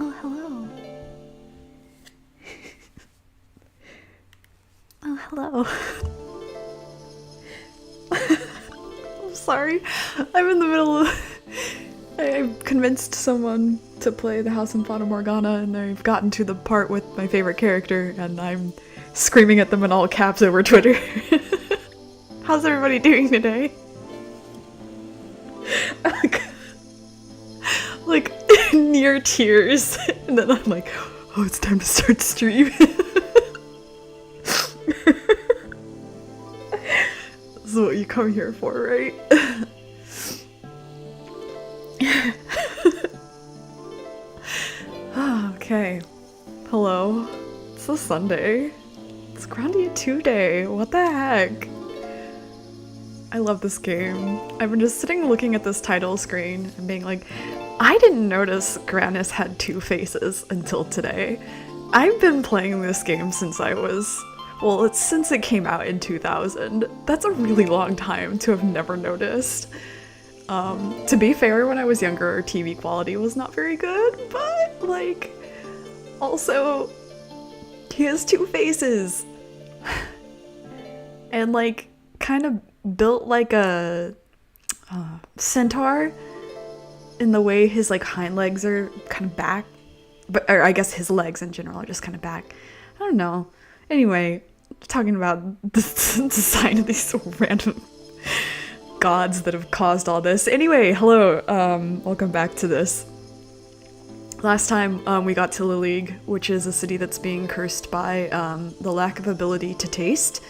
Oh, hello. Oh, hello. I'm sorry. I'm in the middle of... I convinced someone to play the House in Fata Morgana, and they've gotten to the part with my favorite character, and I'm screaming at them in all caps over Twitter. How's everybody doing today? Like near tears, and then I'm like, oh, it's time to start stream. This is what you come here for, right? Okay. Hello. It's a Sunday. It's Grandia 2 Day. What the heck? I love this game. I've been just sitting looking at this title screen and being like, I didn't notice Granis had two faces until today. I've been playing this game since I was... well, it's since it came out in 2000. That's a really long time to have never noticed. To be fair, when I was younger, TV quality was not very good, but, like, also, he has two faces. And, like, kind of built like a centaur in the way his, like, hind legs are kind of back. Or I guess his legs in general are just kind of back. I don't know. Anyway, talking about the design of these random gods that have caused all this. Anyway, hello, welcome back to this. Last time we got to Liligue, which is a city that's being cursed by the lack of ability to taste,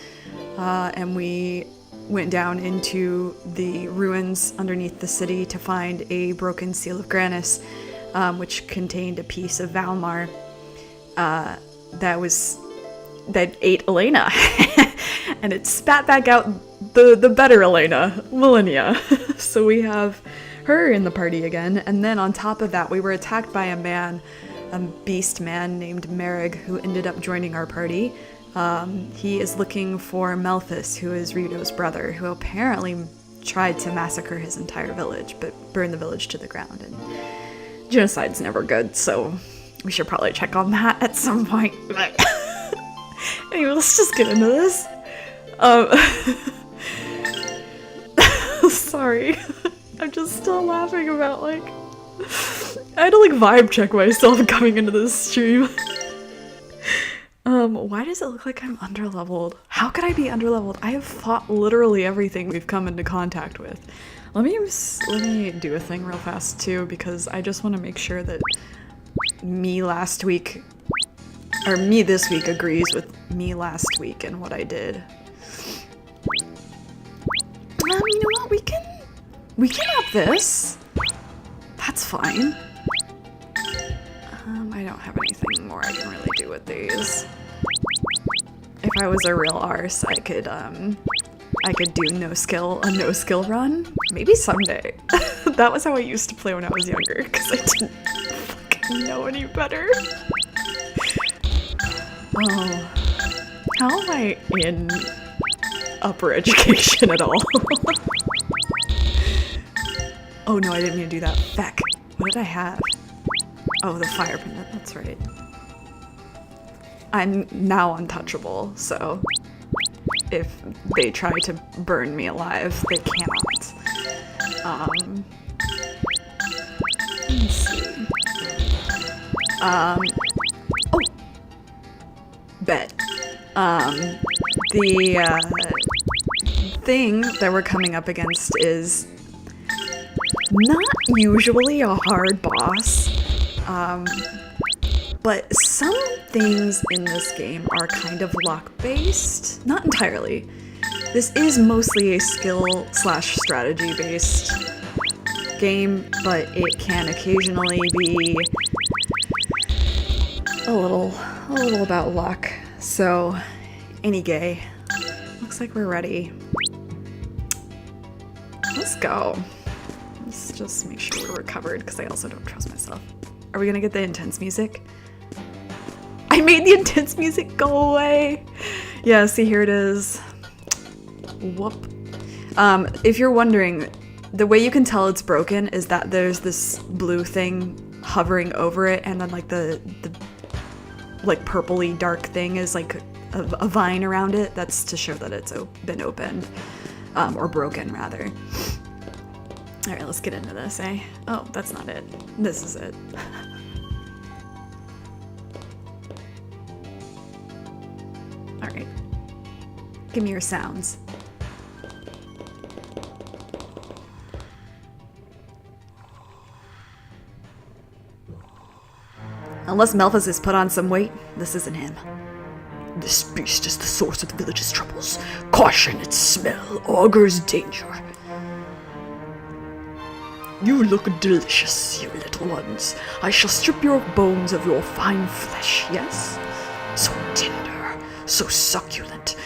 and we went down into the ruins underneath the city to find a broken seal of Granis, which contained a piece of Valmar that ate Elena, and it spat back out the better Elena, Millennia. So we have her in the party again, and then on top of that we were attacked by a beast man named Merrig, who ended up joining our party. He is looking for Melphis, who is Rito's brother, who apparently tried to massacre his entire village, but burned the village to the ground, and genocide's never good, so we should probably check on that at some point. Anyway, let's just get into this. Sorry. I'm just still laughing about, like... I had to, like, vibe check myself coming into this stream. Why does it look like I'm underleveled? How could I be underleveled? I have fought literally everything we've come into contact with. Let me do a thing real fast, too, because I just want to make sure that me last week... or me this week agrees with me last week and what I did. You know what? We can up this. That's fine. I don't have anything more I can really do with these. If I was a real arse, I could do a no skill run. Maybe someday. That was how I used to play when I was younger, because I didn't fucking know any better. Oh, how am I in upper education at all? Oh no, I didn't mean to do that. Feck. What did I have? Oh, the fire pendant, that's right. I'm now untouchable, so if they try to burn me alive, they cannot. Let's see. Oh! Bet. The thing that we're coming up against is not usually a hard boss, but some things in this game are kind of luck-based. Not entirely. This is mostly a skill/strategy-based game, but it can occasionally be a little about luck. So, any gay. Looks like we're ready. Let's go. Let's just make sure we're recovered, because I also don't trust myself. Are we gonna get the intense music? I made the intense music go away! Yeah, see, here it is. Whoop. If you're wondering, the way you can tell it's broken is that there's this blue thing hovering over it, and then like the like purpley dark thing is like a vine around it. That's to show that it's been opened, or broken rather. All right, let's get into this, eh? Oh, that's not it. This is it. All right, give me your sounds. Unless Melphus has put on some weight, this isn't him. This beast is the source of the village's troubles. Caution, its smell augurs danger. You look delicious, you little ones. I shall strip your bones of your fine flesh, yes? So tender, so succulent.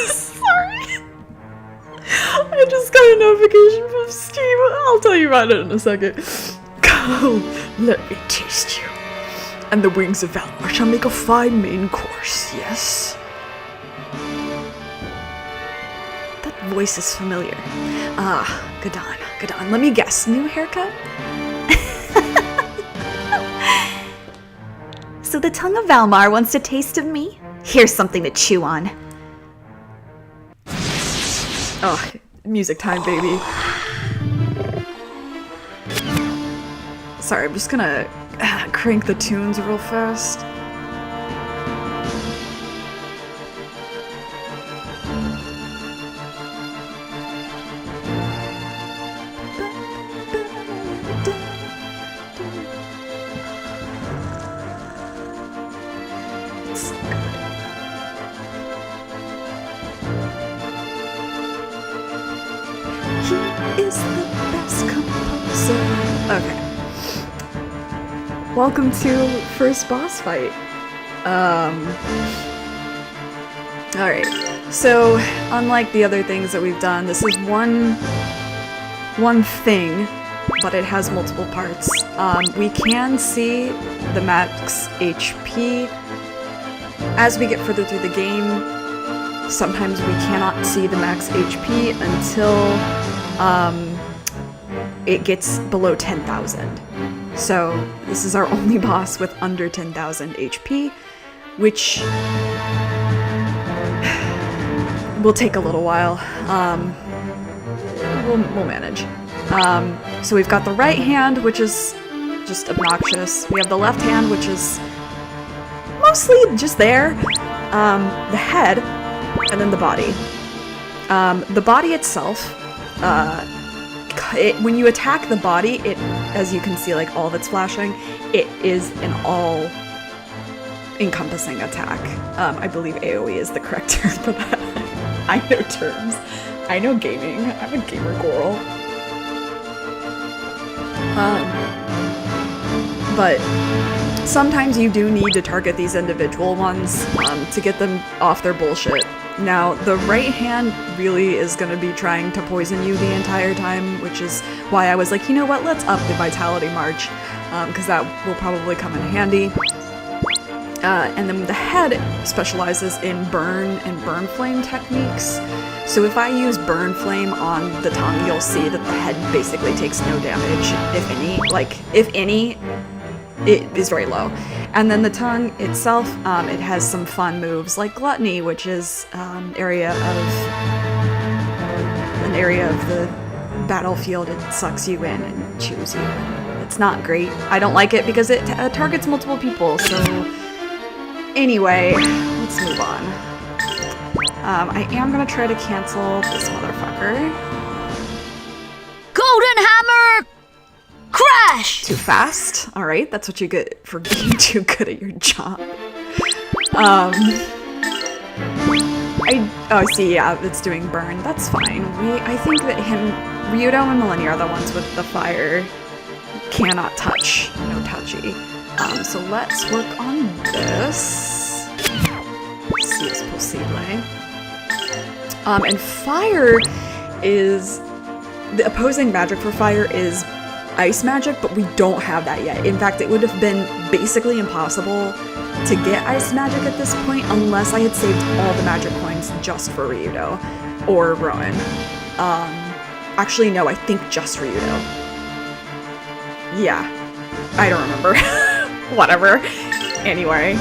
Sorry. I just got a notification from Steam. I'll tell you about it in a second. Come, let me taste you. And the wings of Valor shall make a fine main course, yes? That voice is familiar. Ah, Gadon. Let me guess. New haircut? So the tongue of Valmar wants a taste of me? Here's something to chew on. Oh, music time, baby. Sorry, I'm just gonna crank the tunes real fast. He is the best composer. Okay. Welcome to first boss fight. Alright, so unlike the other things that we've done, this is one thing, but it has multiple parts. We can see the max HP as we get further through the game. Sometimes we cannot see the max HP until it gets below 10,000. So this is our only boss with under 10,000 HP, which will take a little while. We'll manage. So we've got the right hand, which is just obnoxious. We have the left hand, which is mostly just there. The head, and then the body. The body itself, when you attack the body, it, as you can see, like all of it's flashing, it is an all-encompassing attack. I believe AoE is the correct term for that. I know terms. I know gaming. I'm a gamer girl. But sometimes you do need to target these individual ones to get them off their bullshit. Now, the right hand really is going to be trying to poison you the entire time, which is why I was like, you know what, let's up the Vitality March, because that will probably come in handy. And then the head specializes in burn and burn flame techniques. So if I use burn flame on the tongue, you'll see that the head basically takes no damage, if any. Like, if any, it is very low. And then the tongue itself, it has some fun moves like Gluttony, which is an area of the battlefield it sucks you in and chews you. It's not great. I don't like it because it targets multiple people, so anyway, let's move on. I am gonna try to cancel this motherfucker. Golden Hammer! Crash! Too fast. Alright, that's what you get for being too good at your job. I see, yeah, it's doing burn. That's fine. I think that Ryudo and Millennia are the ones with the fire. Cannot touch. No touchy. So let's work on this. Si es posible. And fire is... The opposing magic for fire is ice magic, but we don't have that yet. In fact, it would have been basically impossible to get ice magic at this point unless I had saved all the magic coins just for Ryudo or Rowan. Actually, no, I think just Ryudo. Yeah. I don't remember. Whatever. Anyway.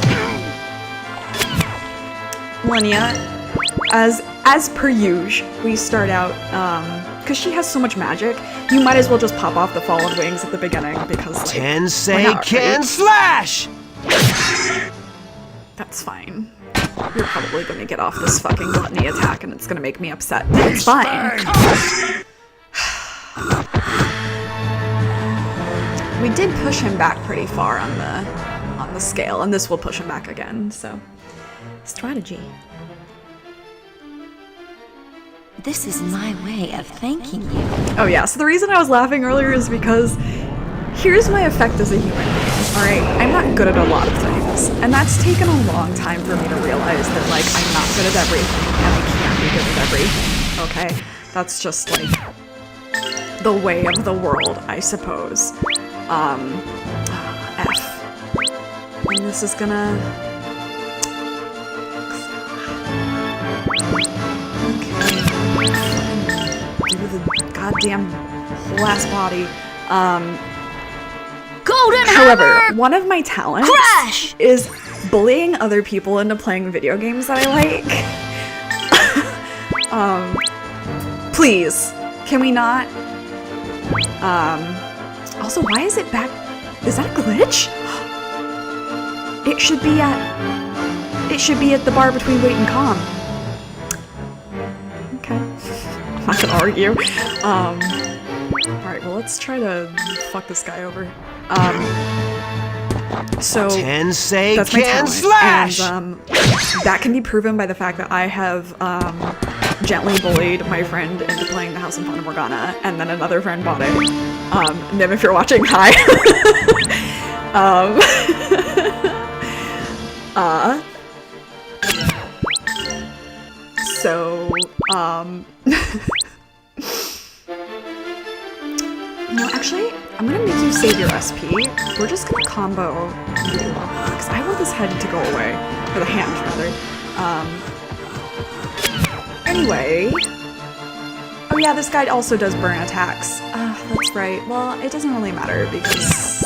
Linnea, as per usual, we start out, because she has so much magic, you might as well just pop off the fallen wings at the beginning, because, like, Tensei why not, can right? slash! That's fine. You're probably gonna get off this fucking gluttony attack, and it's gonna make me upset. It's fine. We did push him back pretty far on the scale, and this will push him back again, so... strategy. This is my way of thanking you. Oh yeah, so the reason I was laughing earlier is because here's my effect as a human being, alright? I'm not good at a lot of things, and that's taken a long time for me to realize that, like, I'm not good at everything, and I can't be good at everything, okay? That's just, like, the way of the world, I suppose. F. And this is gonna... do the goddamn whole ass body. Golden However, hammer! one of my talents Crash! is bullying other people into playing video games that I like. Please, can we not? Also, why is it back? Is that a glitch? It should be at the bar between wait and calm. Okay. I'm not gonna argue. Alright, well, let's try to fuck this guy over. So Tensei that's my can talent, slash! and that can be proven by the fact that I have gently bullied my friend into playing the House of Fata Morgana, and then another friend bought it. Nim, if you're watching, hi. So, no, actually, I'm gonna make you save your SP. We're just gonna combo you, because I want this head to go away. Or the hand, rather. Anyway. Oh yeah, this guy also does burn attacks. That's right. Well, it doesn't really matter, because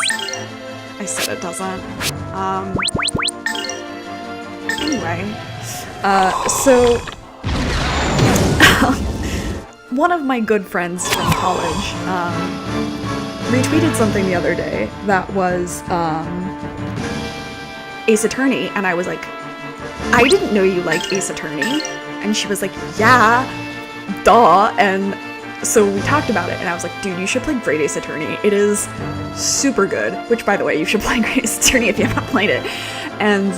I said it doesn't. Anyway. So... one of my good friends from college, retweeted something the other day that was, Ace Attorney, and I was like, I didn't know you liked Ace Attorney, and she was like, yeah, duh, and so we talked about it, and I was like, dude, you should play Great Ace Attorney, it is super good, which, by the way, you should play Great Ace Attorney if you haven't played it, and,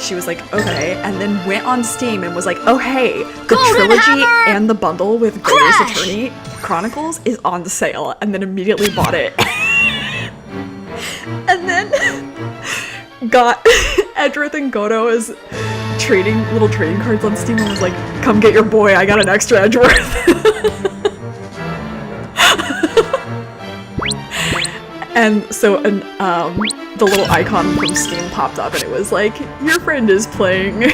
she was like, okay, and then went on Steam and was like, oh hey, the Golden trilogy hammer! and the bundle with Great Ace Crash! Attorney Chronicles is on sale, and then immediately bought it. And then got Edrith and Goto as little trading cards on Steam and was like, come get your boy, I got an extra Edgeworth. And so the little icon from Steam popped up and it was like, your friend is playing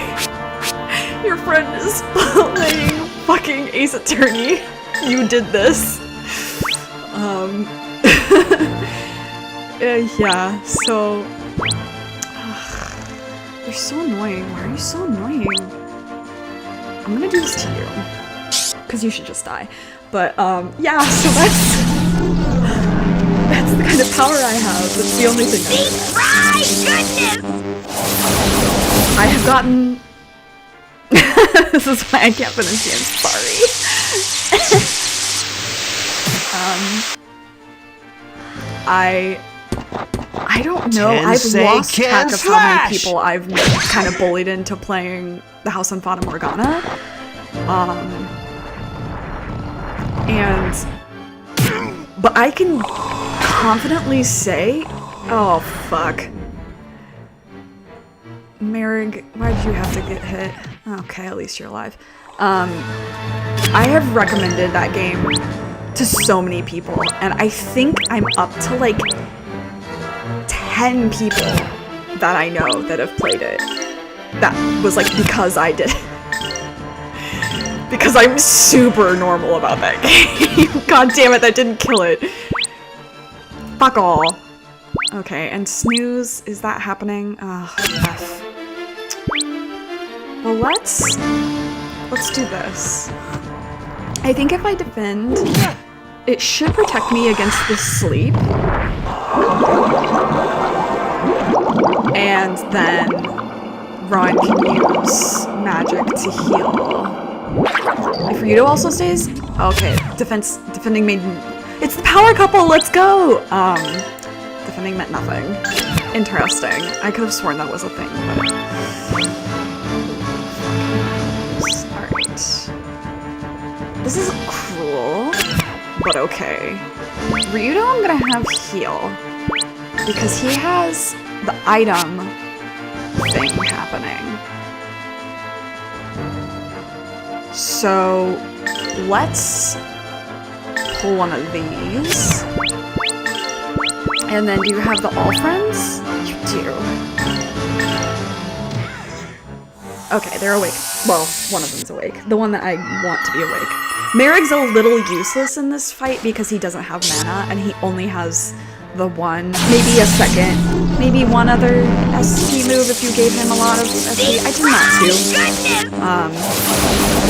fucking Ace Attorney. You did this. Yeah, so... you're so annoying. Why are you so annoying? I'm gonna do this to you. Because you should just die. But, yeah, so that's the kind of power I have. That's the only thing I have. Goodness! I have gotten... this is why I can't finish the game, sorry. I don't know, I've Tensei lost track can of how many slash! people I've kind of bullied into playing the House on Fata Morgana. But I can confidently say, oh fuck. Merrig, why did you have to get hit? Okay, at least you're alive. I have recommended that game to so many people, and I think I'm up to like 10 people that I know that have played it. That was like because I did it. Because I'm super normal about that game. God damn it, that didn't kill it. Fuck all. Okay, and snooze, is that happening? F. Well, let's do this. I think if I defend, it should protect me against this sleep. And then Ron can use magic to heal. If Ryudo also stays? Okay, defending made... It's the power couple, let's go! Defending meant nothing. Interesting. I could have sworn that was a thing, but... Alright. This is cruel, but okay. Ryudo I'm gonna have heal. Because he has the item thing happening. So let's pull one of these. And then do you have the all friends? You do. Okay, they're awake. Well, one of them's awake. The one that I want to be awake. Merig's a little useless in this fight because he doesn't have mana and he only has the one, maybe a second, maybe one other SP move if you gave him a lot of SP. I tend not to.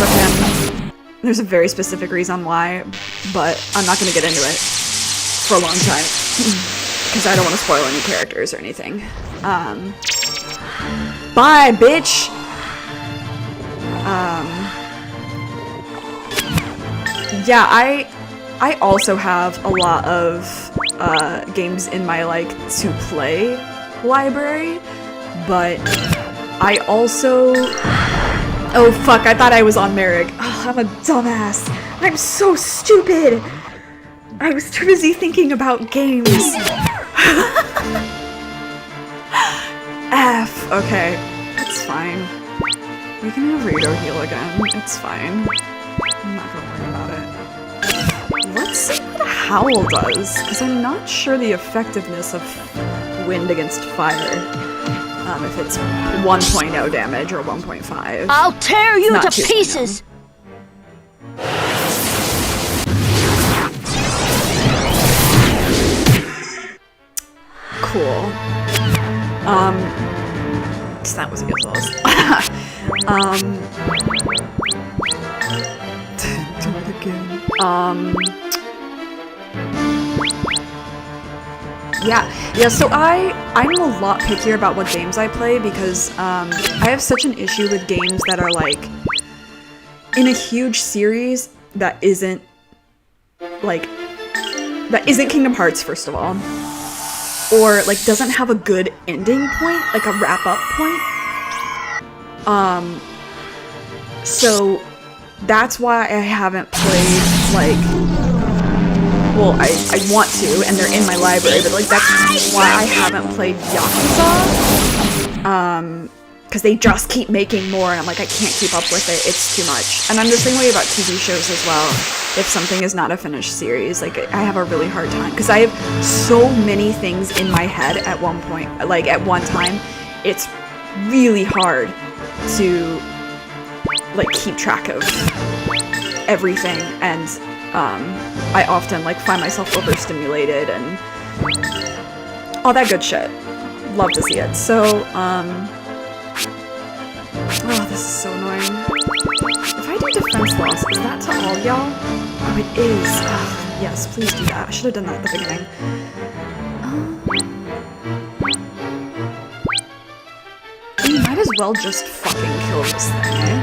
But then, there's a very specific reason why, but I'm not going to get into it for a long time. Because I don't want to spoil any characters or anything. Bye, bitch! Yeah, I also have a lot of games in my like to play library, but I also... Oh fuck, I thought I was on Merig. Oh, I'm a dumbass. I'm so stupid! I was too busy thinking about games. F. Okay, that's fine. We can have Rito heal again. It's fine. I'm not gonna worry about it. Let's see what Howl does, because I'm not sure the effectiveness of wind against fire. If it's 1.0 damage or 1.5. I'll tear you to too pieces! Cool. That was a good loss. Do it again. Yeah, so I'm a lot pickier about what games I play because I have such an issue with games that are like in a huge series that isn't Kingdom Hearts, first of all. Or, like, doesn't have a good ending point, like a wrap-up point. So, that's why I haven't played, like... Well, I want to, and they're in my library, but, like, that's why I haven't played Yakuza. Because they just keep making more, and I'm like, I can't keep up with it, it's too much. And I'm the same way about TV shows as well. If something is not a finished series, like, I have a really hard time. Because I have so many things in my head at one point, like, at one time. It's really hard to, like, keep track of everything. And, I often, like, find myself overstimulated and all that good shit. Love to see it. So, oh, this is so annoying. If I do defense loss, is that to all y'all? Oh, it is. Ugh, yes, please do that. I should have done that at the beginning. We might as well just fucking kill this thing, eh?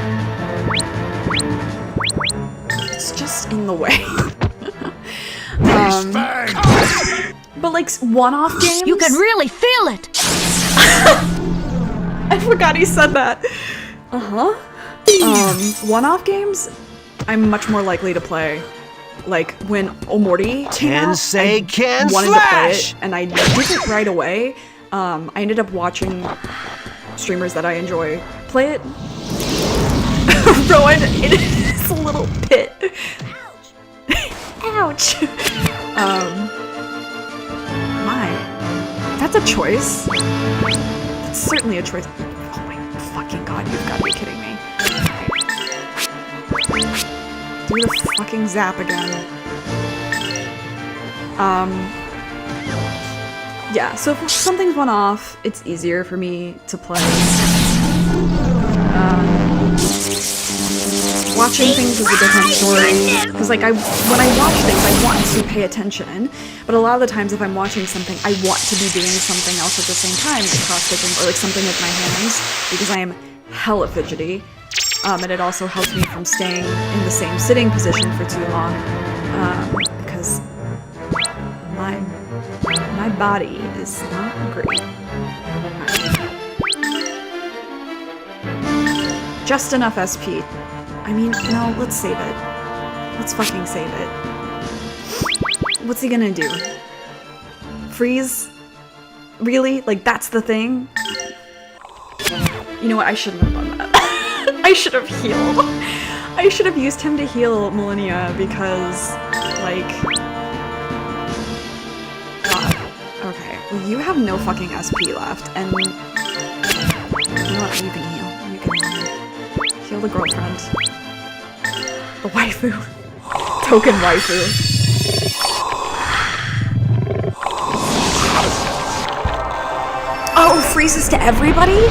It's just in the way. But like one-off games? You can really feel it! I forgot he said that. One-off games, I'm much more likely to play. Like, when Omori came out, Tensei can wanted slash! to play it, and I didn't right away. I ended up watching streamers that I enjoy play it. Rowan, it is a little pit. Ouch! My. That's a choice. That's certainly a choice. Oh my fucking god, you've got to be kidding me. Okay. Do the fucking zap again. Yeah, so if something's one off, it's easier for me to play. Watching things is a different story, because like when I watch things, I want to pay attention, but a lot of the times if I'm watching something, I want to be doing something else at the same time, like cross-stitching or like something with my hands, because I am hella fidgety, and it also helps me from staying in the same sitting position for too long, because my body is not great. Just enough SP. I mean, no, let's save it. Let's fucking save it. What's he gonna do? Freeze? Really? Like, that's the thing? You know what? I shouldn't have done that. I should have healed. I should have used him to heal Millennia because, like... God. Okay. Well, you have no fucking SP left, and... You know what? You can heal. You can heal the girlfriend. The waifu. Token waifu. Oh, freezes to everybody?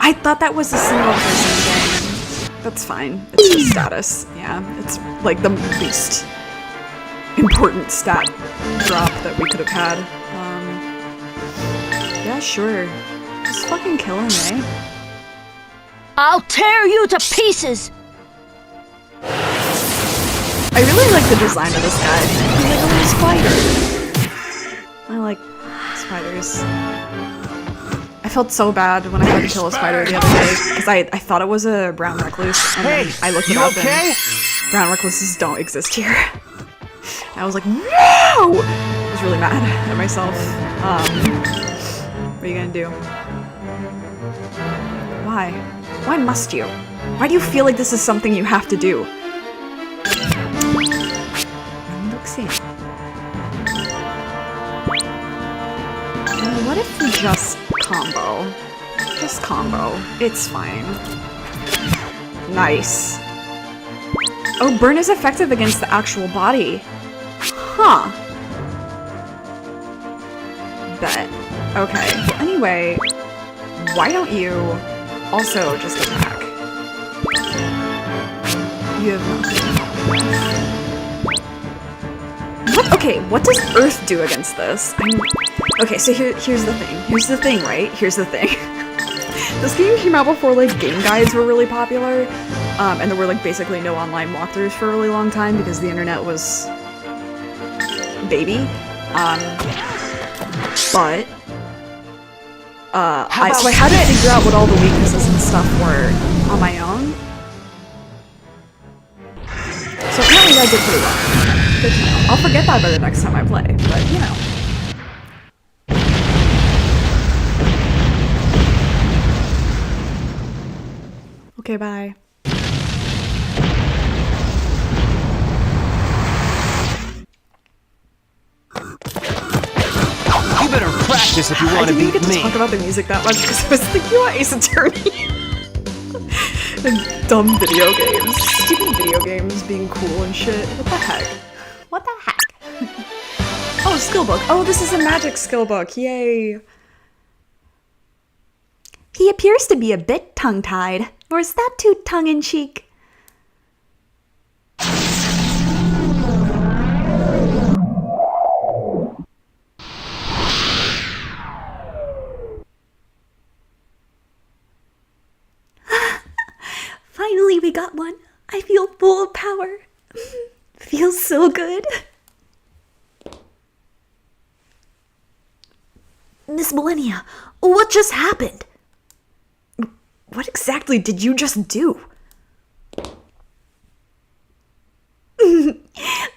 I thought that was a single person thing. That's fine. It's just status. Yeah, it's like the least important stat drop that we could have had. Yeah, sure. Just fucking kill him, eh? I'll tear you to pieces! I really like the design of this guy. He's like a little spider. I like spiders. I felt so bad when I had to kill a spider the other day because I thought it was a brown recluse, and then I looked it up and brown recluses don't exist here. And I was like, no! I was really mad at myself. What are you gonna do? Why? Why must you? Why do you feel like this is something you have to do? What if we just combo? Just combo. It's fine. Nice. Oh, burn is effective against the actual body. Huh. Bet. Okay. Well, anyway, why don't you also just attack? You have nothing. What? Okay, what does Earth do against this? Okay, so here's the thing. Here's the thing, right? Here's the thing. This game came out before, like, game guides were really popular, and there were, like, basically no online walkthroughs for a really long time because the internet was... baby. But... so I had to figure out what all the weaknesses and stuff were on my own. So apparently I did pretty well. Good to know. I'll forget that by the next time I play, but you know. Okay, bye. You better practice if you want to beat I didn't get to me. talk about the music that much because I was thinking about Ace Attorney. And dumb video games. Stupid video games being cool and shit. What the heck? What the heck? Oh, a skill book. Oh, this is a magic skill book. Yay. He appears to be a bit tongue-tied. Or is that too tongue-in-cheek? Finally, we got one. I feel full of power. Feels so good. Miss Millennia, what just happened? What exactly did you just do?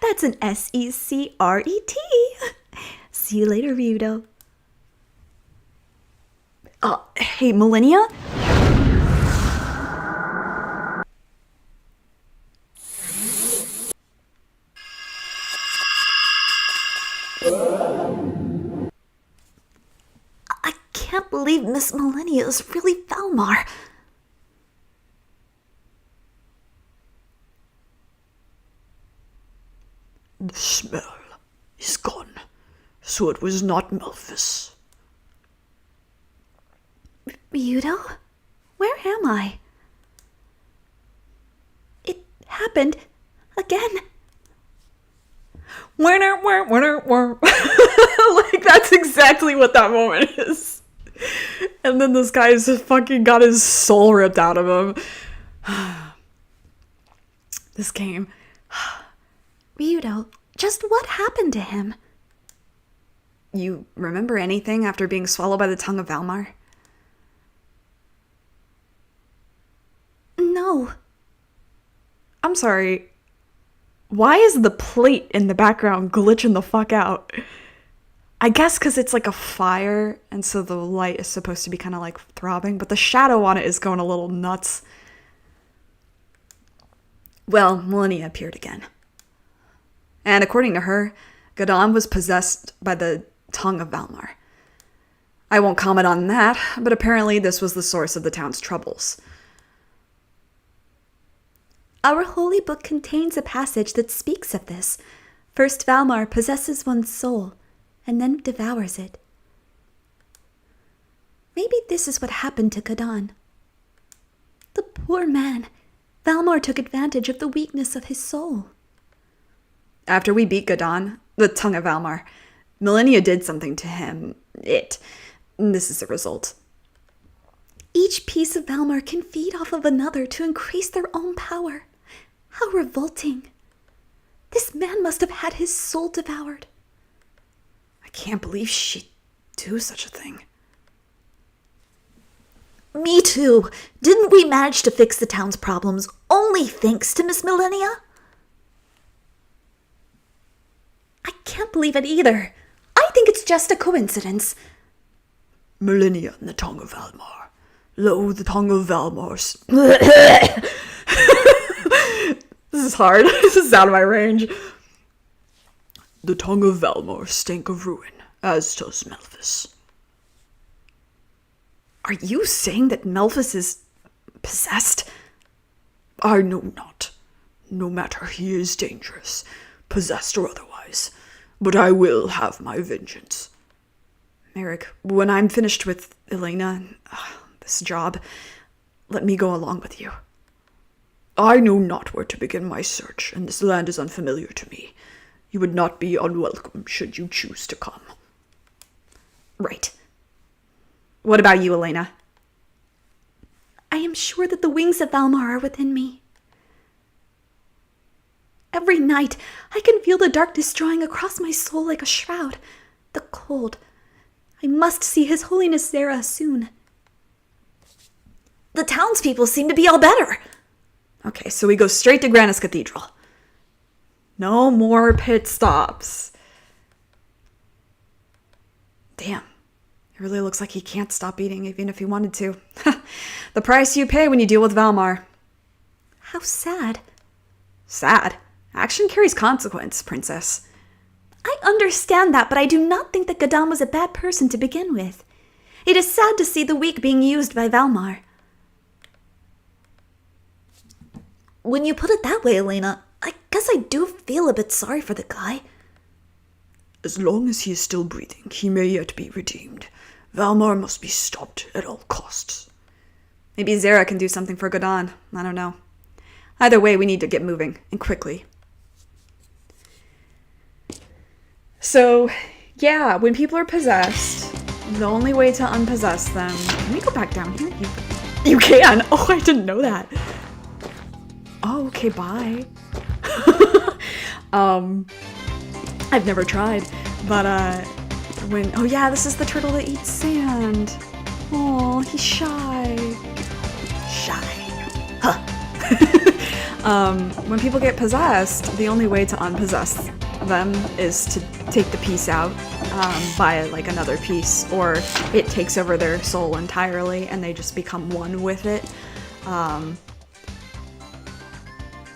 That's an S-E-C-R-E-T. See you later, Ryudo. Hey, Millennia? I can't believe Miss Millennia is really Valmar. The smell is gone. so it was not Melphis. Ryudo? Where am I? It happened again. Like, that's exactly what that moment is. And then this guy's fucking got his soul ripped out of him. This game. Ryudo, just what happened to him? You remember anything after being swallowed by the tongue of Valmar? No. I'm sorry. Why is the plate in the background glitching the fuck out? I guess because it's like a fire, and so the light is supposed to be kind of like throbbing, but the shadow on it is going a little nuts. Well, Millennia appeared again. And according to her, Gadon was possessed by the tongue of Valmar. I won't comment on that, but apparently this was the source of the town's troubles. Our holy book contains a passage that speaks of this. First Valmar possesses one's soul, and then devours it. Maybe this is what happened to Gadon. The poor man. Valmar took advantage of the weakness of his soul. After we beat Gadon, the tongue of Valmar, Millennia did something to him. This is the result. Each piece of Valmar can feed off of another to increase their own power. How revolting. This man must have had his soul devoured. I can't believe she'd do such a thing. Me too. Didn't we manage to fix the town's problems only thanks to Miss Millennia? I can't believe it either. I think it's just a coincidence. Millennia and the tongue of Valmar. Lo, the tongue of Valmar's. This is hard. This is out of my range. The tongue of Valmar stank of ruin, as does Melphis. Are you saying that Melphis is possessed? I know not. No matter, he is dangerous, possessed or otherwise. But I will have my vengeance. Merrick, when I'm finished with Elena, this job, let me go along with you. I know not where to begin my search, and this land is unfamiliar to me. You would not be unwelcome should you choose to come. Right. What about you, Elena? I am sure that the wings of Valmar are within me. Every night, I can feel the darkness drawing across my soul like a shroud. The cold. I must see His Holiness Zera soon. The townspeople seem to be all better. Okay, so we go straight to Granus Cathedral. No more pit stops. Damn. It really looks like he can't stop eating even if he wanted to. The price you pay when you deal with Valmar. How sad. Sad. Action carries consequence, princess. I understand that, but I do not think that Gadon was a bad person to begin with. It is sad to see the weak being used by Valmar. When you put it that way, Elena, I guess I do feel a bit sorry for the guy. As long as he is still breathing, he may yet be redeemed. Valmar must be stopped at all costs. Maybe Zera can do something for Gadon. I don't know. Either way, we need to get moving, and quickly. So, yeah, when people are possessed, the only way to unpossess them... Can we go back down here? You can! Oh, I didn't know that. Oh, okay, bye. I've never tried, but oh yeah, this is the turtle that eats sand. Oh, he's shy. Huh. When people get possessed, the only way to unpossess them is to take the piece out, by like another piece, or it takes over their soul entirely and they just become one with it.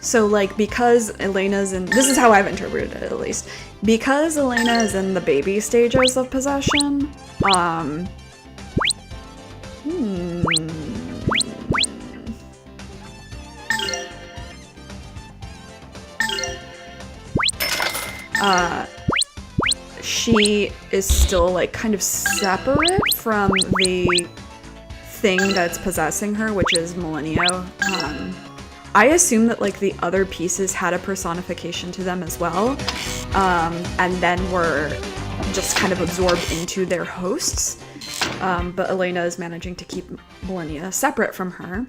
So, like, because Elena's in... This is how I've interpreted it, at least. Because Elena is in the baby stages of possession, she is still like kind of separate from the thing that's possessing her, which is Millenio. I assume that like the other pieces had a personification to them as well, and then were just kind of absorbed into their hosts. But Elena is managing to keep Millennia separate from her.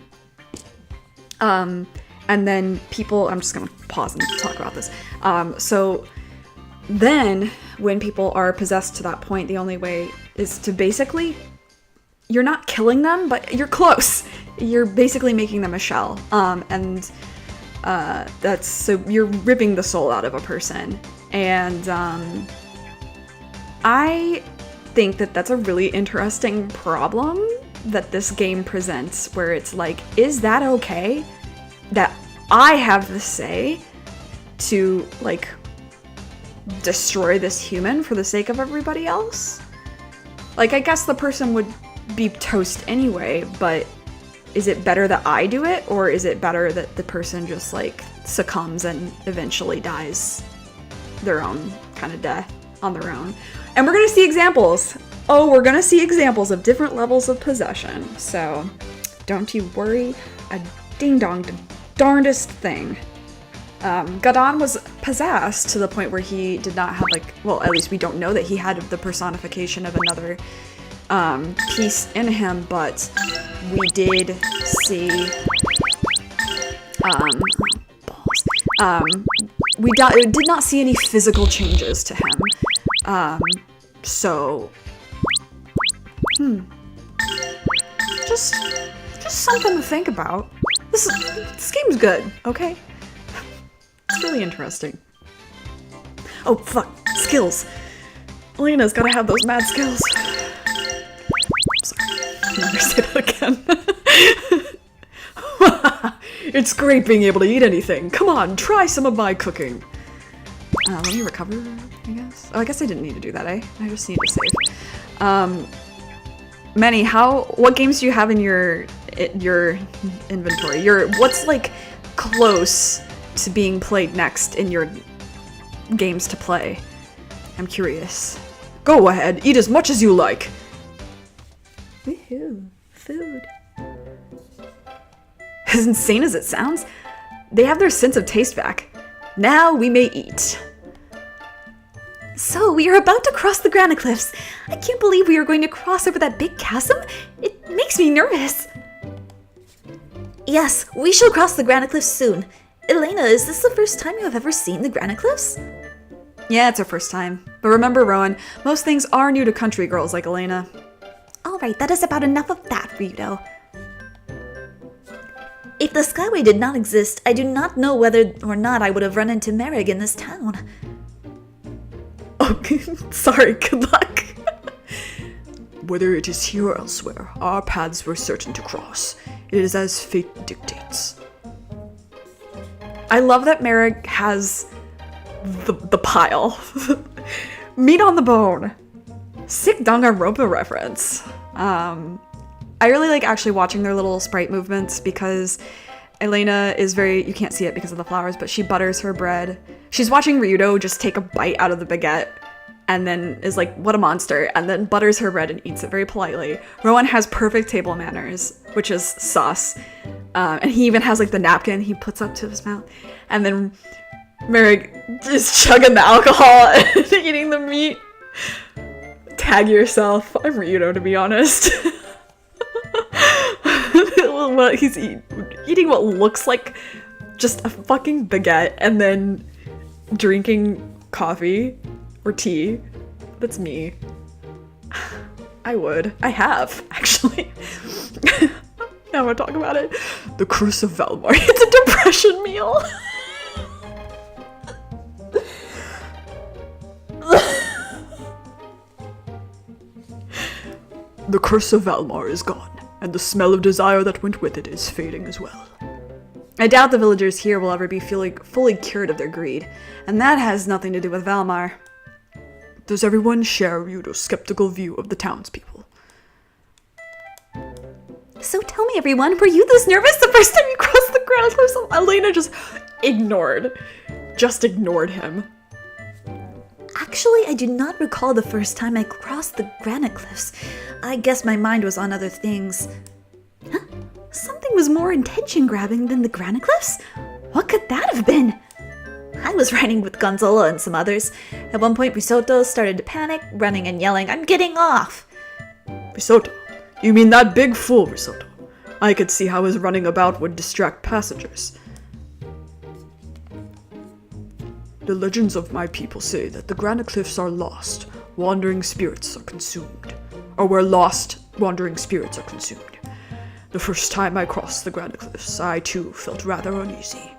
And then people, I'm just gonna pause and talk about this. So then when people are possessed to that point, the only way is to basically, you're not killing them, but you're close. You're basically making them a shell. And that's, so you're ripping the soul out of a person. And I think that that's a really interesting problem that this game presents, where it's like, is that okay that I have the say to like destroy this human for the sake of everybody else? Like, I guess the person would be toast anyway, but is it better that I do it, or is it better that the person just like succumbs and eventually dies their own kind of death on their own? And we're gonna see examples. Oh, we're gonna see examples of different levels of possession. So don't you worry a ding-dong darndest thing. Gadon was possessed to the point where he did not have like, well, at least we don't know that he had the personification of another piece in him, but we did see we did not see any physical changes to him. So just something to think about. This game's good, okay? It's really interesting. Oh fuck, skills. Elena's gotta have those mad skills. Sorry, I'll never say that again. It's great being able to eat anything. Come on, try some of my cooking. Let me recover, I guess. Oh, I guess I didn't need to do that, eh? I just need to save. Manny, what games do you have in your inventory? What's like close to being played next in your games to play? I'm curious. Go ahead, eat as much as you like. Woohoo, food. As insane as it sounds, they have their sense of taste back. Now we may eat. So, we are about to cross the Granite Cliffs. I can't believe we are going to cross over that big chasm. It makes me nervous. Yes, we shall cross the Granite Cliffs soon. Elena, is this the first time you have ever seen the Granite Cliffs? Yeah, it's our first time. But remember, Rowan, most things are new to country girls like Elena. Alright, that is about enough of that, Ryudo. If the Skyway did not exist, I do not know whether or not I would have run into Merrick in this town. Oh, sorry, good luck. Whether it is here or elsewhere, our paths were certain to cross. It is as fate dictates. I love that Merrick has the pile. Meat on the bone. Sick Danganronpa reference. I really like actually watching their little sprite movements because Elena is very, you can't see it because of the flowers, but she butters her bread. She's watching Ryudo just take a bite out of the baguette and then is like, what a monster, and then butters her bread and eats it very politely. Rowan has perfect table manners, which is sus. And he even has like the napkin he puts up to his mouth. And then Merrick is chugging the alcohol and eating the meat. Tag yourself. I'm Ryudo, to be honest. What he's eating what looks like just a fucking baguette and then drinking coffee or tea. That's me. I would. I have, actually. Now I want to talk about it. The Curse of Valmar. It's a depression meal. The Curse of Valmar is gone, and the smell of desire that went with it is fading as well. I doubt the villagers here will ever be fully cured of their greed, and that has nothing to do with Valmar. Does everyone share Ryudo's skeptical view of the townspeople? So tell me, everyone, were you this nervous the first time you crossed the Granite Cliffs? Elena just ignored him. Actually, I do not recall the first time I crossed the granite cliffs. I guess my mind was on other things. Huh? Something was more attention-grabbing than the granite cliffs? What could that have been? I was riding with Gonzola and some others. At one point, Risotto started to panic, running and yelling, "I'm getting off!" Risotto? You mean that big fool, Risotto? I could see how his running about would distract passengers. The legends of my people say that the granite cliffs are lost, wandering spirits are consumed. Or where lost, wandering spirits are consumed. The first time I crossed the granite cliffs, I too felt rather uneasy.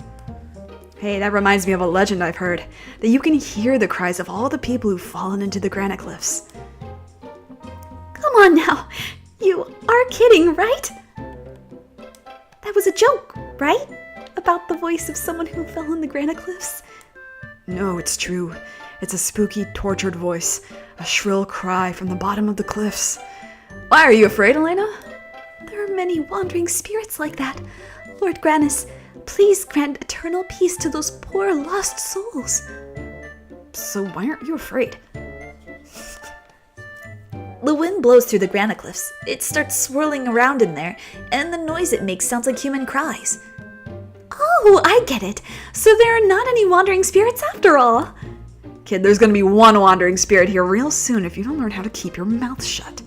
Hey, that reminds me of a legend I've heard, that you can hear the cries of all the people who've fallen into the granite cliffs. Come on now! You are kidding, right? That was a joke, right? About the voice of someone who fell in the granite cliffs? No, it's true. It's a spooky, tortured voice, a shrill cry from the bottom of the cliffs. Why, are you afraid, Elena? There are many wandering spirits like that. Lord Grannis, please grant eternal peace to those poor lost souls. So why aren't you afraid? The wind blows through the granite cliffs. It starts swirling around in there, and the noise it makes sounds like human cries. Oh, I get it. So there are not any wandering spirits after all. Kid, there's gonna be one wandering spirit here real soon if you don't learn how to keep your mouth shut.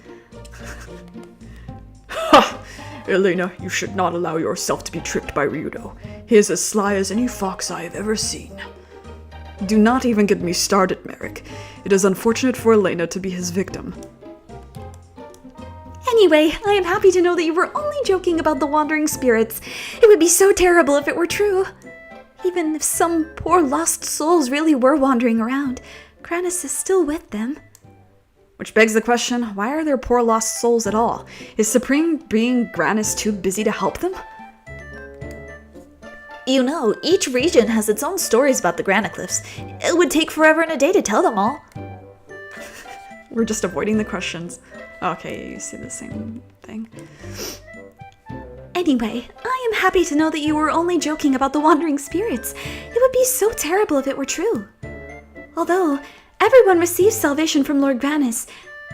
Ha! Elena, you should not allow yourself to be tricked by Ryudo. He is as sly as any fox I have ever seen. Do not even get me started, Merrick. It is unfortunate for Elena to be his victim. Anyway, I am happy to know that you were only joking about the wandering spirits. It would be so terrible if it were true. Even if some poor lost souls really were wandering around, Kranis is still with them. Which begs the question, why are there poor lost souls at all? Is Supreme Being Granis too busy to help them? You know, each region has its own stories about the granite cliffs. It would take forever and a day to tell them all. We're just avoiding the questions. Okay, you see the same thing. Anyway, I am happy to know that you were only joking about the wandering spirits. It would be so terrible if it were true. Although, everyone receives salvation from Lord Granis.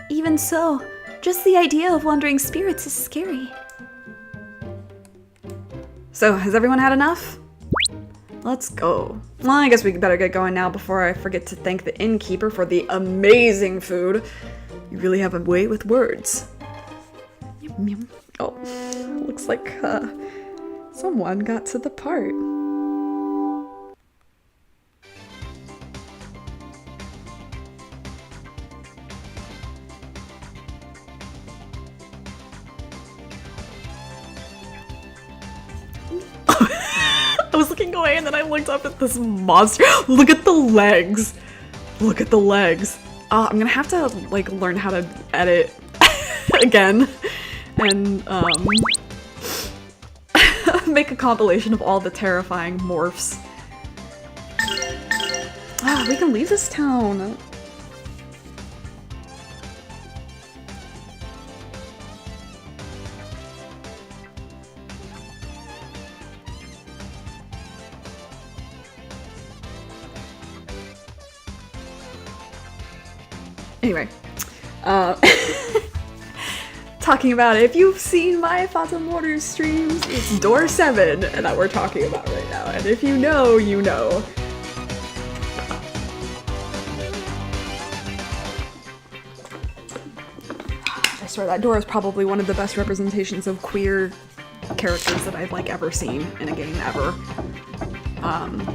Even so, just the idea of wandering spirits is scary. So, has everyone had enough? Let's go. Well, I guess we better get going now before I forget to thank the innkeeper for the amazing food. You really have a way with words. Oh, looks like someone got to the part. I was looking away and then I looked up at this monster. Look at the legs. Look at the legs. I'm gonna have to like learn how to edit again and make a compilation of all the terrifying morphs. We can leave this town. Anyway, talking about it, if you've seen my Fata Mortar streams, it's Door 7 that we're talking about right now, and if you know, you know. I swear that door is probably one of the best representations of queer characters that I've like ever seen in a game ever. Alright,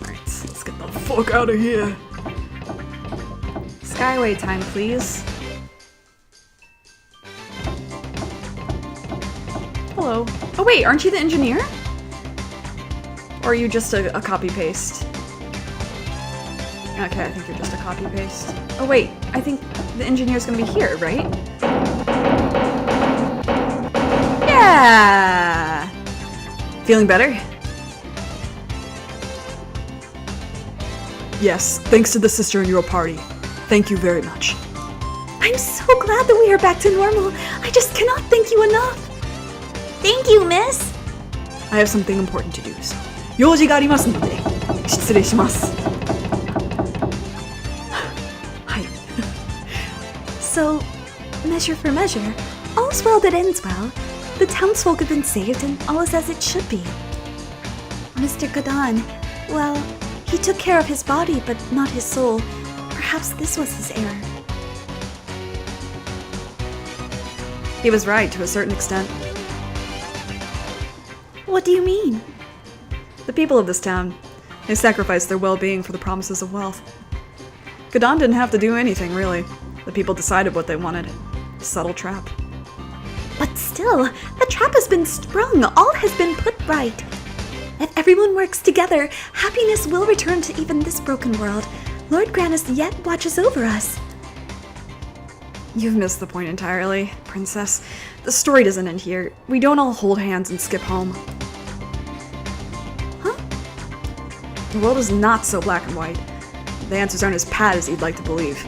let's get the fuck out of here. Skyway time, please. Hello. Oh wait, aren't you the engineer? Or are you just a copy-paste? Okay, I think you're just a copy-paste. Oh wait, I think the engineer's gonna be here, right? Yeah! Feeling better? Yes, thanks to the sister in your party. Thank you very much. I'm so glad that we are back to normal. I just cannot thank you enough. Thank you, miss. I have something important to do, so. 用事がありますので、失礼します. So, measure for measure, all's well that ends well. The townsfolk have been saved and all is as it should be. Mr. Gadan, well, he took care of his body but not his soul. Perhaps this was his error. He was right to a certain extent. What do you mean? The people of this town, they sacrificed their well-being for the promises of wealth. Gadan didn't have to do anything, really. The people decided what they wanted. Subtle trap. But still, the trap has been sprung. All has been put right. If everyone works together, happiness will return to even this broken world. Lord Granus yet watches over us. You've missed the point entirely, Princess. The story doesn't end here. We don't all hold hands and skip home. Huh? The world is not so black and white. The answers aren't as pat as you'd like to believe.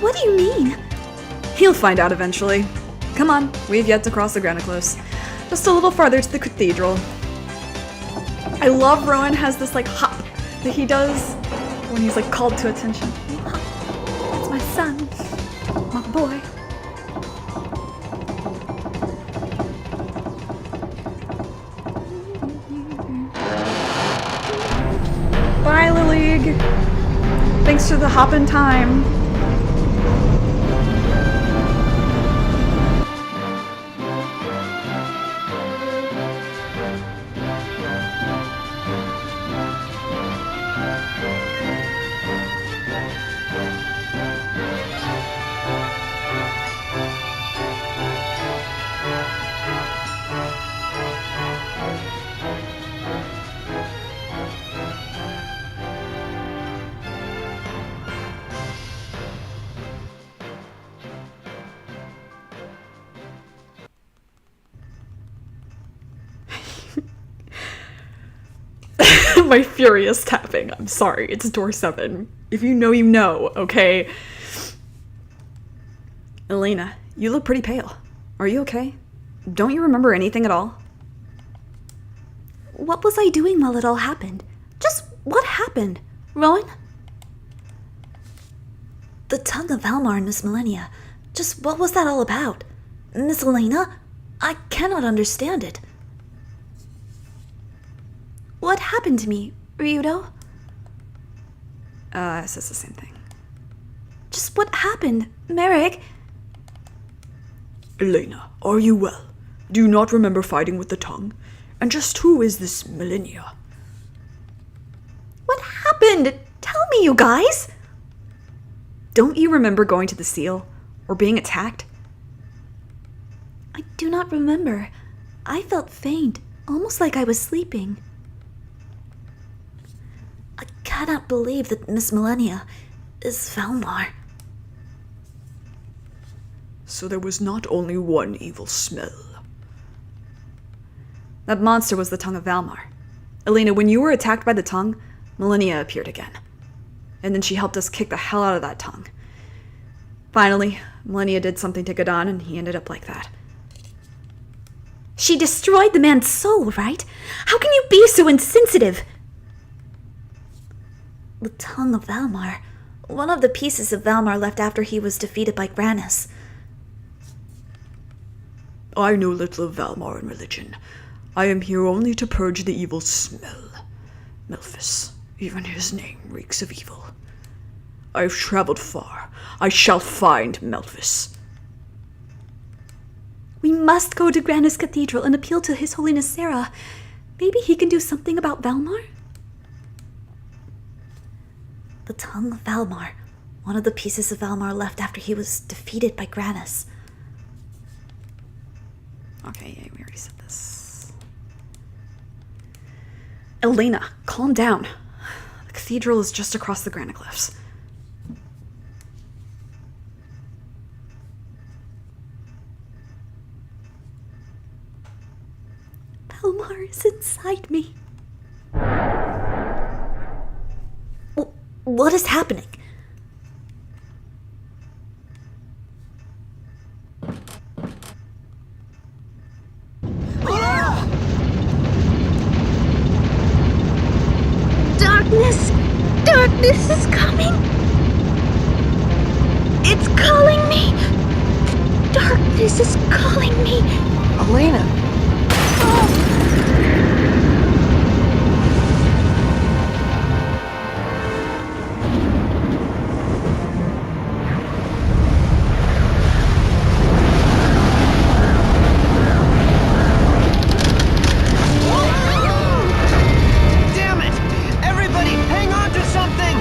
What do you mean? You'll find out eventually. Come on, we've yet to cross the Granite Cliffs. Just a little farther to the cathedral. I love Rowan has this like hop that he does when he's like called to attention. That's my son. My boy. Bye, Liligue. Thanks for the hop in time. My furious tapping. I'm sorry, it's door 7. If you know, you know, okay? Elena, you look pretty pale. Are you okay? Don't you remember anything at all? What was I doing while it all happened? Just what happened? Rowan? The tongue of Valmar and Miss Millennia. Just what was that all about? Miss Elena? I cannot understand it. What happened to me, Ryudo? It says the same thing. Just what happened, Merrick? Elena, are you well? Do you not remember fighting with the tongue? And just who is this Millennia? What happened? Tell me, you guys! Don't you remember going to the seal? Or being attacked? I do not remember. I felt faint, almost like I was sleeping. I cannot believe that Miss Millennia is Valmar. So there was not only one evil smell. That monster was the tongue of Valmar. Elena, when you were attacked by the tongue, Millennia appeared again. And then she helped us kick the hell out of that tongue. Finally, Millennia did something to Gadan and he ended up like that. She destroyed the man's soul, right? How can you be so insensitive? The tongue of Valmar. One of the pieces of Valmar left after he was defeated by Granus. I know little of Valmar and religion. I am here only to purge the evil smell. Melphis, even his name reeks of evil. I have traveled far. I shall find Melphis. We must go to Granus Cathedral and appeal to His Holiness Sarah. Maybe he can do something about Valmar? The tongue of Valmar. One of the pieces of Valmar left after he was defeated by Granus. Okay, yeah, we already said this. Elena, calm down. The cathedral is just across the Granite Cliffs. Valmar is inside me. What is happening? Darkness! Darkness is coming! It's calling me! Darkness is calling me! Elena! Damn it! Everybody, hang on to something!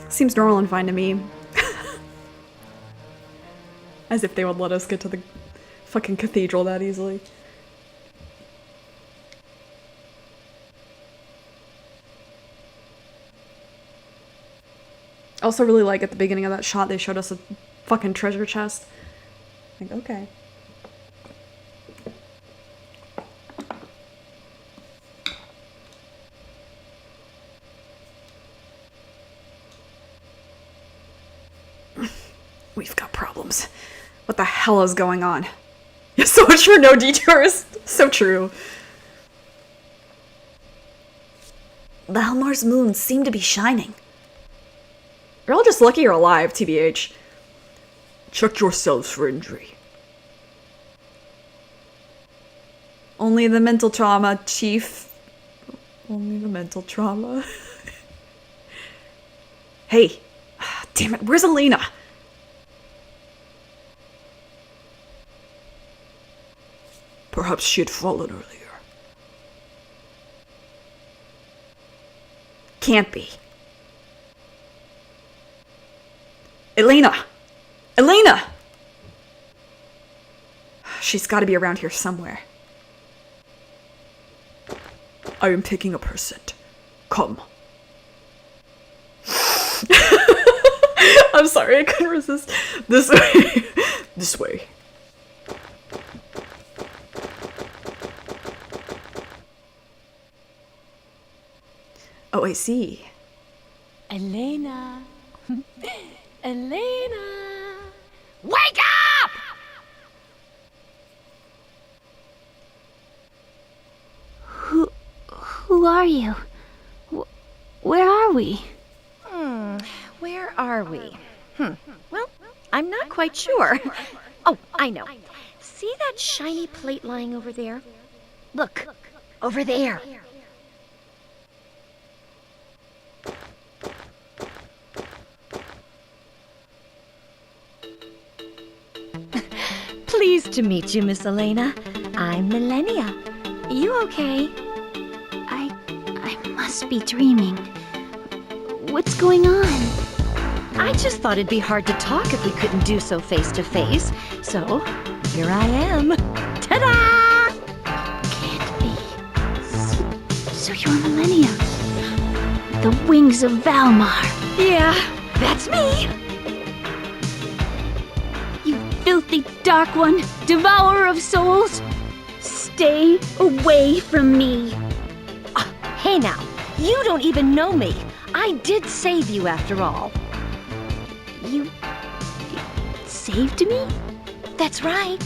Seems normal and fine to me. As if they would let us get to the fucking cathedral that easily. I also really like at the beginning of that shot they showed us a fucking treasure chest. Like, okay. We've got problems. What the hell is going on? So much for no detours. So true. Valmar's moons seem to be shining. You're all just lucky you're alive, TBH. Check yourselves for injury. Only the mental trauma, Chief. Only the mental trauma. Hey. Damn it, where's Elena? Perhaps she had fallen earlier. Can't be. Elena! Elena! She's gotta be around here somewhere. I am taking a percent. Come. I'm sorry, I couldn't resist. This way. This way. Oh, I see. Elena. Elena. Wake up! Who are you? Where are we? Where are we? Well, I'm not quite sure. Oh, I know. See that shiny plate lying over there? Look, over there. Pleased to meet you, Miss Elena. I'm Millennia. You okay? I must be dreaming. What's going on? I just thought it'd be hard to talk if we couldn't do so face to face. So, here I am. Ta-da! Can't be. So you're Millennia. The wings of Valmar. Yeah, that's me. You filthy dark one, devourer of souls. Stay away from me. Hey now, you don't even know me. I did save you after all. You saved me? That's right.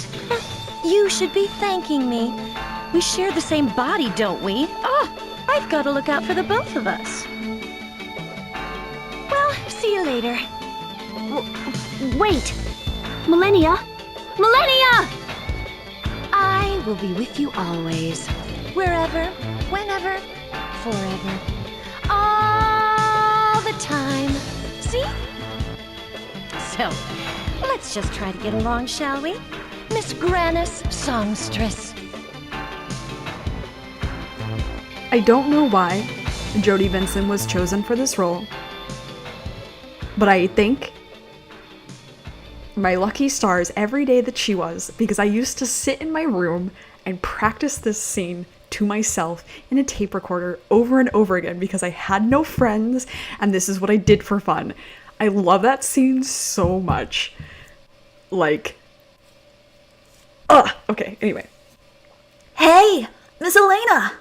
You should be thanking me. We share the same body, don't we? Oh, I've got to look out for the both of us. Well, see you later. Wait! Millennia! Millennia! I will be with you always. Wherever, whenever, forever. All the time. See? So, let's just try to get along, shall we? Miss Grannis Songstress. I don't know why Jodie Vincent was chosen for this role, but I think my lucky stars every day that she was, because I used to sit in my room and practice this scene to myself in a tape recorder over and over again because I had no friends and this is what I did for fun. I love that scene so much. Like, okay, anyway. Hey, Miss Elena!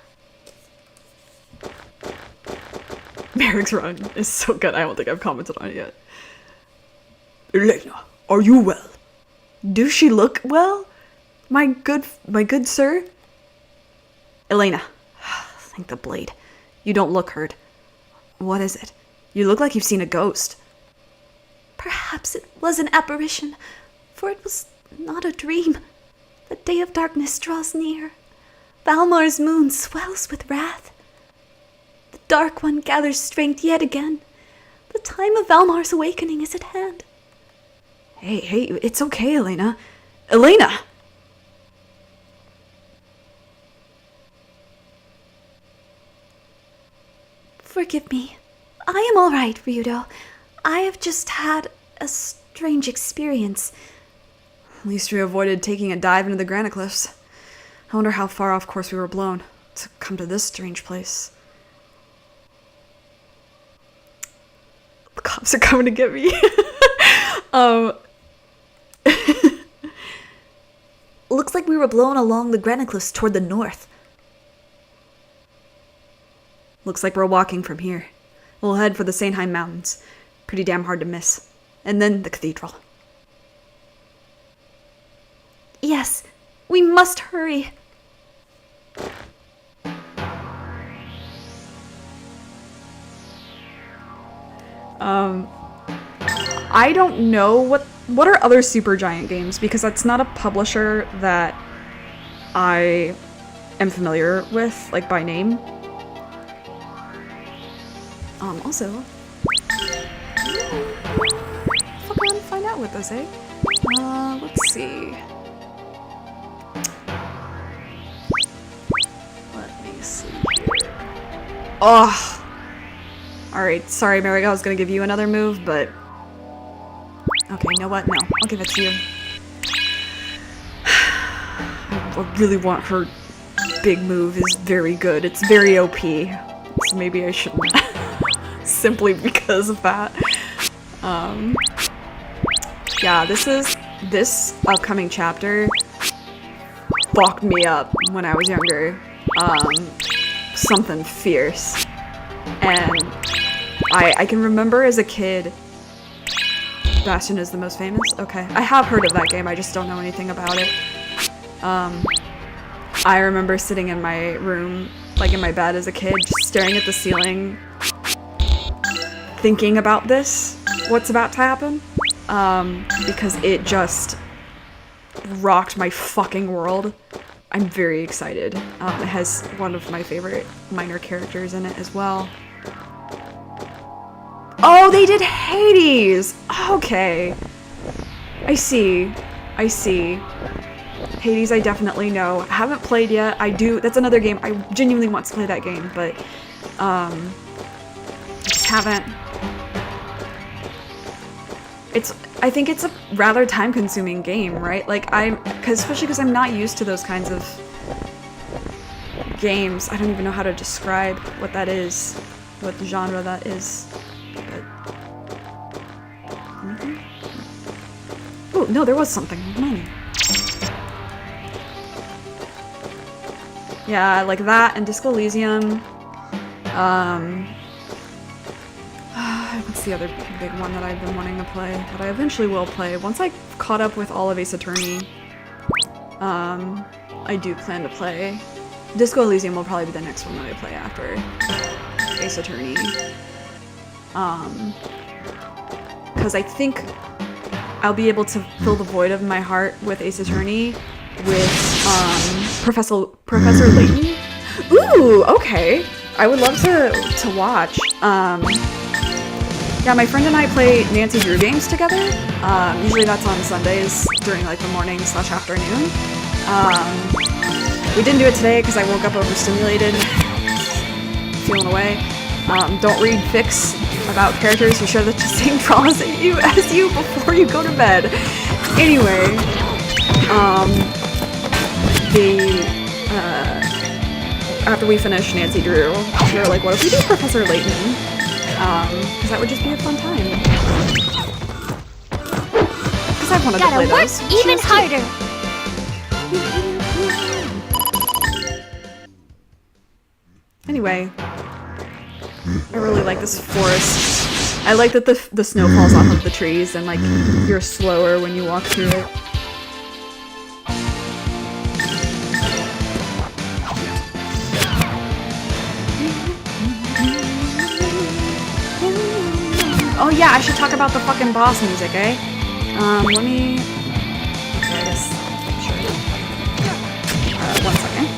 Merrick's run is so good. I don't think I've commented on it yet. Elena, Are you well? Do she look well? My good sir? Elena. Thank the blade. You don't look hurt. What is it? You look like you've seen a ghost. Perhaps it was an apparition, for it was not a dream. The day of darkness draws near. Valmar's moon swells with wrath. The Dark One gathers strength yet again. The time of Valmar's awakening is at hand. Hey, it's okay, Elena. Elena! Forgive me. I am all right, Ryudo. I have just had a strange experience. At least we avoided taking a dive into the granite cliffs. I wonder how far off course we were blown to come to this strange place. The cops are coming to get me. Looks like we were blown along the granite cliffs toward the north. Looks like we're walking from here. We'll head for the Sainheim Mountains. Pretty damn hard to miss. And then the cathedral. Yes, we must hurry. I don't know what are other Supergiant games, because that's not a publisher that I am familiar with, like, by name. Also, fuck on, find out with this, eh? Let's see. Let me see here. Oh! Alright, sorry, Marigo, I was gonna give you another move, but... Okay, you know what? No, I'll give it to you. I really want her big move is very good. It's very OP. So maybe I shouldn't. Simply because of that. Yeah, this upcoming chapter fucked me up when I was younger. Something fierce. And I can remember as a kid, Bastion is the most famous? Okay. I have heard of that game, I just don't know anything about it. I remember sitting in my room, like in my bed as a kid, just staring at the ceiling, thinking about this, what's about to happen, because it just rocked my fucking world. I'm very excited. It has one of my favorite minor characters in it as well. Oh, they did Hades! Okay. I see. Hades I definitely know. I haven't played yet. I do. That's another game. I genuinely want to play that game, but I just haven't. I think it's a rather time-consuming game, right? Like, especially because I'm not used to those kinds of games. I don't even know how to describe what that is, what genre that is. Oh, no, there was something. Money. Yeah, like that and Disco Elysium. What's the other big one that I've been wanting to play? That I eventually will play. Once I caught up with all of Ace Attorney, I do plan to play. Disco Elysium will probably be the next one that I play after Ace Attorney. Because I think I'll be able to fill the void of my heart with Ace Attorney with Professor Layton. Ooh, okay. I would love to watch. Yeah, my friend and I play Nancy Drew games together. Usually that's on Sundays during like the morning / afternoon. We didn't do it today because I woke up overstimulated, feeling away. Don't read fics about characters who share the same traumas as you before you go to bed. Anyway, after we finished Nancy Drew, we were like, what if we do Professor Layton? Because that would just be a fun time. Because I wanted to play those. Gotta work even harder. Anyway, I really like this forest I like that the snow falls off of the trees and like you're slower when you walk through it. Oh yeah, I should talk about the fucking boss music, eh? Let me... Okay, I guess... Sure. 1 second.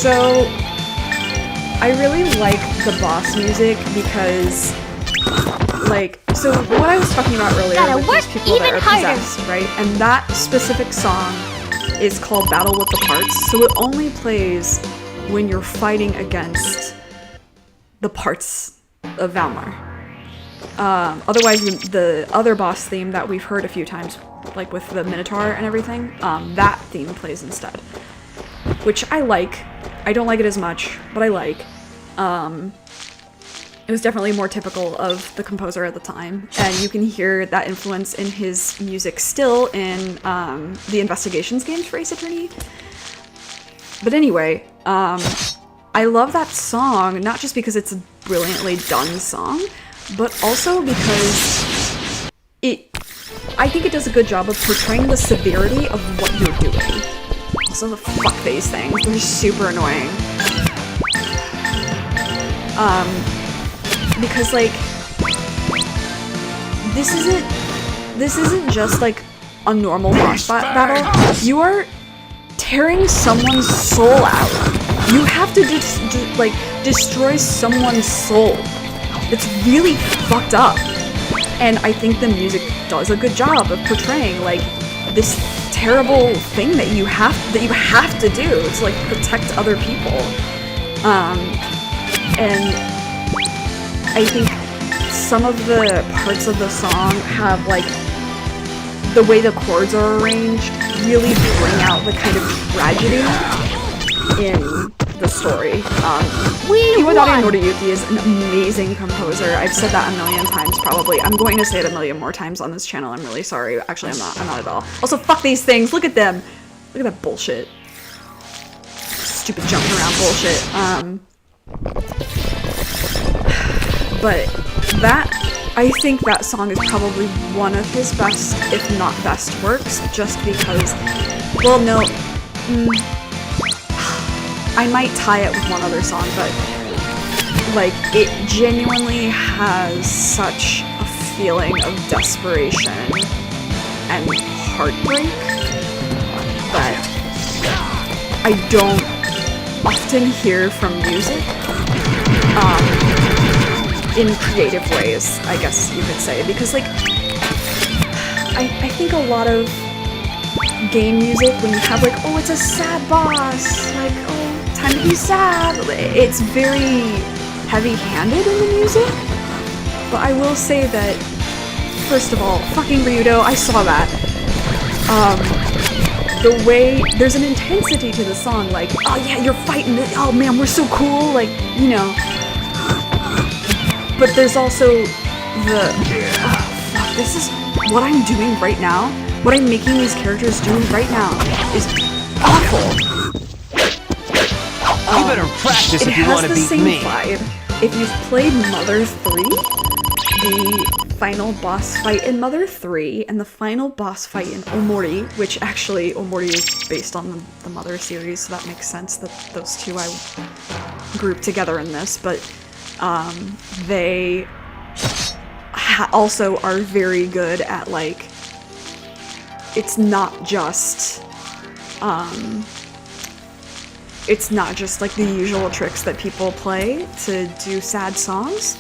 So I really like the boss music because, like, so what I was talking about earlier Gotta with work these people that even are harder. possessed, right? And that specific song is called Battle with the Parts, so it only plays when you're fighting against the parts of Valmar. Otherwise, the other boss theme that we've heard a few times, like with the Minotaur and everything, that theme plays instead. Which I like. I don't like it as much, but I like. It was definitely more typical of the composer at the time, and you can hear that influence in his music still in the Investigations games for Ace Attorney. But anyway, I love that song, not just because it's a brilliantly done song, but also because I think it does a good job of portraying the severity of what you're doing. Also, the fuck these things, they're super annoying. Because like, this isn't just like a normal boss battle. You are tearing someone's soul out. You have to destroy someone's soul. It's really fucked up. And I think the music does a good job of portraying like this terrible thing that you have to do to like protect other people. And I think some of the parts of the song have like the way the chords are arranged really bring out the kind of tragedy in the story. Iwadari Noriyuki is an amazing composer. I've said that a million times probably. I'm going to say it a million more times on this channel. I'm really sorry. Actually, I'm not at all. Also, fuck these things. Look at them. Look at that bullshit. Stupid jumping around bullshit. But I think that song is probably one of his best, if not best works, just because, well, no, I might tie it with one other song, but like it genuinely has such a feeling of desperation and heartbreak that I don't often hear from music in creative ways, I guess you could say, because like I think a lot of game music, when you have like, oh, it's a sad boss, like, oh, time to be sad, it's very heavy-handed in the music. But I will say that, first of all, fucking Ryudo, I saw that. The way, there's an intensity to the song, like, oh yeah, you're fighting, oh man, we're so cool, like, you know. But there's also the, oh fuck, this is what I'm doing right now. What I'm making these characters do right now is awful. You better practice if you want to beat me. It has the same vibe. If you've played Mother 3, the final boss fight in Mother 3, and the final boss fight in Omori, which actually, Omori is based on the Mother series, so that makes sense that those two I grouped together in this, but they also are very good at, like, it's not just like the usual tricks that people play to do sad songs.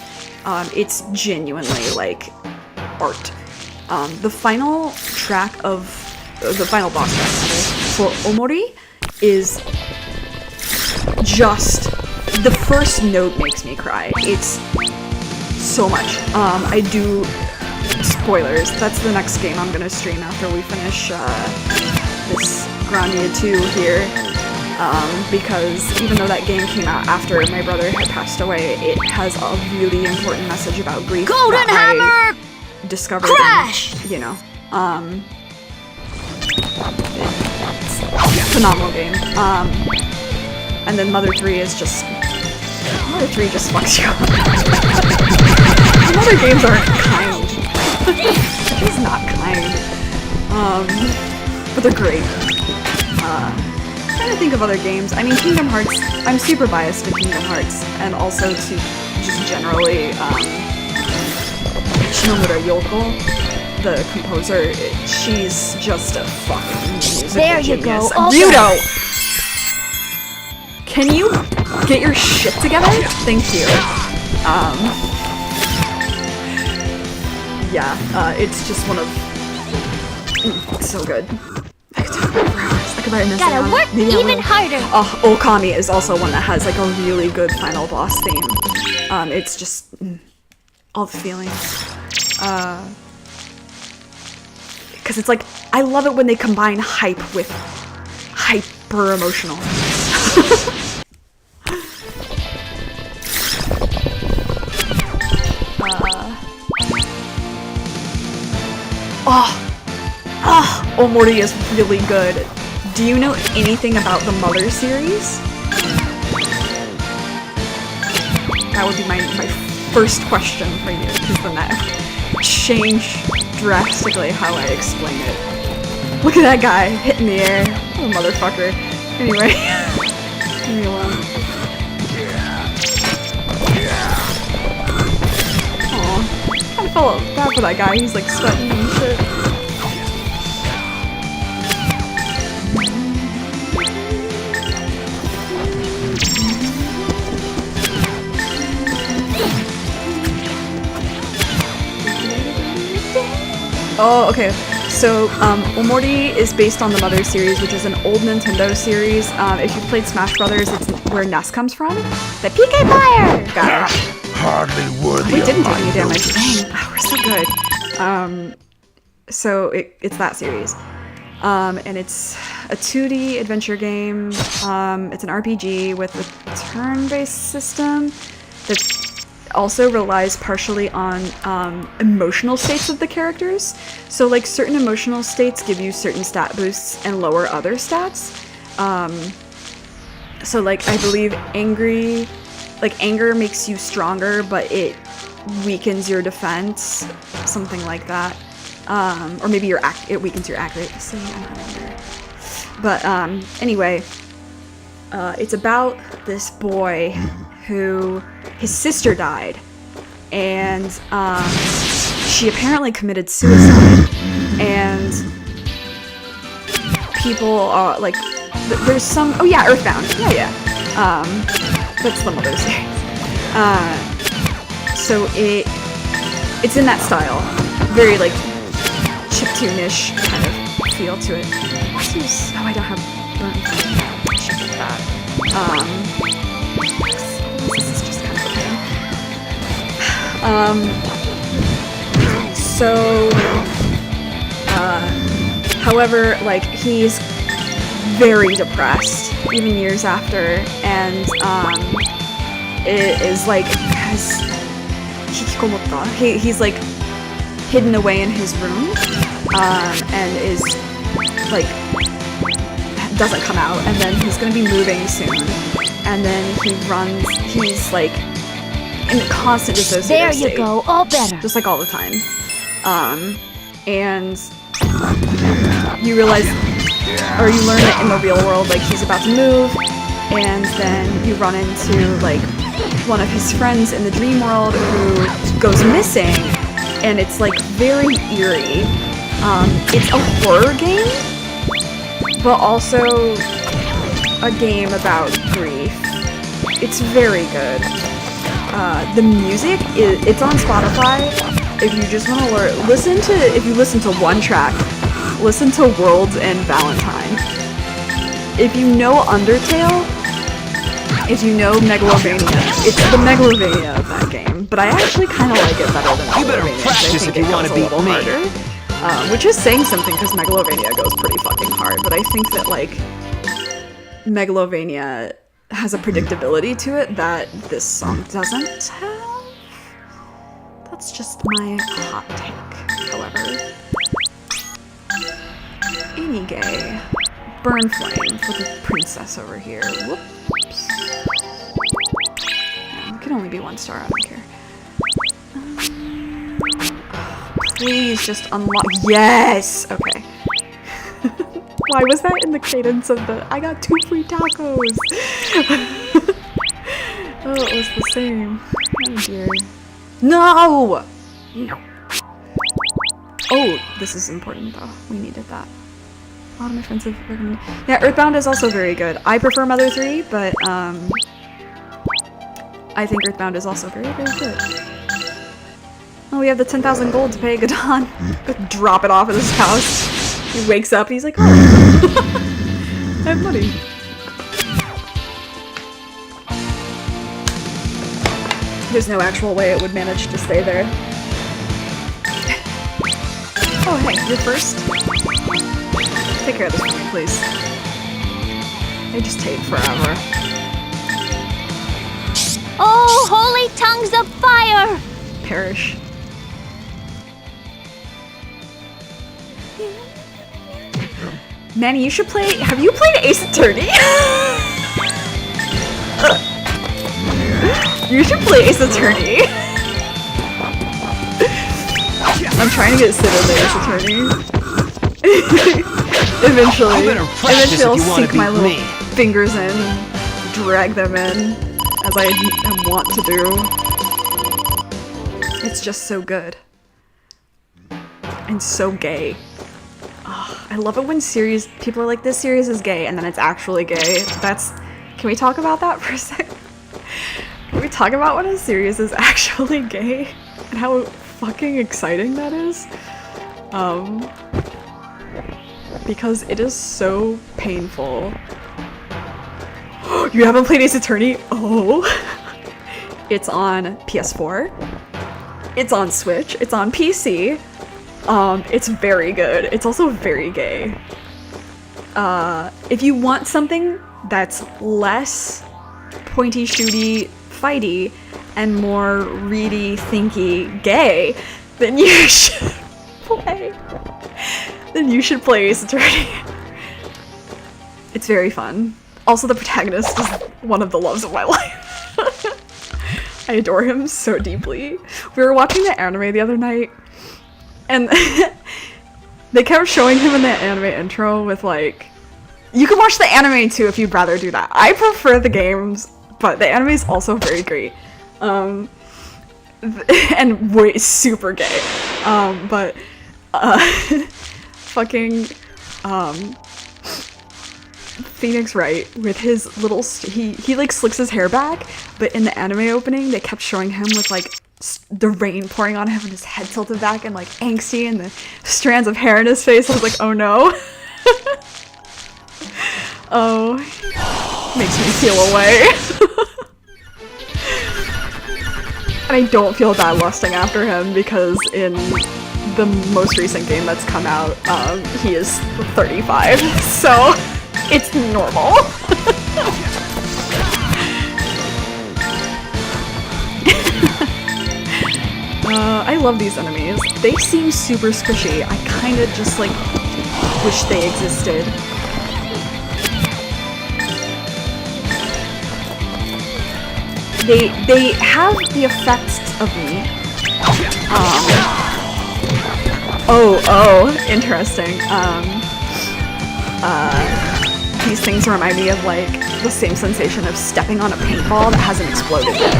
It's genuinely like art. The final track of the final boss track for Omori is just the first note makes me cry. It's so much. I do spoilers. That's the next game I'm gonna stream after we finish this Grandia 2 here. because even though that game came out after my brother had passed away, it has a really important message about grief Golden that Hammer! I discovered. Crash! And, you know, yeah, phenomenal game. And then Mother 3 is just Mother 3 just fucks you up. Some other games aren't kind. It's not kind. But they're great. Trying to think of other games. I mean, Kingdom Hearts. I'm super biased to Kingdom Hearts, and also to just generally Shinomura Yoko, the composer. She's just a fucking musical There you genius. go. All Ryudo, can you get your shit together? Thank you. Yeah, it's just one of. It's so good. I could talk about it for hours. I could write a message Gotta on it. work Maybe I even will. harder. Oh, Okami is also one that has like a really good final boss theme. It's just all the feelings. Because it's like, I love it when they combine hype with hyper emotional. Omori is really good. Do you know anything about the Mother series? That would be my first question for you, because then that would change drastically how I explain it. Look at that guy hitting the air. Oh, motherfucker. Anyway. Leave me alone. Aw. I felt bad for that guy. He's like sweating and shit. Oh, okay. So, Omori is based on the Mother series, which is an old Nintendo series. If you've played Smash Brothers, it's where Ness comes from. The PK Fire! Got it. Hardly worthy We of didn't my take any damage. notice. Dang, we're so good. So it's that series. And it's a 2D adventure game. It's an RPG with a turn-based system that also relies partially on emotional states of the characters. So like certain emotional states give you certain stat boosts and lower other stats. So like I believe anger makes you stronger, but it weakens your defense, something like that. Or maybe it weakens your accuracy. I don't remember. But anyway, it's about this boy who his sister died, and she apparently committed suicide. And people are like, there's some. Oh yeah, Earthbound. Yeah. That's the Mother series. So it's in that style, very like chiptune-ish kind of feel to it. Oh, I don't have burnt shit like that. This is just kind of okay. However, like he's very depressed even years after, and it is like he's like hidden away in his room, and is like doesn't come out, and then he's gonna be moving soon, and then he's like in constant dissociative There state, you go, all better. just like all the time. And you realize, or you learn that in the real world, like he's about to move, and then you run into like one of his friends in the dream world who goes missing, and it's like very eerie. It's a horror game, but also a game about grief. It's very good. The music it's on Spotify. If you just want to if you listen to one track, listen to Worlds and Valentine. If you know Undertale, if you know Megalovania, it's the Megalovania of that game. But I actually kind of like it better than You better Megalovania. practice if you want to beat me. Which is saying something because Megalovania goes pretty fucking hard. But I think that like Megalovania has a predictability to it that this song doesn't have. That's just my hot take, however. Any gay. Burn flame for the princess over here. Whoops. Yeah, it can only be 1 star, I don't care. Please just unlock. Yes! Okay. Why was that in the cadence of the I got 2 free tacos? Oh, it was the same. Oh dear. No! No. Oh, this is important though. We needed that. A lot of my friends have recommended. Yeah, Earthbound is also very good. I prefer Mother 3, but I think Earthbound is also very, very good. Oh, we have the 10,000 gold to pay Gadon. Drop it off at his house. He wakes up, he's like, oh, I have money. There's no actual way it would manage to stay there. Oh, hey, you're first. Take care of this for me, please. They just take forever. Oh, holy tongues of fire! Perish. Manny, you should play. Have you played Ace Attorney? You should play Ace Attorney. I'm trying to get Sid into Ace Attorney. Eventually I'll sink my little fingers in, drag them in, as I want to do. It's just so good. And so gay. Oh, I love it when people are like, this series is gay, and then it's actually gay. Can we talk about that for a second? Can we talk about when a series is actually gay? And how fucking exciting that is? Because it is so painful. You haven't played Ace Attorney? Oh. It's on PS4. It's on Switch. It's on PC. It's very good. It's also very gay. If you want something that's less pointy, shooty, fighty, and more ready, thinky, gay, then you should play. Ace Attorney. It's very fun. Also, the protagonist is one of the loves of my life. I adore him so deeply. We were watching the anime the other night, and they kept showing him in the anime intro with like, you can watch the anime too if you'd rather do that. I prefer the games, but the anime is also very great. And super gay. Fucking Phoenix Wright with his little he like slicks his hair back, but in the anime opening they kept showing him with like the rain pouring on him and his head tilted back and like angsty and the strands of hair in his face. I was like, oh no. Oh, makes me feel away. And I don't feel bad lusting after him because in the most recent game that's come out, he is 35, so it's normal. I love these enemies. They seem super squishy. I kinda just like wish they existed. They have the effects of me. Oh, interesting. These things remind me of like the same sensation of stepping on a paintball that hasn't exploded yet.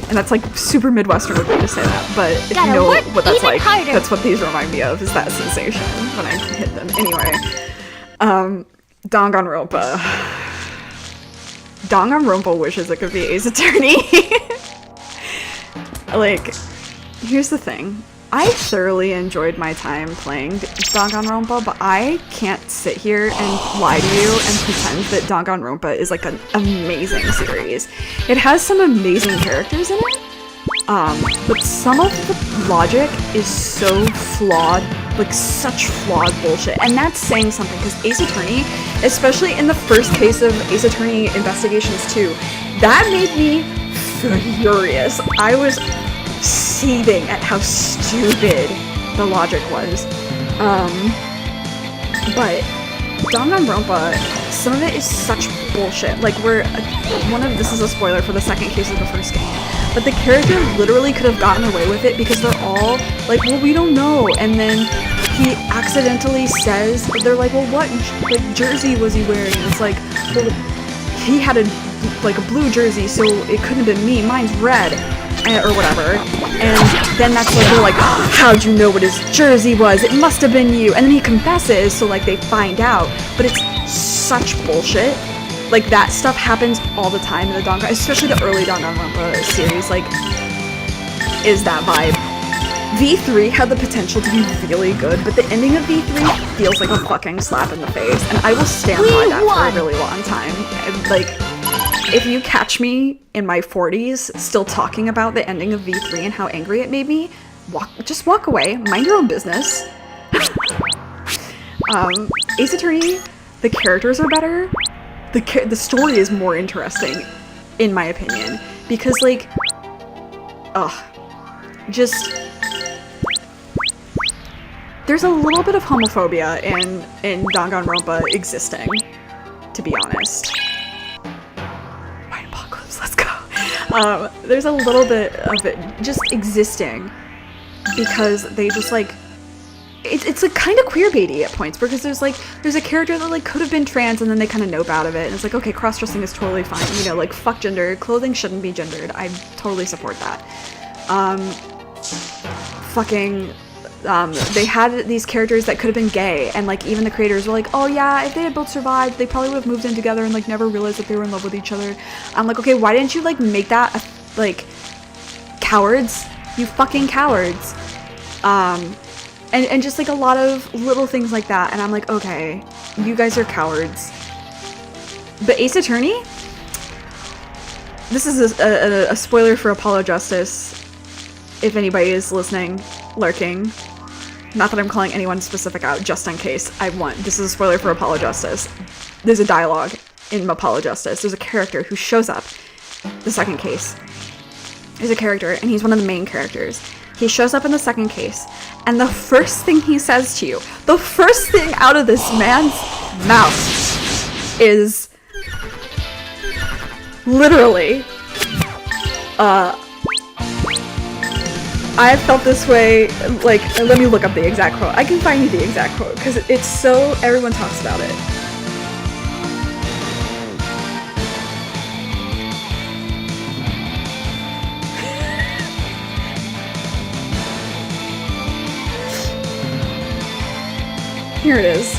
And that's like super Midwestern of me to say that, but if you know what that's like, that's what these remind me of, is that sensation when I hit them. Anyway, Danganronpa. Danganronpa wishes it could be Ace Attorney. Like, here's the thing. I thoroughly enjoyed my time playing Danganronpa, but I can't sit here and lie to you and pretend that Danganronpa is like an amazing series. It has some amazing characters in it, but some of the logic is so flawed Like, such flawed bullshit. And that's saying something, because Ace Attorney, especially in the first case of Ace Attorney Investigations 2, that made me furious. I was seething at how stupid the logic was. But Danganronpa, some of it is such bullshit. Like, this is a spoiler for the second case of the first game, but the character literally could have gotten away with it because they're all like, well, we don't know, and then he accidentally says, they're like, well, what jersey was he wearing? And it's like, well, he had a blue jersey, so it couldn't have been me, mine's red, or whatever. And then that's like, they're like, how'd you know what his jersey was? It must have been you. And then he confesses, so like they find out, but it's such bullshit. Like, that stuff happens all the time in the Danganronpa, especially the early Danganronpa series, like, is that vibe. V3 had the potential to be really good, but the ending of V3 feels like a fucking slap in the face, and I will stand by that for a really long time. Like, if you catch me in my 40s still talking about the ending of V3 and how angry it made me, just walk away, mind your own business. Ace Attorney, the characters are better, the story is more interesting, in my opinion, because, like, there's a little bit of homophobia in Danganronpa existing, to be honest. White Apocalypse, let's go. There's a little bit of it just existing because they just, like, it's like kind of queerbaity at points, because there's a character that, like, could have been trans and then they kind of nope out of it, and it's like, okay, cross-dressing is totally fine, you know, like, fuck gender, clothing shouldn't be gendered, I totally support that. They had these characters that could have been gay, and, like, even the creators were like, oh yeah, if they had both survived, they probably would have moved in together and, like, never realized that they were in love with each other. I'm like, okay, why didn't you, like, make that, like, cowards? You fucking cowards. And just, like, a lot of little things like that, and I'm like, okay, you guys are cowards. But Ace Attorney? This is a spoiler for Apollo Justice, if anybody is listening, lurking. Not that I'm calling anyone specific out, just in case. This is a spoiler for Apollo Justice. There's a dialogue in Apollo Justice. There's a character who shows up, the second case. There's a character, and he's one of the main characters. He shows up in the second case, and the first thing he says to you, the first thing out of this man's mouth is literally, I've felt this way, like, let me look up the exact quote. I can find you the exact quote, because it's so, everyone talks about it. Here it is.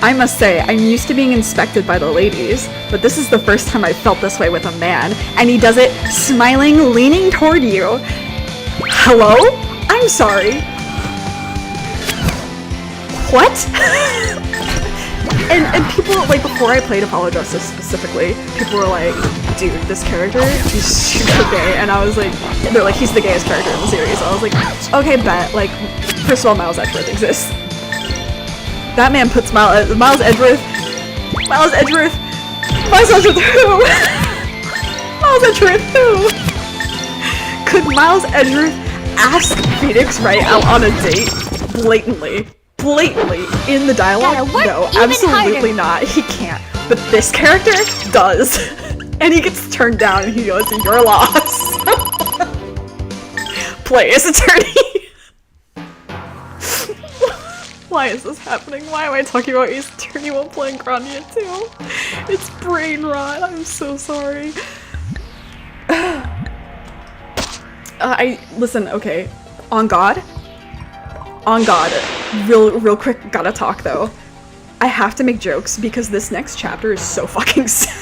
I must say, I'm used to being inspected by the ladies, but this is the first time I've felt this way with a man, and he does it smiling, leaning toward you. Hello? I'm sorry. What? and people, like, before I played Apollo Justice specifically, people were like, dude, this character, he's super gay, and I was like, they're like, he's the gayest character in the series, so I was like, okay, bet, like, first of all, Miles Edgeworth exists. That man puts Miles Edgeworth who? Miles Edgeworth who? Could Miles Edgeworth ask Phoenix Wright out on a date blatantly in the dialogue? No, absolutely not. He can't. But this character does. And he gets turned down and he goes, your loss. Play Ace Attorney. Why is this happening? Why am I talking about Ace Attorney while playing Grandia 2? It's brain rot. I'm so sorry. Listen, okay. On God, real quick, gotta talk though. I have to make jokes because this next chapter is so fucking sad.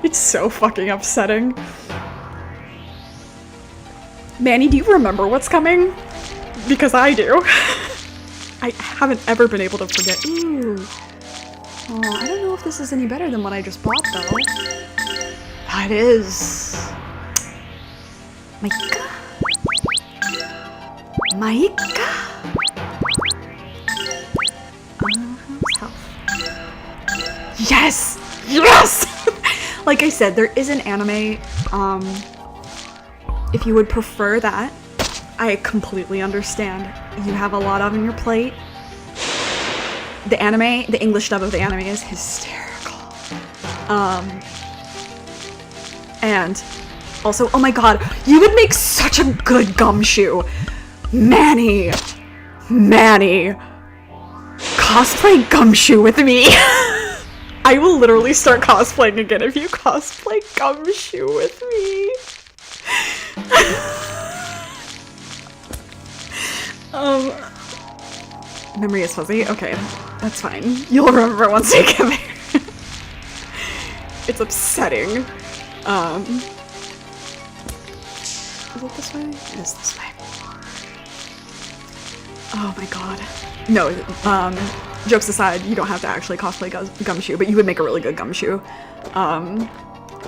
It's so fucking upsetting. Manny, do you remember what's coming? Because I do. I haven't ever been able to forget. Ooh. Oh, I don't know if this is any better than what I just bought though. It is. My God. Maika. Yes! Yes! Like I said, there is an anime. If you would prefer that, I completely understand. You have a lot on your plate. The anime, the English dub of the anime is hysterical. And also, oh my god, you would make such a good gumshoe. Manny, cosplay gumshoe with me. I will literally start cosplaying again if you cosplay gumshoe with me. Memory is fuzzy. Okay, that's fine. You'll remember once you get there. It's upsetting. Is it this way? It is this way. Oh my god. No, jokes aside, you don't have to actually cosplay Gumshoe, but you would make a really good Gumshoe.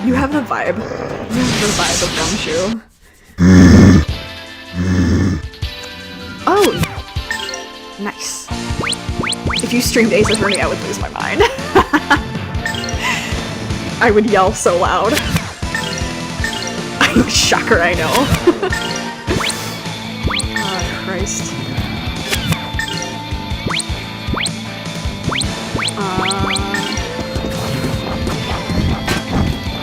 You have the vibe. You have the vibe of Gumshoe. Oh! Nice. If you streamed Ace Attorney, I would lose my mind. I would yell so loud. Shocker, I know. Oh, Christ.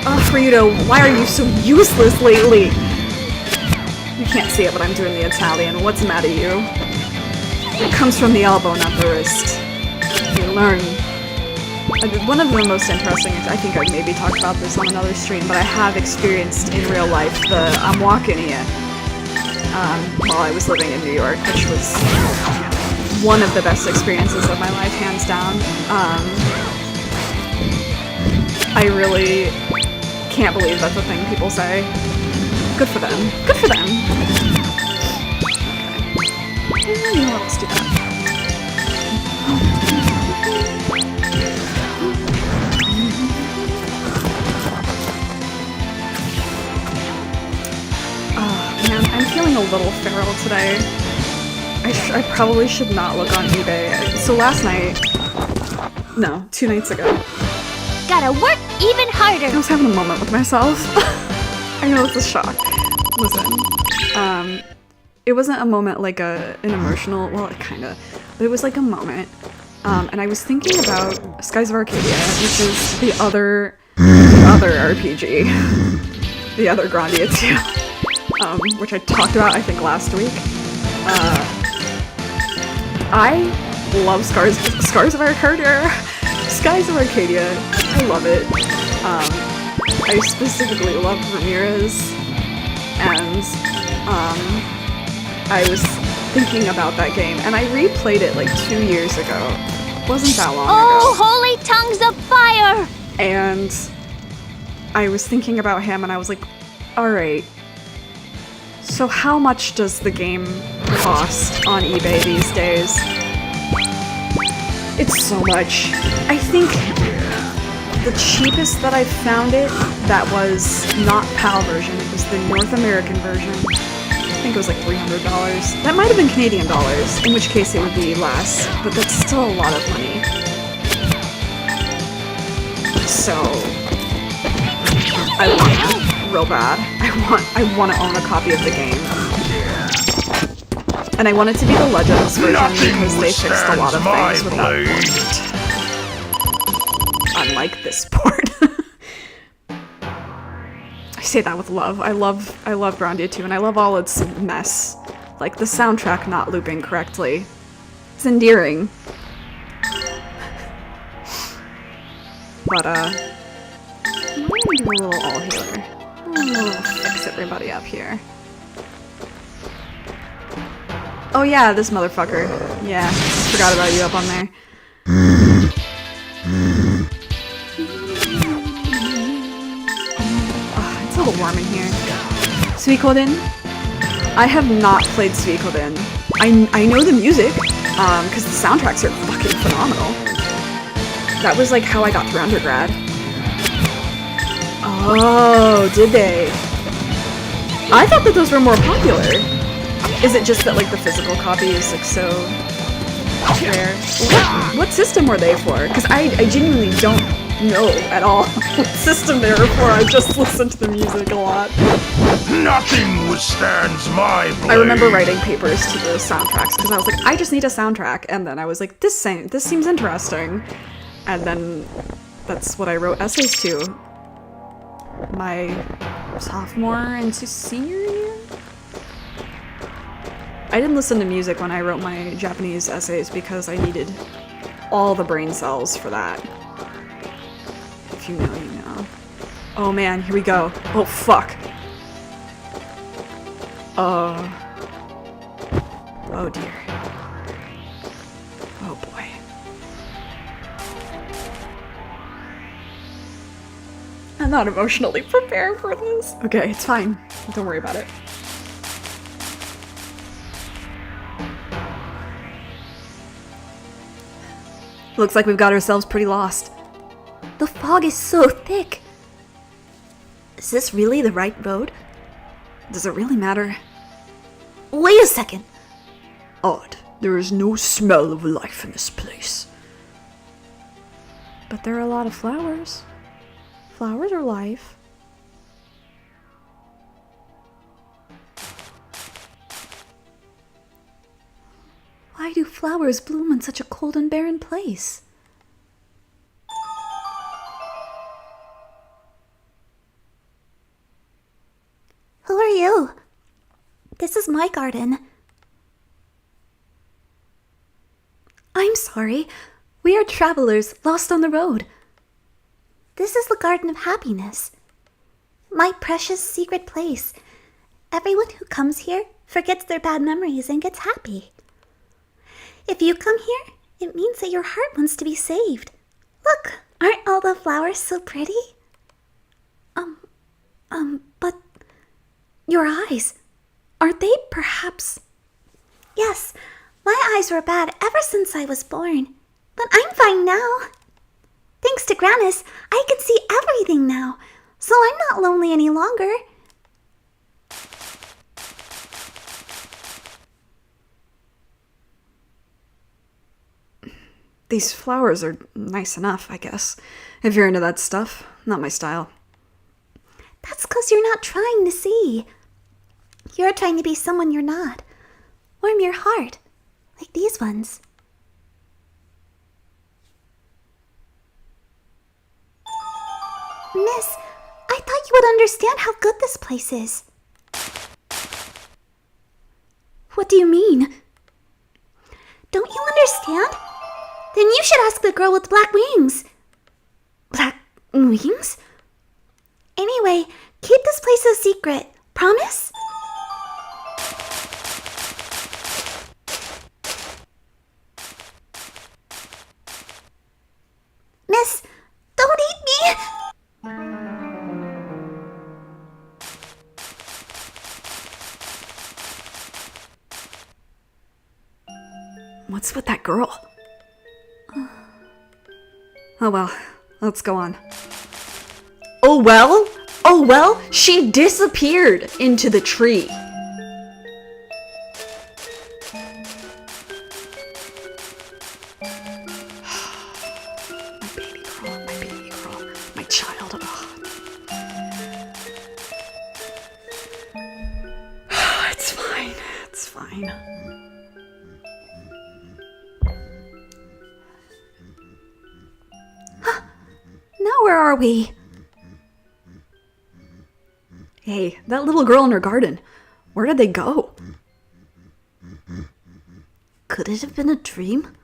Oh, Frito, why are you so useless lately? You can't see it, but I'm doing the Italian. What's the matter, you? It comes from the elbow, not the wrist. You learn. One of the most interesting, I think I've maybe talked about this on another stream, but I have experienced in real life the I'm walking here while I was living in New York, which was one of the best experiences of my life, hands down. I really can't believe that's a thing people say. Good for them. Good for them. Okay. You know what, let's do that. Man, I'm feeling a little feral today. I probably should not look on eBay. So last night, no, 2 nights ago, Gotta work even harder. I was having a moment with myself. I know it's a shock. Listen, it wasn't a moment like an emotional, well, kinda, but it was like a moment. And I was thinking about Skies of Arcadia, which is the other RPG, the other Grandia 2, which I talked about, I think, last week. I love Scars of Arcadia. Skies of Arcadia. I love it. I specifically love Ramirez, and I was thinking about that game, and I replayed it like 2 years ago. It wasn't that long Oh, ago. holy tongues of fire! And I was thinking about him, and I was like, alright, so how much does the game cost on eBay these days? It's so much. I think the cheapest that I found it, that was not PAL version, it was the North American version. I think it was like $300. That might have been Canadian dollars, in which case it would be less, but that's still a lot of money. So I want that real bad. I want to own a copy of the game. And I want it to be the Legends version because they fixed a lot of things with that port. Unlike this port. I say that with love. I love Grandia 2, and I love all its mess. Like the soundtrack not looping correctly. It's endearing. But I'm gonna do a little all healer. We'll fix everybody up here. Oh yeah, this motherfucker. Yeah, forgot about you up on there. Oh, it's a little warm in here. Suikoden? I have not played Suikoden. I know the music, because the soundtracks are fucking phenomenal. That was like how I got through undergrad. Oh, did they? I thought that those were more popular. Is it just that like the physical copy is like so rare? What system were they for? Because I genuinely don't know at all what system they were for. I just listened to the music a lot. Nothing withstands my blade. I remember writing papers to the soundtracks because I was like, I just need a soundtrack, and then I was like, this seems interesting, and then that's what I wrote essays to. My sophomore into senior year? I didn't listen to music when I wrote my Japanese essays because I needed all the brain cells for that. If you know, you know. Oh man, here we go. Oh fuck. Oh dear. Oh boy. I'm not emotionally prepared for this. Okay, it's fine. Don't worry about it. Looks like we've got ourselves pretty lost. The fog is so thick. Is this really the right road? Does it really matter? Wait a second. Odd. There is no smell of life in this place. But there are a lot of flowers. Flowers are life. Why do flowers bloom in such a cold and barren place? Who are you? This is my garden. I'm sorry. We are travelers lost on the road. This is the Garden of Happiness. My precious secret place. Everyone who comes here forgets their bad memories and gets happy. If you come here, it means that your heart wants to be saved. Look, aren't all the flowers so pretty? But your eyes, aren't they perhaps? Yes, my eyes were bad ever since I was born, but I'm fine now. Thanks to Grannis, I can see everything now, so I'm not lonely any longer. These flowers are nice enough, I guess. If you're into that stuff, not my style. That's 'cause you're not trying to see. You're trying to be someone you're not. Warm your heart, like these ones. Miss, I thought you would understand how good this place is. What do you mean? Don't you understand? Then you should ask the girl with black wings. Black wings? Anyway, keep this place a secret. Promise? Miss, don't eat me! What's with that girl? Oh well, let's go on. Oh well? Oh well? She disappeared into the tree. My baby girl, my child. It's fine, it's fine. Now where are we? Hey, that little girl in her garden. Where did they go? Could it have been a dream?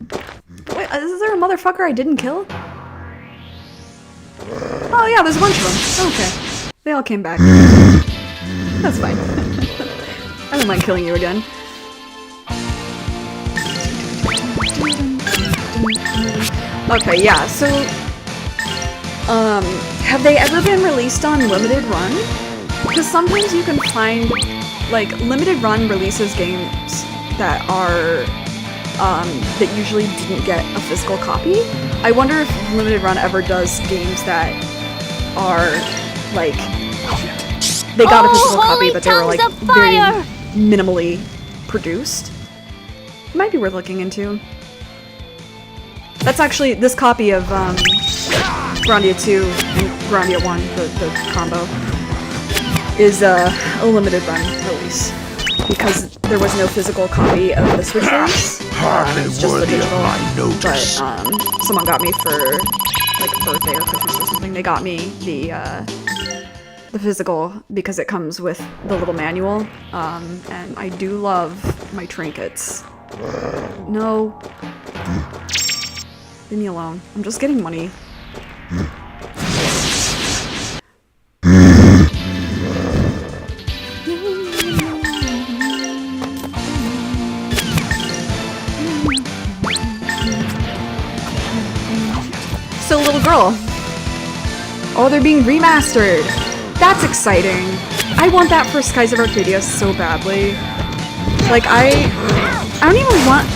Wait, is there a motherfucker I didn't kill? Oh yeah, there's a bunch of them. Okay. They all came back. That's fine. I don't mind killing you again. Okay, yeah, so... have they ever been released on Limited Run? Because sometimes you can find, like, Limited Run releases games that are, that usually didn't get a physical copy. I wonder if Limited Run ever does games that are, like, they got a Oh, physical copy, holy but they were like tongues of very fire! minimally produced. Might be worth looking into. That's actually this copy of Grandia 2 and Grandia 1, the combo, is a limited run release because there was no physical copy of the Switch release. Hardly It's just the worthy of digital. my notice. But someone got me for like a birthday or Christmas or something. They got me the physical because it comes with the little manual. And I do love my trinkets. No. Leave me alone. I'm just getting money. So, little girl. Oh, they're being remastered. That's exciting. I want that for Skies of Arcadia so badly. Like, I don't even want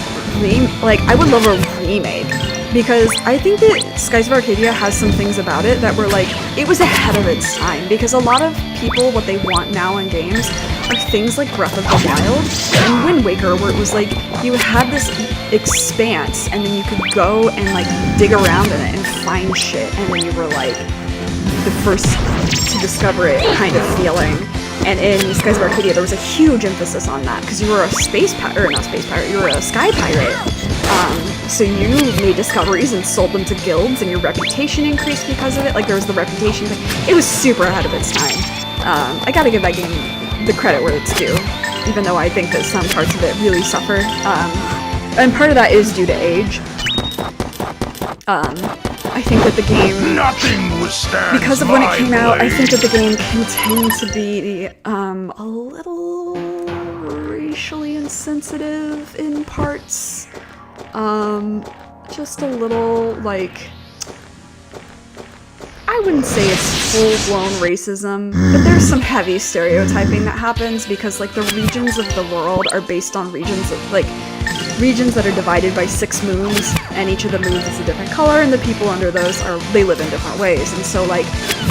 I would love a remake because I think that Skies of Arcadia has some things about it that were like, it was ahead of its time because a lot of people, what they want now in games are things like Breath of the Wild and Wind Waker, where it was like, you had this expanse and then you could go and like dig around in it and find shit, and then you were like the first to discover it kind of feeling. And in Skies of Arcadia, there was a huge emphasis on that because you were a space pirate, or not space pirate, you were a sky pirate. So you made discoveries and sold them to guilds, and your reputation increased because of it. Like, there was the reputation thing. It was super ahead of its time. I gotta give that game the credit where it's due, even though I think that some parts of it really suffer. And part of that is due to age. I think that the game, Nothing withstands because of when it my came out, I blade. think that the game can tend to be a little racially insensitive in parts. Just a little, like, I wouldn't say it's full-blown racism, but there's some heavy stereotyping that happens because, like, the regions of the world are based on regions of, like, regions that are divided by 6 moons, and each of the moons is a different color, and the people under those they live in different ways. And so, like,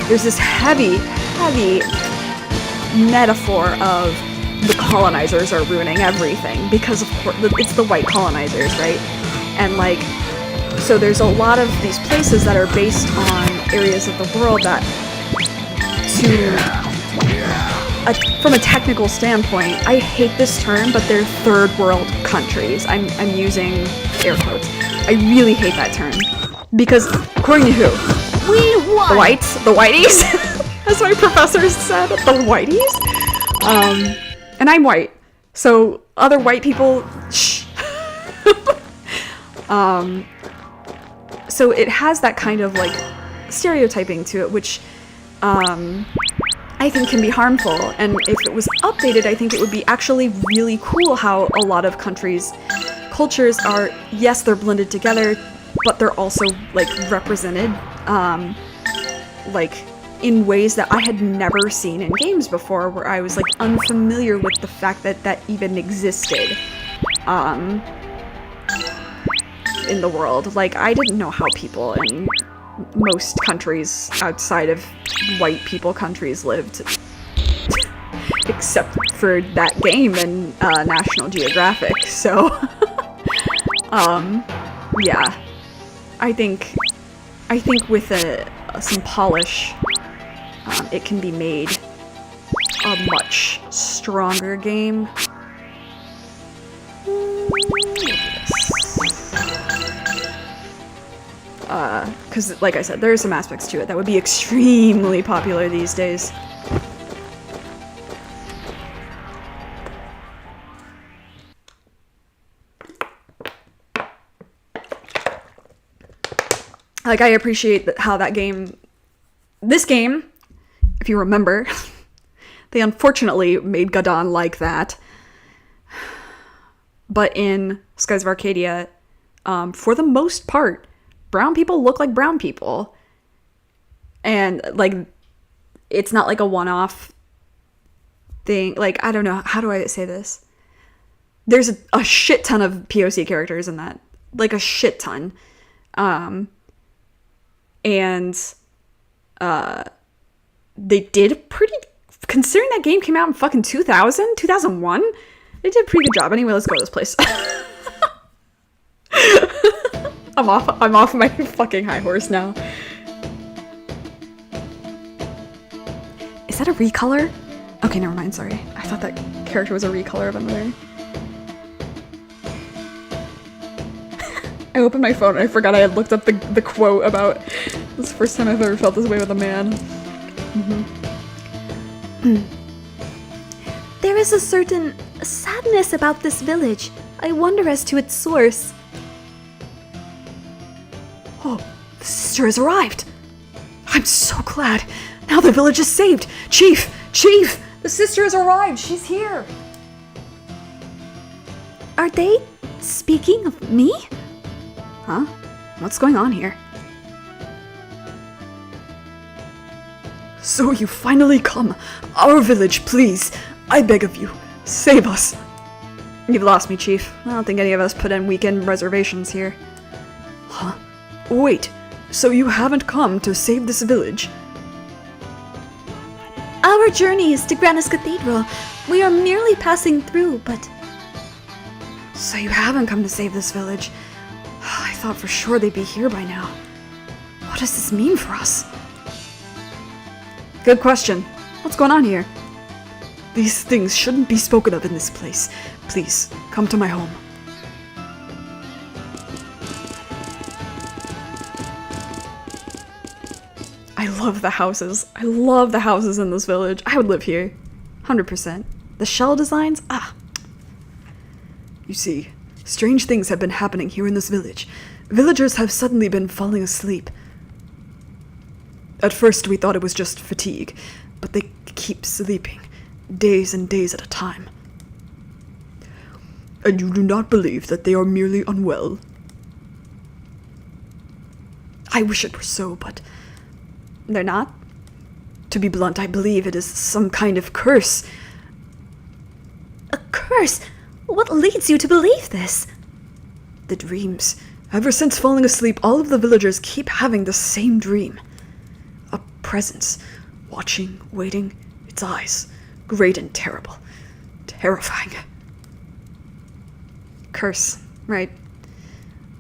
there's this heavy metaphor of the colonizers are ruining everything because, of course, it's the white colonizers, right? And, like, so there's a lot of these places that are based on areas of the world that, from a technical standpoint, I hate this term, but they're third world countries. I'm using air quotes. I really hate that term. Because, according to who? We won! The whites? The whiteys? As my professors said, the whiteys? And I'm white. So, other white people, shh. So it has that kind of, like, stereotyping to it, which, I think can be harmful, and if it was updated, I think it would be actually really cool how a lot of countries' cultures are, yes, they're blended together, but they're also, like, represented, like, in ways that I had never seen in games before, where I was, like, unfamiliar with the fact that that even existed, in the world. Like, I didn't know how people in most countries outside of white people countries lived, except for that game and National Geographic. So, yeah, I think with some polish, it can be made a much stronger game. Because, like I said, there are some aspects to it that would be extremely popular these days. Like, I appreciate how that game... This game, if you remember, they unfortunately made Gadon like that. But in Skies of Arcadia, for the most part, brown people look like brown people. And, like, it's not like a one-off thing. Like, I don't know, how do I say this? There's a shit ton of POC characters in that. Like, a shit ton. And they did a pretty considering that game came out in fucking 2000, 2001, they did a pretty good job. Anyway, let's go to this place. I'm off my fucking high horse now. Is that a recolor? Okay, never mind, sorry. I thought that character was a recolor of another. I opened my phone and I forgot I had looked up the quote about this is the first time I've ever felt this way with a man. There is a certain sadness about this village. I wonder as to its source. Oh, the sister has arrived. I'm so glad. Now the village is saved. Chief! Chief! The sister has arrived. She's here. Are they speaking of me? Huh? What's going on here? So you finally come. Our village, please. I beg of you. Save us. You've lost me, Chief. I don't think any of us put in weekend reservations here. Huh? Wait. So you haven't come to save this village? Our journey is to Grandia Cathedral. We are merely passing through, but... So you haven't come to save this village? I thought for sure they'd be here by now. What does this mean for us? Good question. What's going on here? These things shouldn't be spoken of in this place. Please, come to my home. I love the houses. I love the houses in this village. I would live here. 100%. The shell designs? Ah. You see, strange things have been happening here in this village. Villagers have suddenly been falling asleep. At first we thought it was just fatigue, but they keep sleeping, days and days at a time. And you do not believe that they are merely unwell? I wish it were so, but they're not? to be blunt, I believe it is some kind of curse. A curse? What leads you to believe this? The dreams. Ever since falling asleep, all of the villagers keep having the same dream. A presence, watching, waiting, its eyes, great and terrible, terrifying. Curse, right?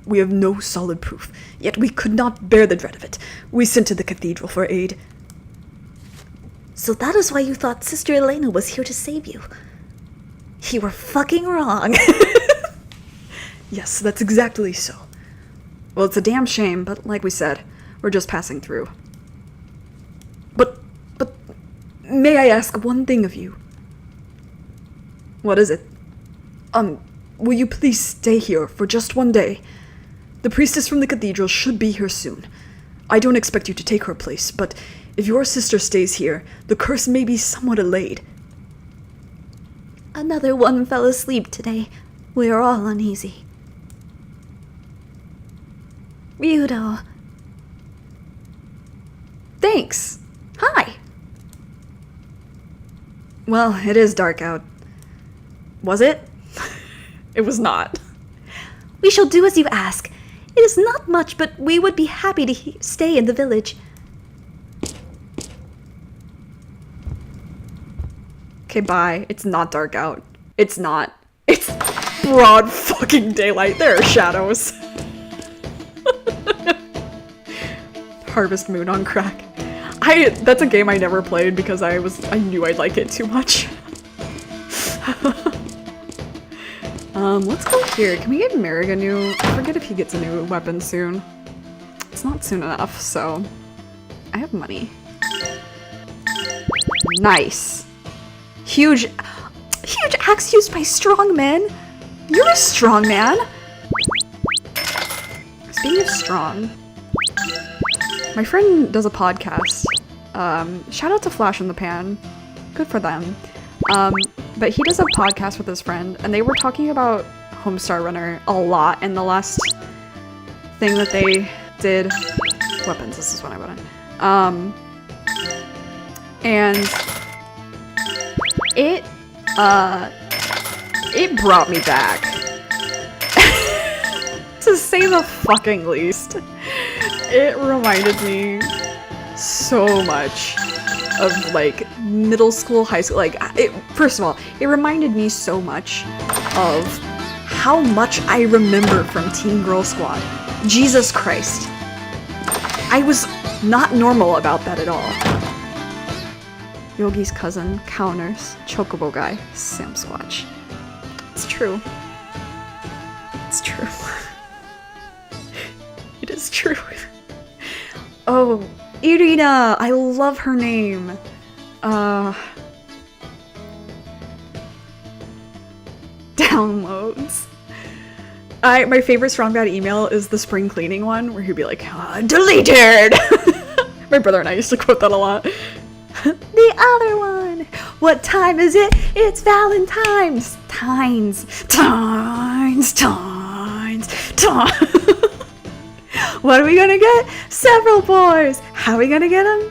We have no solid proof, yet we could not bear the dread of it. We sent to the cathedral for aid. So that is why you thought Sister Elena was here to save you. You were fucking wrong. Yes, that's exactly so. Well, it's a damn shame, but like we said, we're just passing through. But, may I ask one thing of you? What is it? Will you please stay here for just one day? The priestess from the cathedral should be here soon. I don't expect you to take her place, but if your sister stays here, the curse may be somewhat allayed. Another one fell asleep today. We are all uneasy. Ryudo. Thanks! Hi! Well, it is dark out. Was it? It was not. We shall do as you ask. It is not much, but we would be happy to stay in the village. Okay, bye. It's not dark out. It's not. It's broad fucking daylight. There are shadows. Harvest Moon on crack. That's a game I never played because I knew I'd like it too much. Let's go here. Can we give Merrick a new... I forget if he gets a new weapon soon. It's not soon enough, so... I have money. Nice. Huge axe used by strong men. You're a strong man. Speaking of strong, my friend does a podcast. Shout out to Flash in the Pan. Good for them. But he does a podcast with his friend, and they were talking about Homestar Runner a lot in the last thing that they did. Weapons, this is what I went on. And it brought me back. To say the fucking least. It reminded me so much of like middle school, high school. Like, first of all, it reminded me so much of how much I remember from Teen Girl Squad. Jesus Christ. I was not normal about that at all. Yogi's cousin, counters, Chocobo guy, Sam Squatch. It's true. It's true. It is true. Oh, Irina! I love her name. Downloads. My favorite Strong Bad email is the spring cleaning one, where he'd be like, deleted! My brother and I used to quote that a lot. The other one! What time is it? It's Valentine's! Tines! What are we gonna get? Several boys! How are we gonna get them?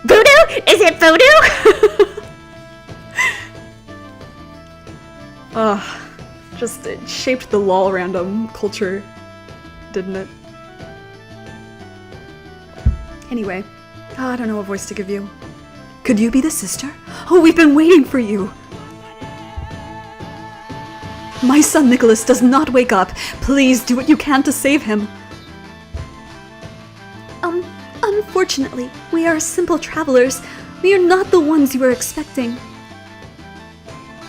Voodoo? Is it voodoo? Just it shaped the lol random culture, didn't it? Anyway, I don't know what voice to give you. Could you be the sister? Oh, we've been waiting for you! My son Nicholas does not wake up. Please do what you can to save him. Unfortunately, we are simple travelers. We are not the ones you were expecting.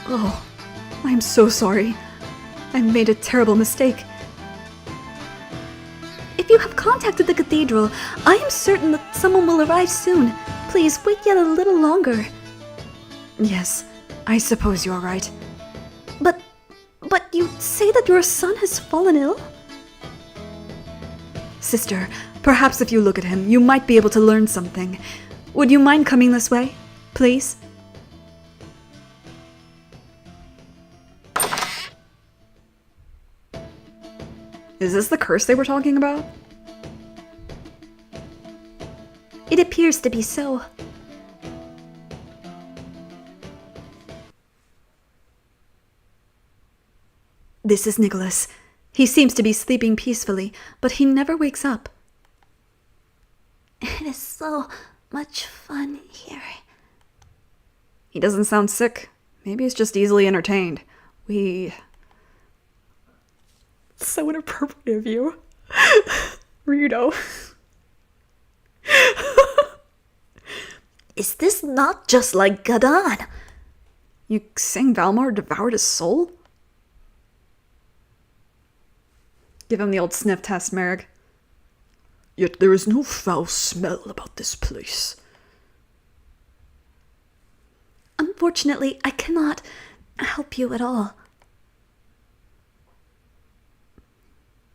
Oh, I'm so sorry. I made a terrible mistake. If you have contacted the cathedral, I am certain that someone will arrive soon. Please wait yet a little longer. Yes, I suppose you're right. But you say that your son has fallen ill? Sister, perhaps if you look at him, you might be able to learn something. Would you mind coming this way, please? Is this the curse they were talking about? It appears to be so. This is Nicholas. He seems to be sleeping peacefully, but he never wakes up. It is so much fun here. He doesn't sound sick. Maybe he's just easily entertained. So inappropriate of you. Rudo. Is this not just like Gadan? You saying Valmar devoured his soul? Give him the old sniff test, Merrick. Yet there is no foul smell about this place. Unfortunately, I cannot help you at all.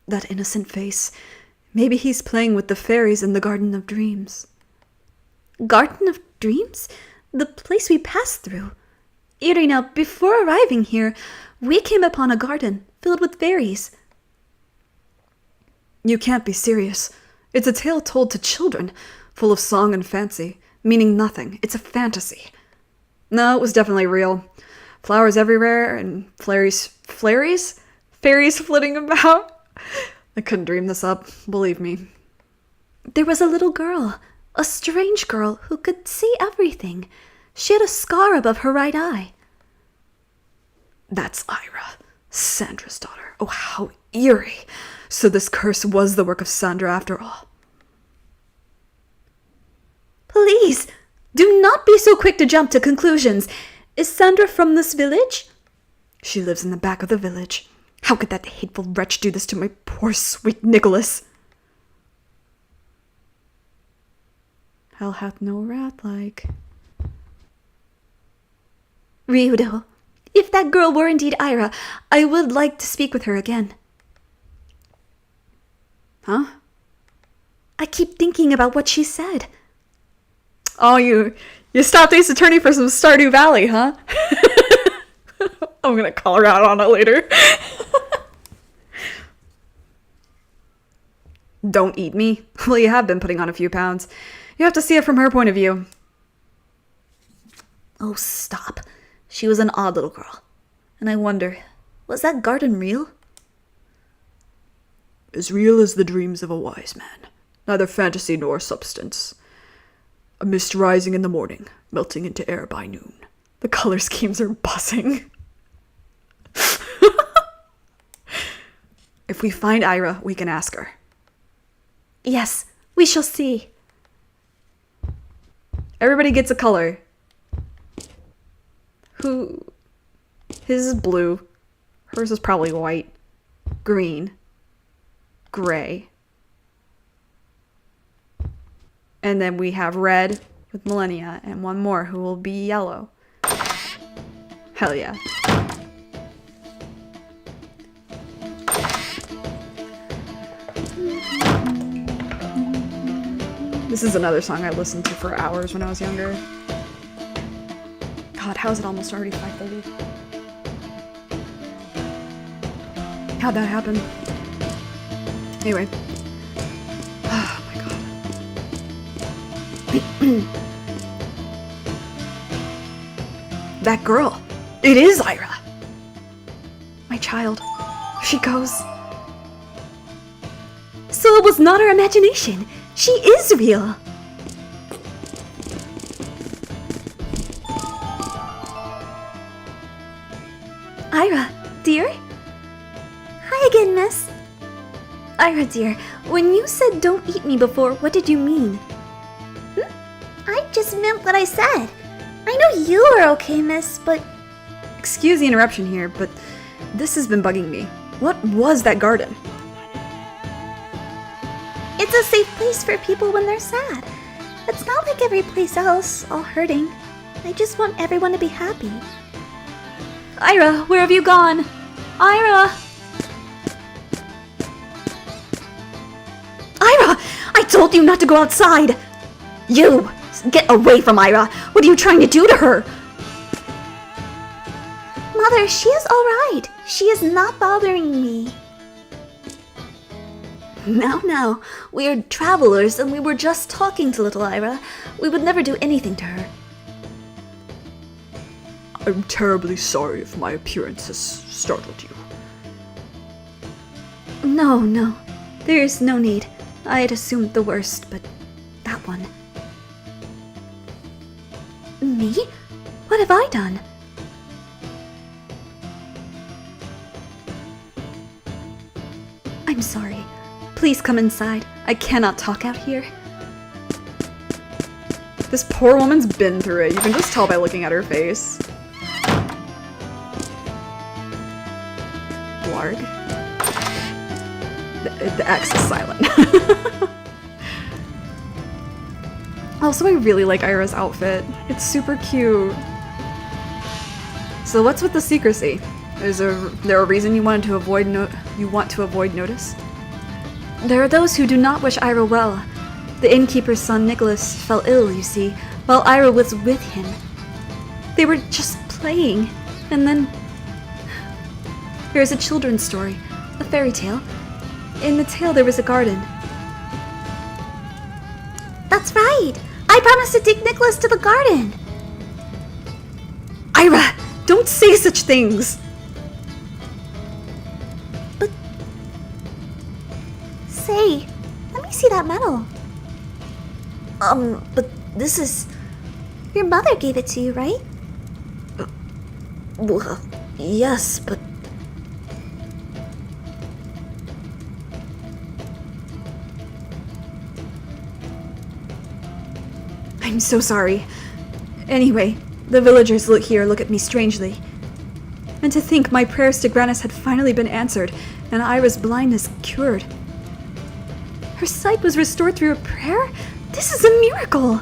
That innocent face. Maybe he's playing with the fairies in the Garden of Dreams. Garden of Dreams? The place we passed through. Irina, before arriving here, we came upon a garden filled with fairies. You can't be serious. It's a tale told to children, full of song and fancy, meaning nothing. It's a fantasy. No, it was definitely real. Flowers everywhere and fairies flitting about. I couldn't dream this up, believe me. There was a little girl, a strange girl who could see everything. She had a scar above her right eye. That's Ira, Sandra's daughter. Oh, how eerie. So this curse was the work of Sandra after all. Please, do not be so quick to jump to conclusions. Is Sandra from this village? She lives in the back of the village. How could that hateful wretch do this to my poor sweet Nicholas? Hell hath no wrath like. Ryudo, if that girl were indeed Ira, I would like to speak with her again. Huh? I keep thinking about what she said. Oh, you stopped Ace Attorney for some Stardew Valley, huh? I'm gonna call her out on it later. Don't eat me. Well, you have been putting on a few pounds. You have to see it from her point of view. Oh, stop. She was an odd little girl. And I wonder, was that garden real? As real as the dreams of a wise man. Neither fantasy nor substance. A mist rising in the morning, melting into air by noon. The color schemes are buzzing. If we find Ira, we can ask her. Yes, we shall see. Everybody gets a color. Who? His is blue. Hers is probably white. Green. Gray. And then we have red with Millennia and one more who will be yellow. Hell yeah. This is another song I listened to for hours when I was younger. God, how is it almost already 5:30? How'd that happen? Anyway. Oh my god. That girl. It is Ira. My child. She goes. So it was not our imagination. She is real. Ira, dear? Hi again, miss. Ira, dear, when you said don't eat me before, what did you mean? I just meant what I said. I know you are okay, miss, but... Excuse the interruption here, but this has been bugging me. What was that garden? It's a safe place for people when they're sad. It's not like every place else, all hurting. I just want everyone to be happy. Ira, where have you gone? Ira! Ira! I told you not to go outside! You! Get away from Ira! What are you trying to do to her? Mother, she is alright. She is not bothering me. Now, we are travelers and we were just talking to little Ira. We would never do anything to her. I'm terribly sorry if my appearance has startled you. No. There is no need. I had assumed the worst, but that one. Me? What have I done? I'm sorry. Please come inside. I cannot talk out here. This poor woman's been through it. You can just tell by looking at her face. Blarg. The X is silent. Also, I really like Ira's outfit. It's super cute. So what's with the secrecy? Is there a reason you want to avoid notice? There are those who do not wish Ira well. The innkeeper's son Nicholas fell ill, you see, while Ira was with him. They were just playing, and then... Here's a children's story, a fairy tale. In the tale there was a garden. That's right! I promised to take Nicholas to the garden! Ira! Don't say such things! But... Say, let me see that medal. But this is... Your mother gave it to you, right? Well, yes, but... I'm so sorry. Anyway, the villagers look at me strangely. And to think my prayers to Grannis had finally been answered, and Ira's blindness cured. Her sight was restored through a prayer? This is a miracle!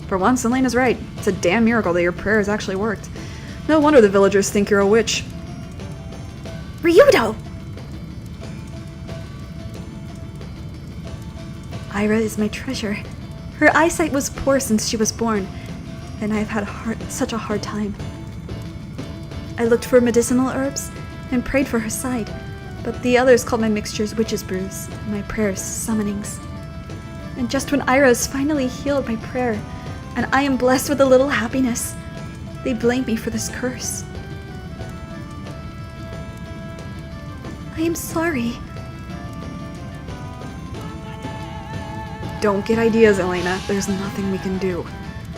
For once, Elena's right. It's a damn miracle that your prayers actually worked. No wonder the villagers think you're a witch. Ryudo! Ira is my treasure. Her eyesight was poor since she was born, and I've had such a hard time. I looked for medicinal herbs and prayed for her sight, but the others called my mixtures witches' brews, and my prayers summonings. And just when Ira is finally healed by prayer, and I am blessed with a little happiness, they blame me for this curse. I am sorry. Don't get ideas, Elena. There's nothing we can do.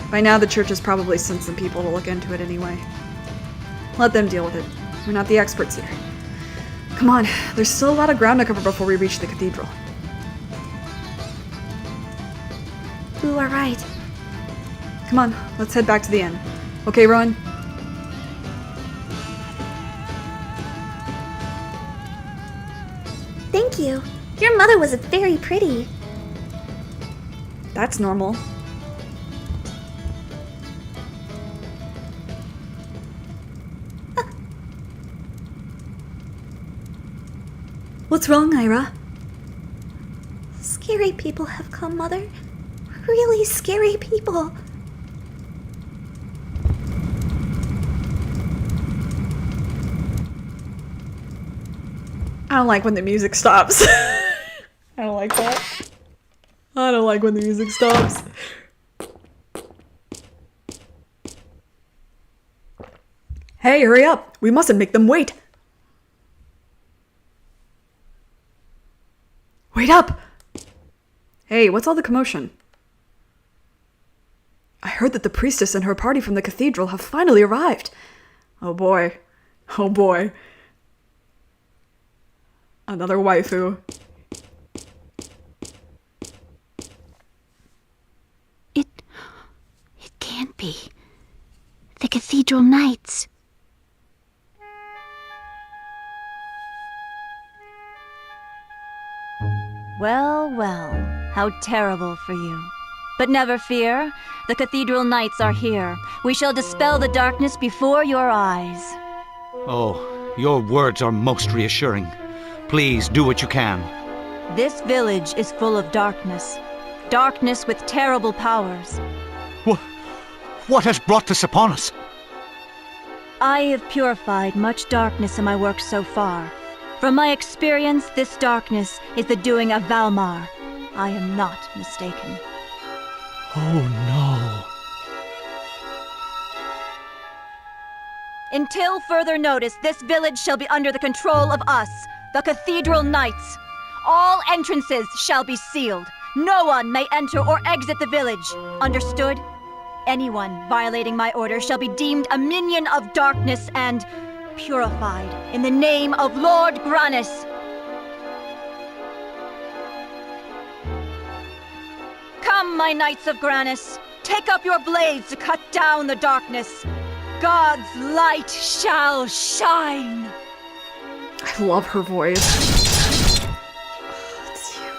By now, the church has probably sent some people to look into it anyway. Let them deal with it. We're not the experts here. Come on, there's still a lot of ground to cover before we reach the cathedral. You are right. Come on, let's head back to the inn. Okay, Rowan? Thank you. Your mother was very pretty. That's normal. What's wrong, Ira? Scary people have come, Mother. Really scary people. I don't like when the music stops. I don't like that. I don't like when the music stops. Hey, hurry up! We mustn't make them wait! Wait up! Hey, what's all the commotion? I heard that the priestess and her party from the cathedral have finally arrived. Oh boy. Oh boy. Another waifu. It can't be. The Cathedral Knights. Well, well, how terrible for you. But never fear, the Cathedral Knights are here. We shall dispel the darkness before your eyes. Oh, your words are most reassuring. Please do what you can. This village is full of darkness. Darkness with terrible powers. What has brought this upon us? I have purified much darkness in my work so far. From my experience, this darkness is the doing of Valmar. I am not mistaken. Oh Until further notice, this village shall be under the control of us, the Cathedral Knights. All entrances shall be sealed. No one may enter or exit the village. Understood? Anyone violating my order shall be deemed a minion of darkness and purified in the name of Lord Grannis. Come, my Knights of Grannis, take up your blades to cut down the darkness. God's light shall shine. I love her voice. It's you.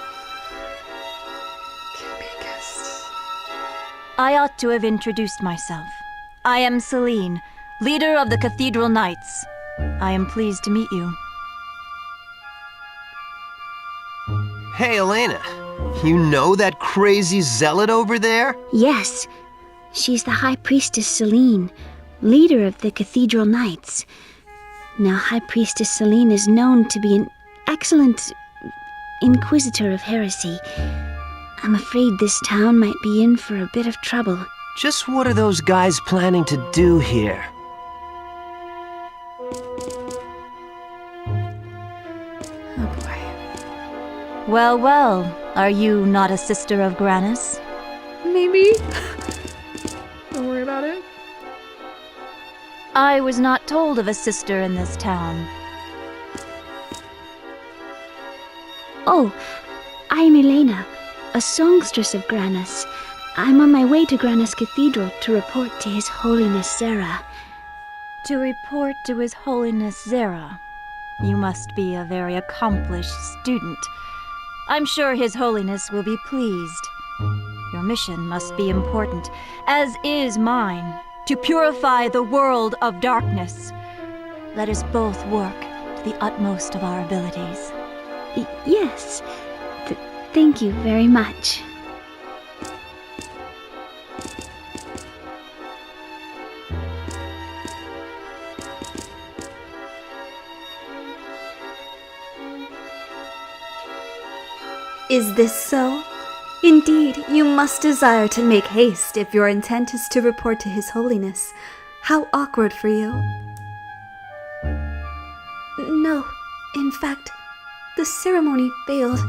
Give me a kiss. I ought to have introduced myself. I am Celine, leader of the Cathedral Knights. I am pleased to meet you. Hey, Elena. You know that crazy zealot over there? Yes, she's the High Priestess Celine, leader of the Cathedral Knights. Now, High Priestess Celine is known to be an excellent inquisitor of heresy. I'm afraid this town might be in for a bit of trouble. Just what are those guys planning to do here? Oh boy. Well, well, are you not a sister of Grannis? Maybe. Don't worry about it. I was not told of a sister in this town. Oh, I'm Elena, a songstress of Grannis. I'm on my way to Grannis Cathedral to report to His Holiness Zera. To report to His Holiness Zera. You must be a very accomplished student. I'm sure His Holiness will be pleased. Your mission must be important, as is mine, to purify the world of darkness. Let us both work to the utmost of our abilities. Yes, thank you very much. Is this so? Indeed, you must desire to make haste if your intent is to report to His Holiness. How awkward for you. No, in fact, the ceremony failed.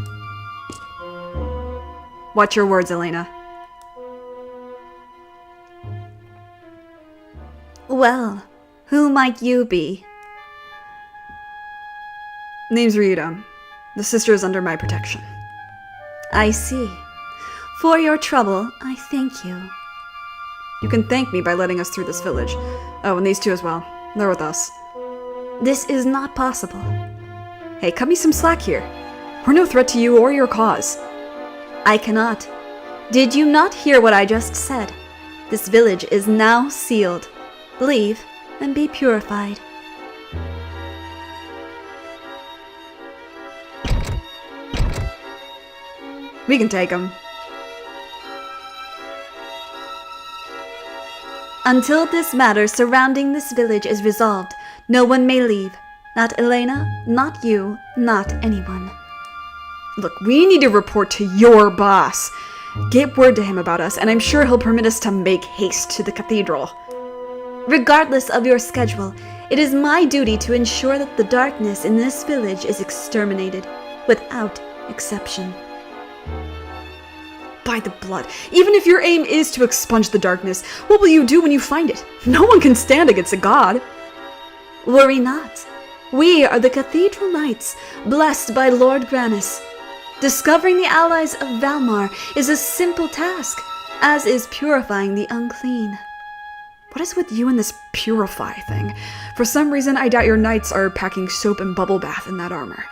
Watch your words, Elena. Well, who might you be? Name's Ryudo. The sister is under my protection. I see. For your trouble, I thank you. You can thank me by letting us through this village. Oh, and these two as well. They're with us. This is not possible. Hey, cut me some slack here. We're no threat to you or your cause. I cannot. Did you not hear what I just said? This village is now sealed. Leave and be purified. We can take them. Until this matter surrounding this village is resolved, no one may leave. Not Elena, not you, not anyone. Look, we need to report to your boss. Get word to him about us, and I'm sure he'll permit us to make haste to the cathedral. Regardless of your schedule, it is my duty to ensure that the darkness in this village is exterminated, without exception. By the blood, even if your aim is to expunge the darkness, what will you do when you find it? No one can stand against a god. Worry not. We are the Cathedral Knights, blessed by Lord Grannis. Discovering the allies of Valmar is a simple task, as is purifying the unclean. What is with you and this purify thing? For some reason, I doubt your knights are packing soap and bubble bath in that armor.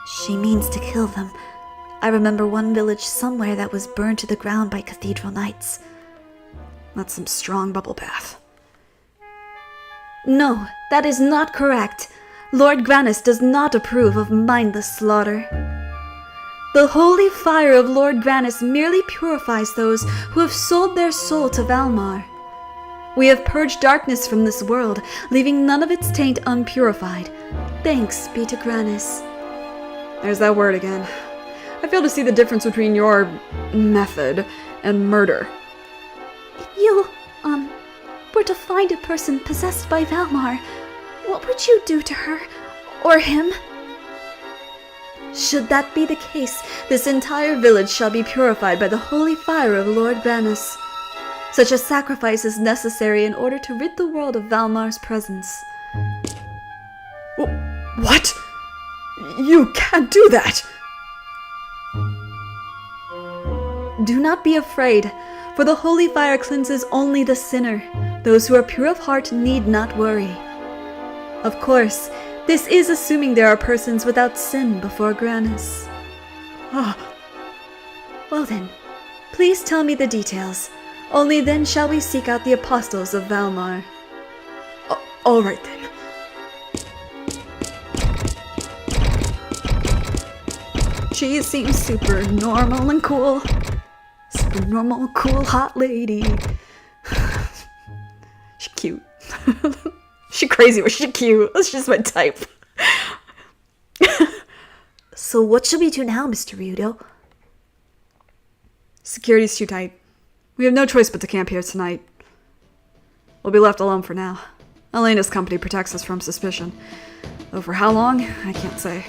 She means to kill them. I remember one village somewhere that was burned to the ground by Cathedral Knights. That's some strong bubble bath. No, that is not correct. Lord Grannis does not approve of mindless slaughter. The holy fire of Lord Grannis merely purifies those who have sold their soul to Valmar. We have purged darkness from this world, leaving none of its taint unpurified. Thanks be to Grannis. There's that word again. I fail to see the difference between your method and murder. If you, were to find a person possessed by Valmar, what would you do to her? Or him? Should that be the case, this entire village shall be purified by the holy fire of Lord Grannis. Such a sacrifice is necessary in order to rid the world of Valmar's presence. What? You can't do that! Do not be afraid, for the holy fire cleanses only the sinner. Those who are pure of heart need not worry. Of course, this is assuming there are persons without sin before Grannis. Well then, please tell me the details. Only then shall we seek out the apostles of Valmar. All right then. She seems super normal and cool. Super normal, cool, hot lady. She's cute. She crazy, but she's cute. That's just my type. So what should we do now, Mr. Ryudo? Security's too tight. We have no choice but to camp here tonight. We'll be left alone for now. Elena's company protects us from suspicion. Though for how long, I can't say.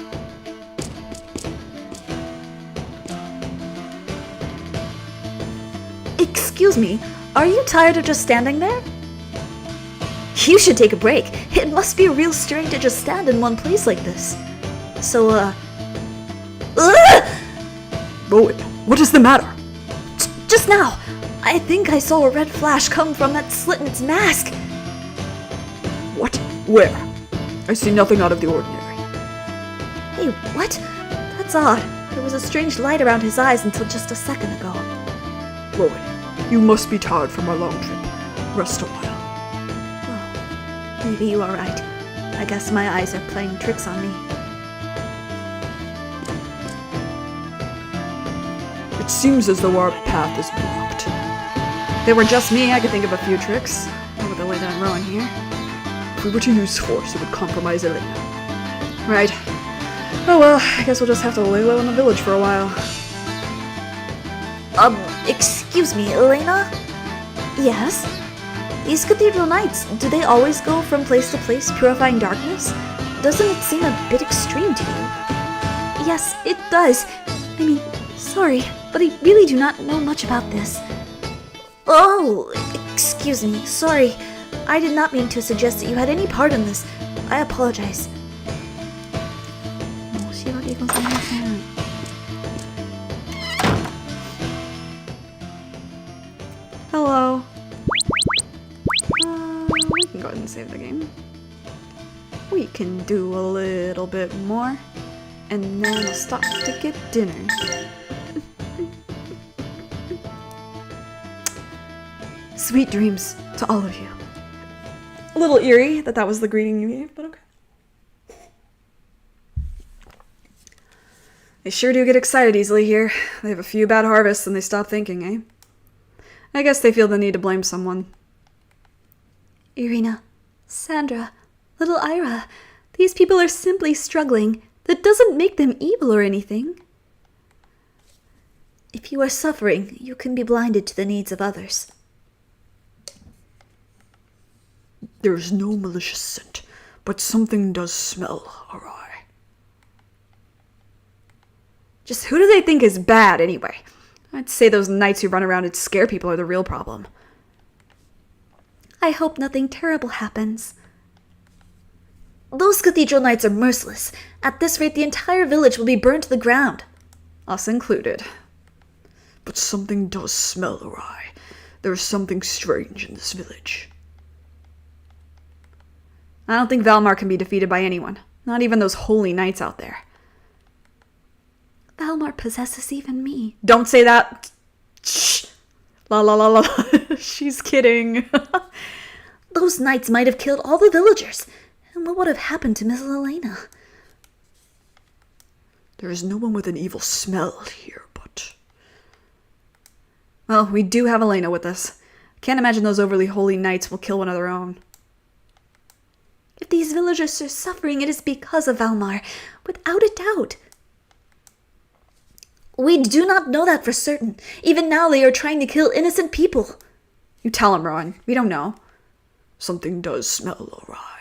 Excuse me, are you tired of just standing there? You should take a break. It must be a real strain to just stand in one place like this. So, Bowen, what is the matter? Just now, I think I saw a red flash come from that slit in its mask. What? Where? I see nothing out of the ordinary. Hey, what? That's odd. There was a strange light around his eyes until just a second ago. Chloe, you must be tired from our long trip. Rest a while. Oh, maybe you are right. I guess my eyes are playing tricks on me. It seems as though our path is blocked. If it were just me, I could think of a few tricks. Look at the way that I'm rowing here. If we were to use force, it would compromise Elena. Right. Oh well, I guess we'll just have to lay low in the village for a while. Excuse me, Elena? Yes? These cathedral knights, do they always go from place to place purifying darkness? Doesn't it seem a bit extreme to you? Yes, it does. I mean, sorry, but I really do not know much about this. Oh, excuse me, sorry. I did not mean to suggest that you had any part in this. I apologize. Hello. We can go ahead and save the game. We can do a little bit more. And then we'll stop to get dinner. Sweet dreams to all of you. A little eerie that was the greeting you gave, but okay. They sure do get excited easily here. They have a few bad harvests and they stop thinking, eh? I guess they feel the need to blame someone. Irina, Sandra, little Ira, these people are simply struggling. That doesn't make them evil or anything. If you are suffering, you can be blinded to the needs of others. There's no malicious scent, but something does smell awry. Just who do they think is bad, anyway? I'd say those knights who run around and scare people are the real problem. I hope nothing terrible happens. Those cathedral knights are merciless. At this rate, the entire village will be burned to the ground. Us included. But something does smell awry. There is something strange in this village. I don't think Valmar can be defeated by anyone. Not even those holy knights out there. Valmar possesses even me. Don't say that! Shh! La la la la. She's kidding. Those knights might have killed all the villagers. And what would have happened to Miss Elena? There is no one with an evil smell here, but... Well, we do have Elena with us. Can't imagine those overly holy knights will kill one of their own. If these villagers are suffering, it is because of Valmar, without a doubt. We do not know that for certain. Even now they are trying to kill innocent people. You tell him, Rowan. We don't know. Something does smell awry,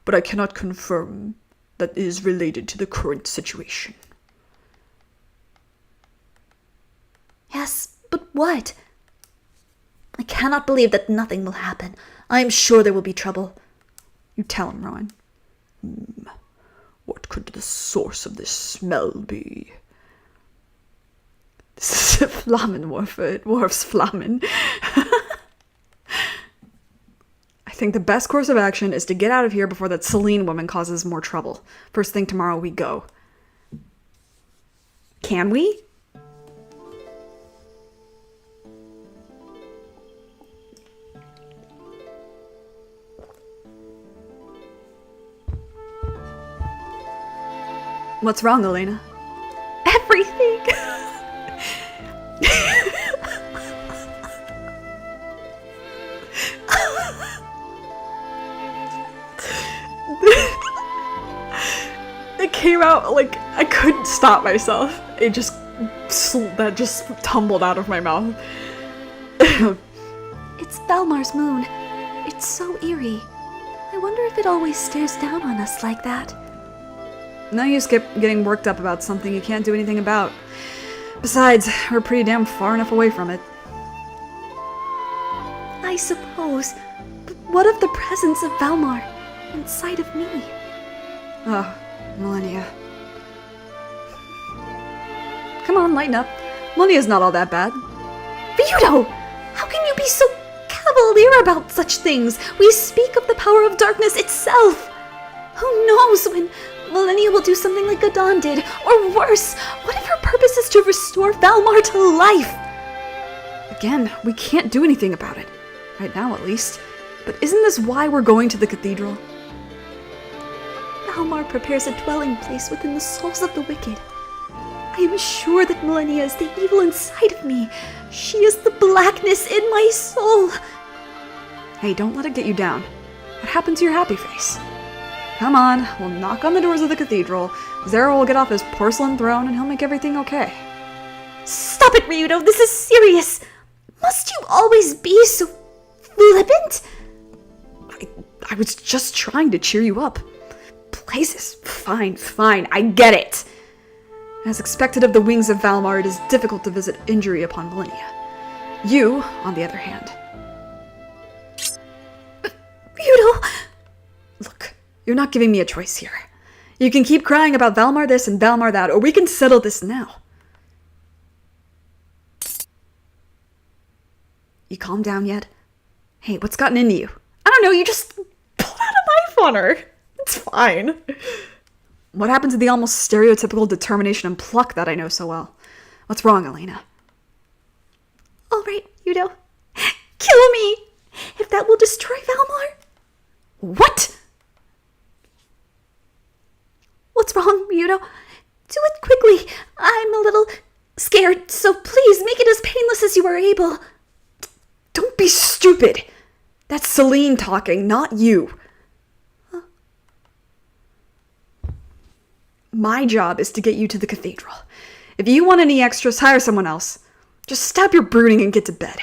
but I cannot confirm that is related to the current situation. Yes, but what? I cannot believe that nothing will happen. I am sure there will be trouble. You tell him, Rowan. What could the source of this smell be? This is a Flamen warfare. It warfs Flamen. I think the best course of action is to get out of here before that Celine woman causes more trouble. First thing tomorrow we go. Can we? What's wrong, Elena? Everything! It came out like I couldn't stop myself. It just that just tumbled out of my mouth. It's Valmar's moon. It's so eerie. I wonder if it always stares down on us like that. No use getting worked up about something you can't do anything about. Besides, we're pretty damn far enough away from it. I suppose. But what of the presence of Valmar inside of me? Oh, Millennia. Come on, lighten up. Millennia's not all that bad. Ryudo! How can you be so cavalier about such things? We speak of the power of darkness itself! Who knows when Millennia will do something like Gadon did, or worse, what if her purpose is to restore Valmar to life? Again, we can't do anything about it. Right now, at least. But isn't this why we're going to the cathedral? Valmar prepares a dwelling place within the souls of the wicked. I am sure that Millennia is the evil inside of me. She is the blackness in my soul. Hey, don't let it get you down. What happened to your happy face? Come on, we'll knock on the doors of the cathedral. Zero will get off his porcelain throne and he'll make everything okay. Stop it, Ryudo! This is serious! Must you always be so flippant? I was just trying to cheer you up. Places. Fine, I get it. As expected of the wings of Valmar, it is difficult to visit injury upon Valinia. You, on the other hand... Ryudo! Look, you're not giving me a choice here. You can keep crying about Valmar this and Valmar that, or we can settle this now. You calm down yet? Hey, what's gotten into you? I don't know, you just pulled out a knife on her. It's fine. What happened to the almost stereotypical determination and pluck that I know so well? What's wrong, Elena? All right, Ryudo. Kill me! If that will destroy Valmar. What? What's wrong, Ryudo? Do it quickly. I'm a little scared, so please make it as painless as you are able. Don't be stupid. That's Celine talking, not you. Huh? My job is to get you to the cathedral. If you want any extras, hire someone else. Just stop your brooding and get to bed.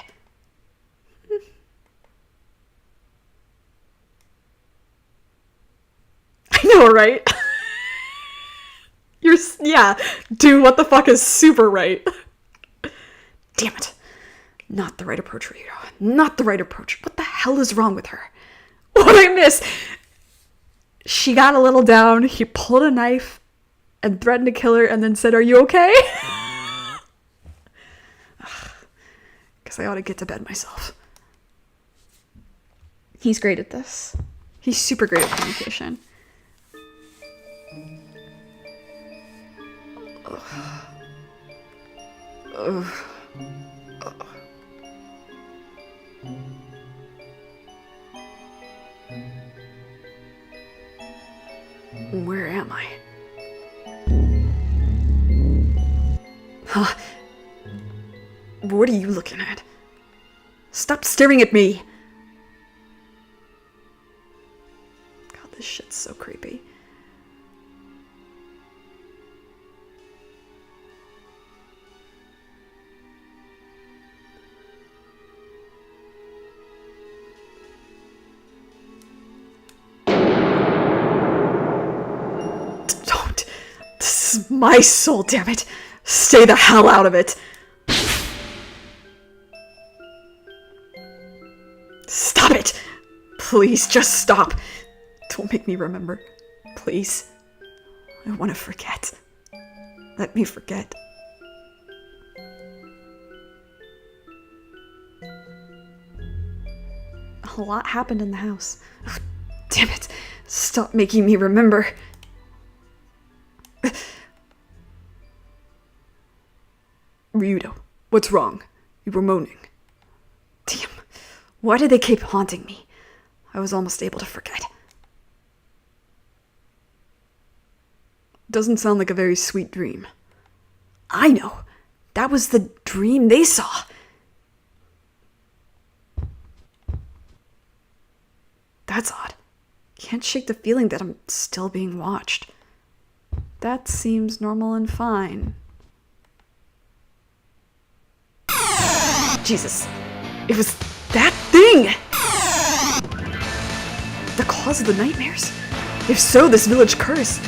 I know, right? Yeah, dude, what the fuck is super right? Damn it. Not the right approach, Rito. Not the right approach. What the hell is wrong with her? What did I miss? She got a little down, he pulled a knife and threatened to kill her and then said, "Are you okay?" Guess I ought to get to bed myself. He's great at this. He's super great at communication. Where am I? Huh? What are you looking at? Stop staring at me! God, this shit's so creepy. Don't. This is my soul, damn it. Stay the hell out of it. Stop it! Please, just stop. Don't make me remember. Please. I want to forget. Let me forget. A lot happened in the house. Oh, damn it. Stop making me remember. Ryudo, what's wrong? You were moaning. Damn. Why did they keep haunting me? I was almost able to forget. Doesn't sound like a very sweet dream. I know. That was the dream they saw. That's odd. Can't shake the feeling that I'm still being watched. That seems normal and fine. Jesus. It was that thing! The cause of the nightmares? If so, this village curse.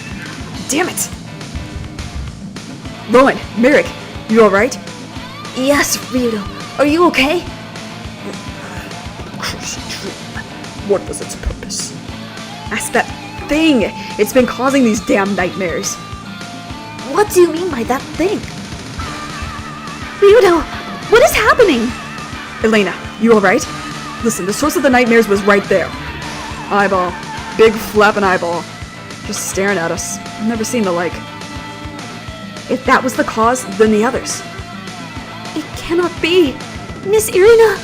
Damn it! Rowan, Merrick, you alright? Yes, Ryudo. Are you okay? Cursed dream. What was its purpose? That's that thing! It's been causing these damn nightmares. What do you mean by that thing? Ryudo, what is happening? Elena, you alright? Listen, the source of the nightmares was right there. Eyeball. Big flapping eyeball. Just staring at us. I've never seen the like. If that was the cause, then the others. It cannot be. Miss Irina!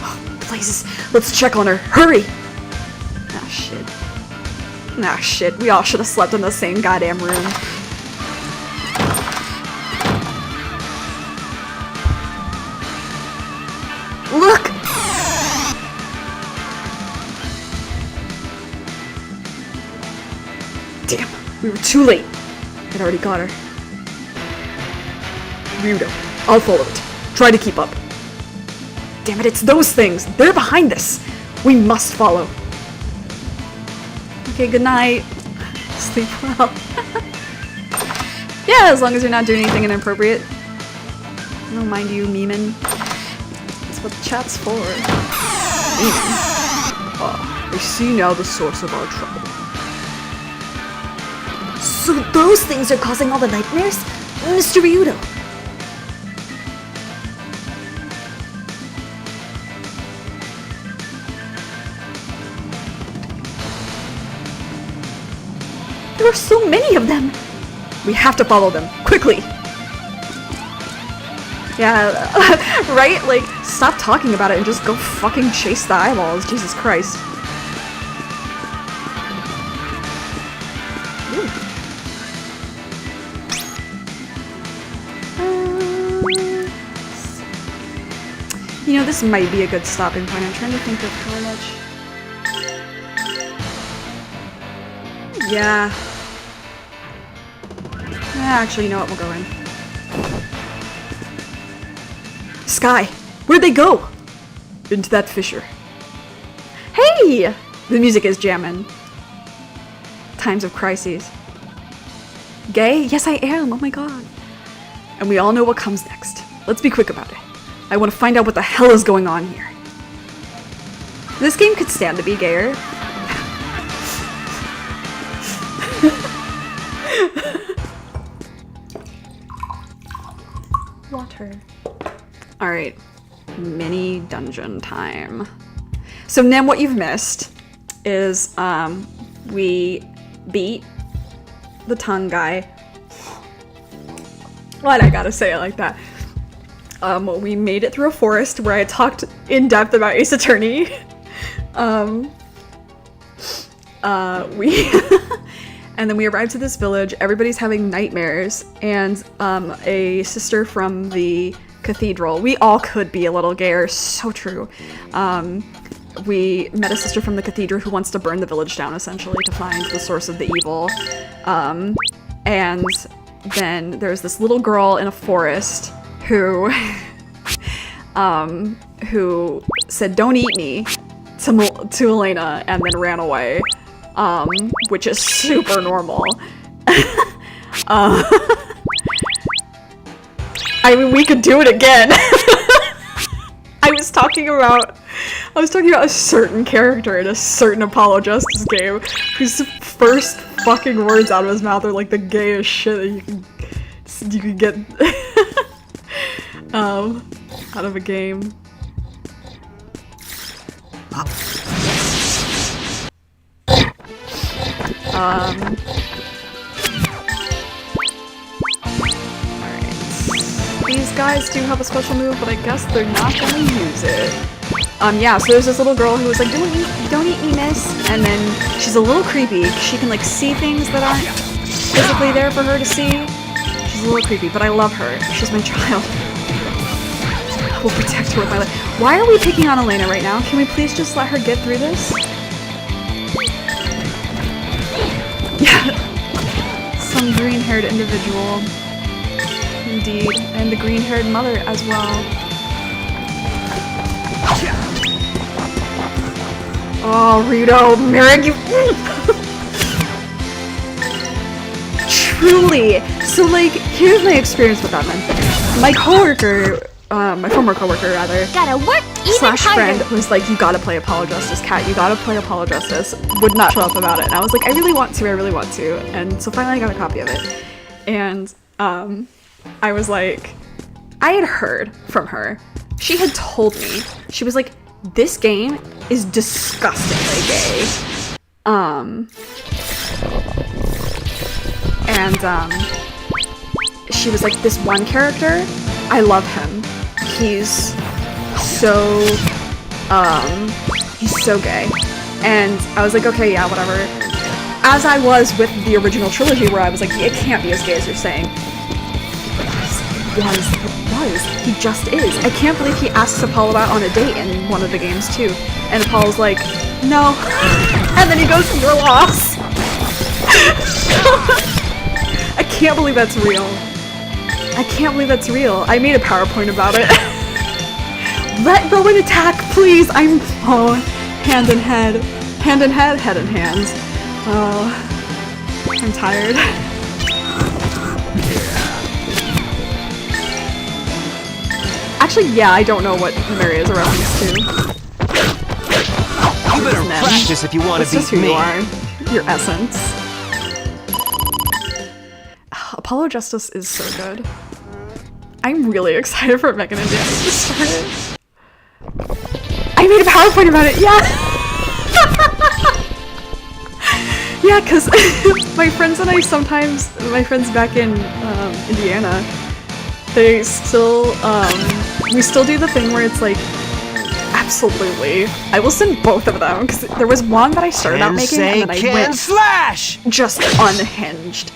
Oh, blazes. Let's check on her. Hurry! Ah, shit. Ah, shit. We all should have slept in the same goddamn room. Look! Damn, we were too late. I'd already got her. Ryudo, I'll follow it. Try to keep up. Damn it, it's those things. They're behind this. We must follow. Okay, good night. Sleep well. Yeah, as long as you're not doing anything inappropriate. I don't mind you memeing. That's what the chat's for. I see now the source of our trouble. So those things are causing all the nightmares? Mr. Ryudo. There are so many of them! We have to follow them, quickly! Yeah, right? Like, stop talking about it and just go fucking chase the eyeballs, Jesus Christ. You know, this might be a good stopping point. I'm trying to think of how much... Yeah. Actually, you know what? We'll go in. Sky! Where'd they go? Into that fissure. Hey! The music is jamming. Times of crises. Gay? Yes, I am. Oh my god. And we all know what comes next. Let's be quick about it. I want to find out what the hell is going on here. This game could stand to be gayer. Water. Alright. Mini dungeon time. So Nim, what you've missed is we beat the tongue guy. Why'd I gotta say it like that? We made it through a forest where I talked in depth about Ace Attorney. And then we arrived to this village. Everybody's having nightmares, and a sister from the cathedral. We all could be a little gayer, so true. We met a sister from the cathedral who wants to burn the village down, essentially, to find the source of the evil. And then there's this little girl in a forest who said, "Don't eat me," to Elena, and then ran away, which is super normal. I mean, we could do it again. I was talking about a certain character in a certain Apollo Justice game whose first fucking words out of his mouth are like the gayest shit that you can get out of a game. These guys do have a special move, but I guess they're not gonna use it. Yeah, so there's this little girl who was like, don't eat me, miss. And then she's a little creepy. She can like see things that aren't physically there for her to see. She's a little creepy, but I love her. She's my child. I will protect her with my life. Why are we picking on Elena right now? Can we please just let her get through this? Yeah. Some green-haired individual. Indeed. And the green-haired mother as well. Oh, Rito, Merrick, you... Truly! So, like, here's my experience with that, man. My coworker, my former coworker, rather, Gotta work even slash harder. friend, was like, you gotta play Apollo Justice, Kat, you gotta play Apollo Justice. Would not shut up about it. And I was like, I really want to. And so finally I got a copy of it. And, I was like, I had heard from her. She had told me, she was like, this game is disgustingly gay. She was like, this one character, I love him. He's so gay. And I was like, okay, yeah, whatever. As I was with the original trilogy where I was like, it can't be as gay as you're saying. It was. He just is. I can't believe he asks Apollo out on a date in one of the games too. And Apollo's like, no. And then he goes to your loss. I can't believe that's real. I made a PowerPoint about it. Let Rowan attack, please. Hand in head, head in hands. Oh, I'm tired. Actually, yeah, I don't know what Maria is a reference to. You better practice if you want That's to beat just who me. you are. Your essence. Apollo Justice is so good. I'm really excited for Megan and Danny to start it. I made a PowerPoint about it, yeah! Yeah, because my friends and I sometimes, my friends back in Indiana, they still, we still do the thing where it's like, absolutely, I will send both of them, because there was one that I started out making and then I went slash! just unhinged.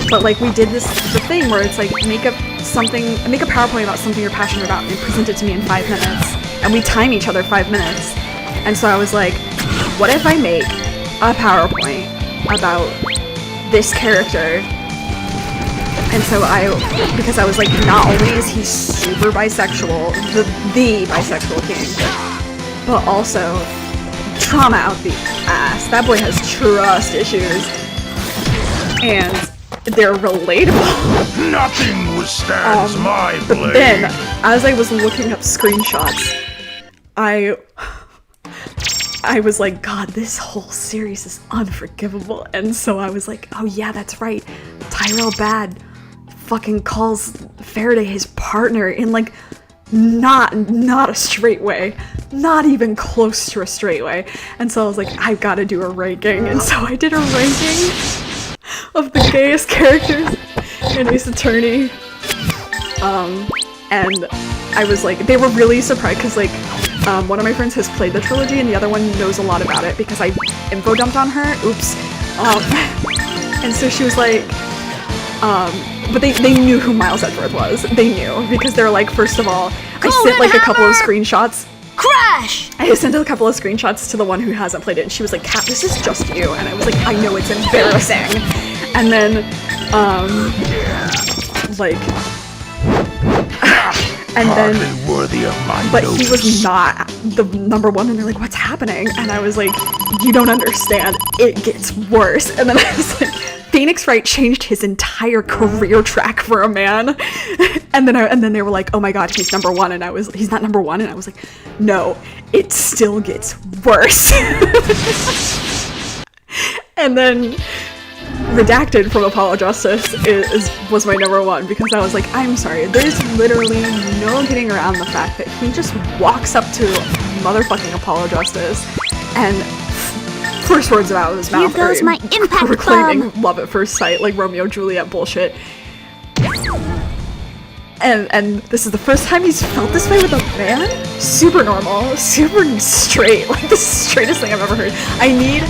But like we did the thing where it's like make a PowerPoint about something you're passionate about and present it to me in 5 minutes, and we time each other 5 minutes. And so I was like, what if I make a PowerPoint about this character? And so because I was like, not only is he super bisexual, the bisexual king, but also trauma out the ass. That boy has trust issues. And they're relatable. Nothing withstands my blade. But then, as I was looking up screenshots, I was like, God, this whole series is unforgivable. And so I was like, oh yeah, that's right. Tyrell Bad fucking calls Faraday his partner in like not a straight way. Not even close to a straight way. And so I was like, I've got to do a ranking. And so I did a ranking of the gayest characters in Ace Attorney. And I was like, they were really surprised because like one of my friends has played the trilogy and the other one knows a lot about it because I info dumped on her. Oops. And so she was like, but they knew who Miles Edgeworth was. They knew because they're like, first of all, I sent like a couple of screenshots. Crash! I sent a couple of screenshots to the one who hasn't played it, and she was like, Kat, this is just you. And I was like, I know, it's embarrassing. And then, Worthy of my but notice. he was not the number one, and they're like, what's happening? And I was like, you don't understand, it gets worse. And then I was like, Phoenix Wright changed his entire career track for a man. And then they were like, oh my god, he's number one, and he's not number one, and I was like, no, it still gets worse. And then Redacted from Apollo Justice was my number one because I was like, I'm sorry, there's literally no getting around the fact that he just walks up to motherfucking Apollo Justice and first words out of his mouth Here goes are my impact proclaiming bomb. love at first sight, like Romeo and Juliet bullshit. And this is the first time he's felt this way with a man? Super normal, super straight, like the straightest thing I've ever heard. I need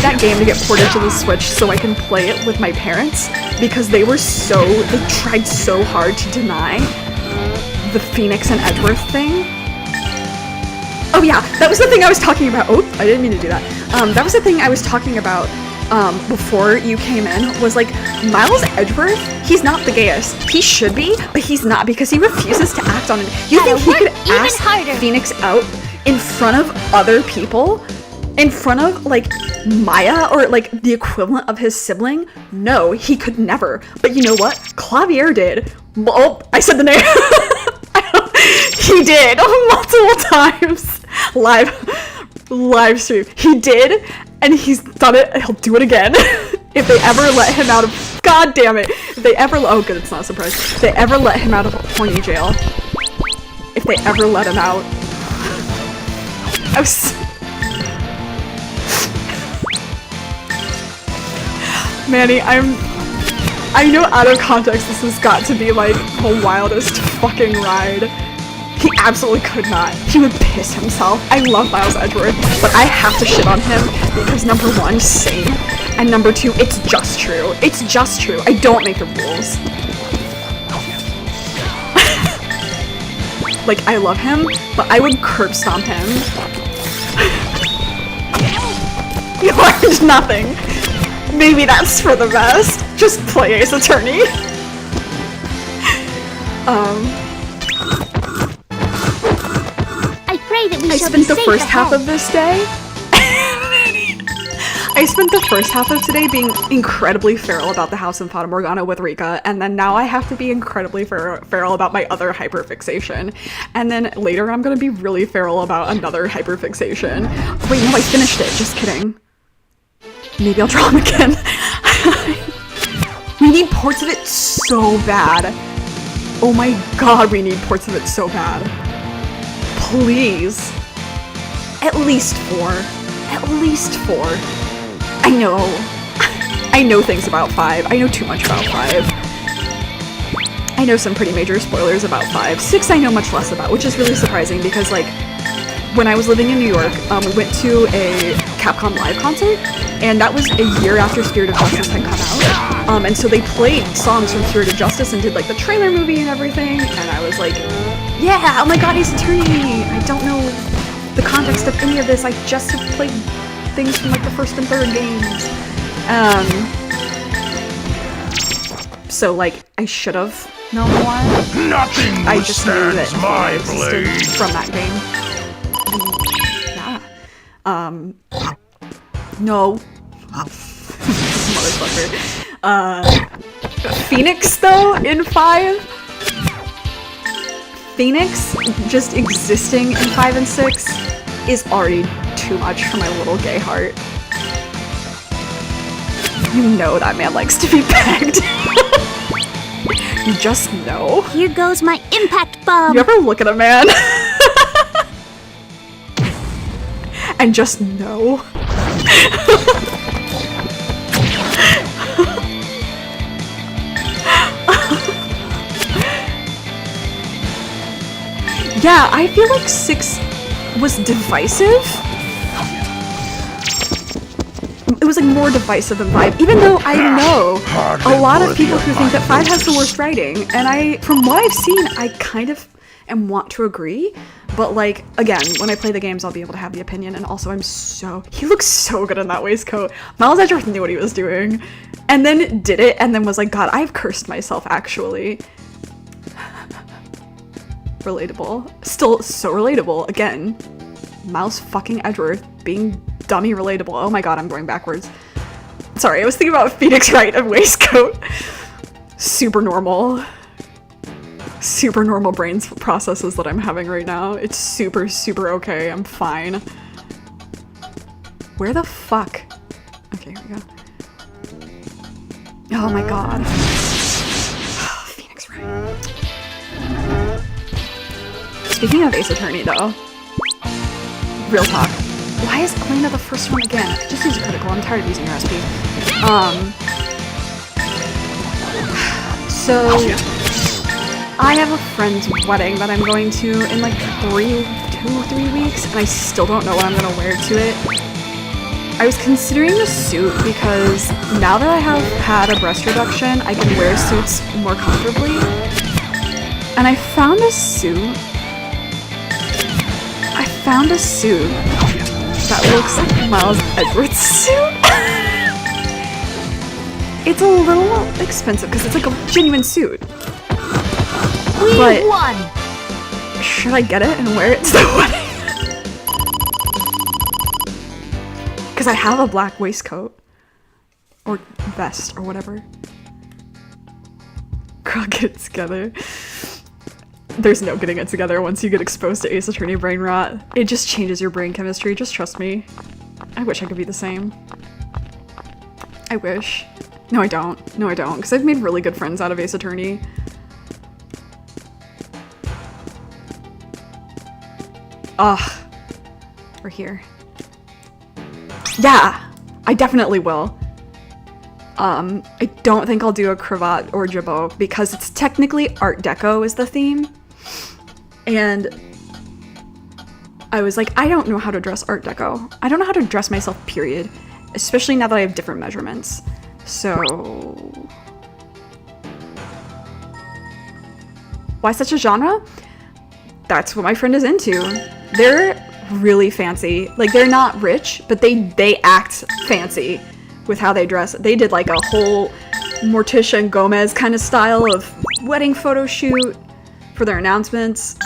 that game to get ported to the Switch so I can play it with my parents because they tried so hard to deny the Phoenix and Edgeworth thing. Oh yeah, that was the thing I was talking about. Oh, I didn't mean to do that. That was the thing I was talking about before you came in, was like, Miles Edgeworth, he's not the gayest. He should be, but he's not because he refuses to act on it. You think he could ask Phoenix out in front of other people? In front of, like, Maya or, like, the equivalent of his sibling? No, he could never. But you know what? Clavier did. Oh, I said the name. He did multiple times. Live stream. He did, and he's done it, and he'll do it again. If they ever let him out of, god damn it, if they ever, oh good, it's not a surprise. If they ever let him out of horny jail, if they ever let him out, Manny, I know out of context this has got to be like the wildest fucking ride. He absolutely could not. He would piss himself. I love Miles Edgeworth, but I have to shit on him because number one, same, and number two, it's just true. It's just true. I don't make the rules. Like, I love him, but I would curb stomp him. You learned nothing. Maybe that's for the best. Just play Ace Attorney. I pray that we I shall spent be the safe first half ahead. of this day. I I spent the first half of today being incredibly feral about the house in Fata Morgana with Rika, and then now I have to be incredibly feral about my other hyperfixation. And then later I'm gonna be really feral about another hyperfixation. Wait, no, I finished it. Just kidding. Maybe I'll draw him again. We need ports of it so bad. Oh my god, we need ports of it so bad. Please. At least 4. At least 4. I know. I know things about 5. I know too much about 5. I know some pretty major spoilers about 5. 6 I know much less about, which is really surprising because, like, when I was living in New York, we went to a Capcom Live concert, and that was a year after Spirit of Justice had come out. And so they played songs from Spirit of Justice and did, like, the trailer movie and everything, and I was like, yeah, oh my god, Ace Attorney! I don't know the context of any of this, I just have played things from, like, the first and third games. So, like, I should have known more. Nothing I just knew that my it existed blade. from that game. And, yeah. No. Motherfucker. Phoenix, though, in 5? Phoenix just existing in 5 and 6 is already too much for my little gay heart. You know that man likes to be pegged. You just know. Here goes my impact bomb. You ever look at a man and just know? Yeah, I feel like 6 was divisive. It was like more divisive than 5, even though I know a lot of people who think that 5 has the worst writing, and from what I've seen, I kind of want to agree, but like, again, when I play the games, I'll be able to have the opinion, and also he looks so good in that waistcoat. Miles Edgeworth knew what he was doing, and then did it, and then was like, God, I've cursed myself, actually. Relatable. Still so relatable. Again, Miles fucking Edgeworth being dummy relatable. Oh my god, I'm going backwards. Sorry, I was thinking about Phoenix Wright and waistcoat. Super normal. Super normal brain processes that I'm having right now. It's super, super okay. I'm fine. Where the fuck? Okay, here we go. Oh my god. Phoenix Wright. Speaking of Ace Attorney, though, real talk, why is Elena the first one again? Just use a critical, I'm tired of using your SP. So, I have a friend's wedding that I'm going to in like 2-3 weeks, and I still don't know what I'm gonna wear to it. I was considering a suit because now that I have had a breast reduction, I can wear suits more comfortably. And I found a suit that looks like Miles Edgeworth's suit. It's a little expensive because it's like a genuine suit. We won! Should I get it and wear it to the wedding? Because I have a black waistcoat. Or vest, or whatever. Girl, get it together. There's no getting it together once you get exposed to Ace Attorney brain rot. It just changes your brain chemistry, just trust me. I wish I could be the same. I wish. No, I don't. No, I don't, because I've made really good friends out of Ace Attorney. Ugh. We're here. Yeah! I definitely will. I don't think I'll do a cravat or jabot because it's technically Art Deco is the theme. And I was like, I don't know how to dress Art Deco. I don't know how to dress myself, period. Especially now that I have different measurements. So... why such a genre? That's what my friend is into. They're really fancy. Like, they're not rich, but they act fancy with how they dress. They did like a whole Morticia and Gomez kind of style of wedding photo shoot for their announcements.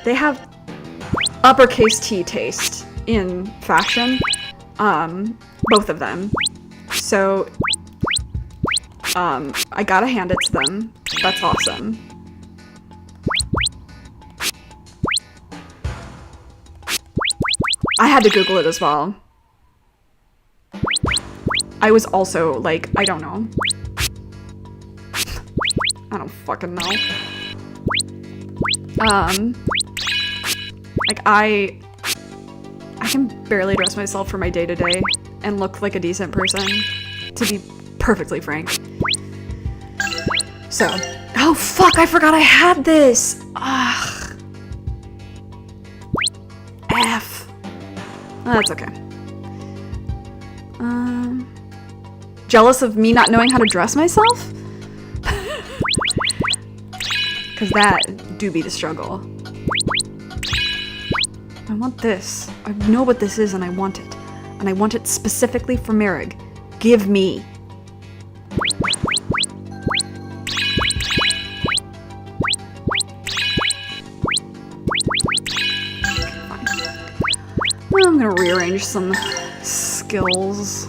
They have uppercase T taste in fashion. both of them. So, I gotta hand it to them. That's awesome. I had to Google it as well. I was also like, I don't know. I don't fucking know. Like I can barely dress myself for my day-to-day and look like a decent person, to be perfectly frank. So, oh fuck, I forgot I had this! Ugh. F. That's okay. Jealous of me not knowing how to dress myself? Cause that do be the struggle. I want this. I know what this is and I want it. And I want it specifically for Merrig. Give me. Well, I'm gonna rearrange some skills.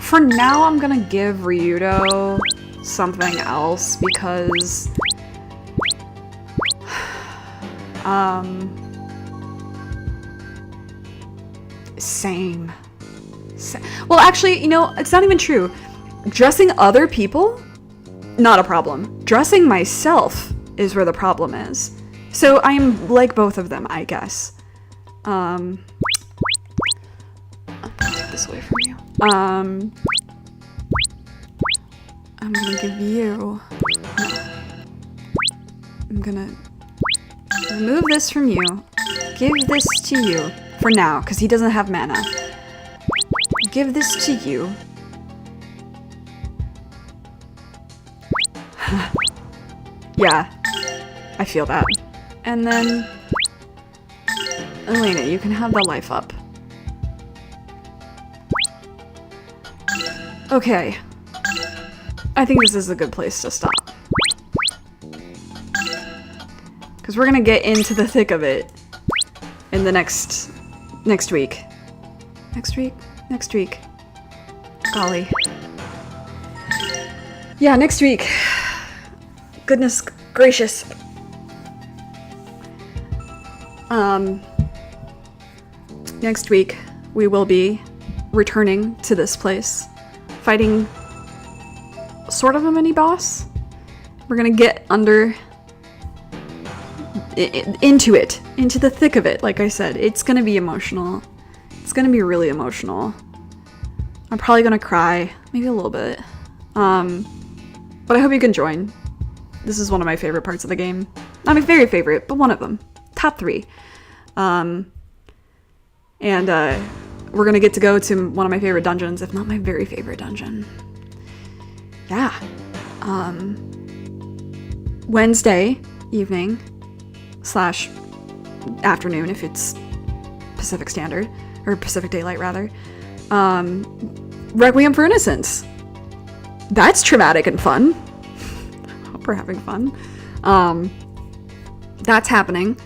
For now, I'm gonna give Ryudo something else because same. Well, actually, you know, it's not even true. Dressing other people, not a problem. Dressing myself is where the problem is. So I'm like both of them, I guess. I'm gonna take this away from you. I'm gonna give you... No. I'm gonna remove this from you. Give this to you. For now, because he doesn't have mana. Give this to you. Yeah. I feel that. And then... Elena, you can have the life up. Okay. I think this is a good place to stop. Because we're gonna get into the thick of it in the next week. Next week? Next week. Golly. Yeah, next week. Goodness gracious. Next week, we will be returning to this place, fighting sort of a mini-boss. We're gonna get into it, into the thick of it, like I said. It's gonna be emotional. It's gonna be really emotional. I'm probably gonna cry, maybe a little bit. But I hope you can join. This is one of my favorite parts of the game. Not my very favorite, but one of them. Top 3. And we're gonna get to go to one of my favorite dungeons, if not my very favorite dungeon. Yeah. Wednesday evening / afternoon if it's Pacific Standard, or Pacific Daylight rather. Requiem for Innocence. That's traumatic and fun. Hope we're having fun. That's happening.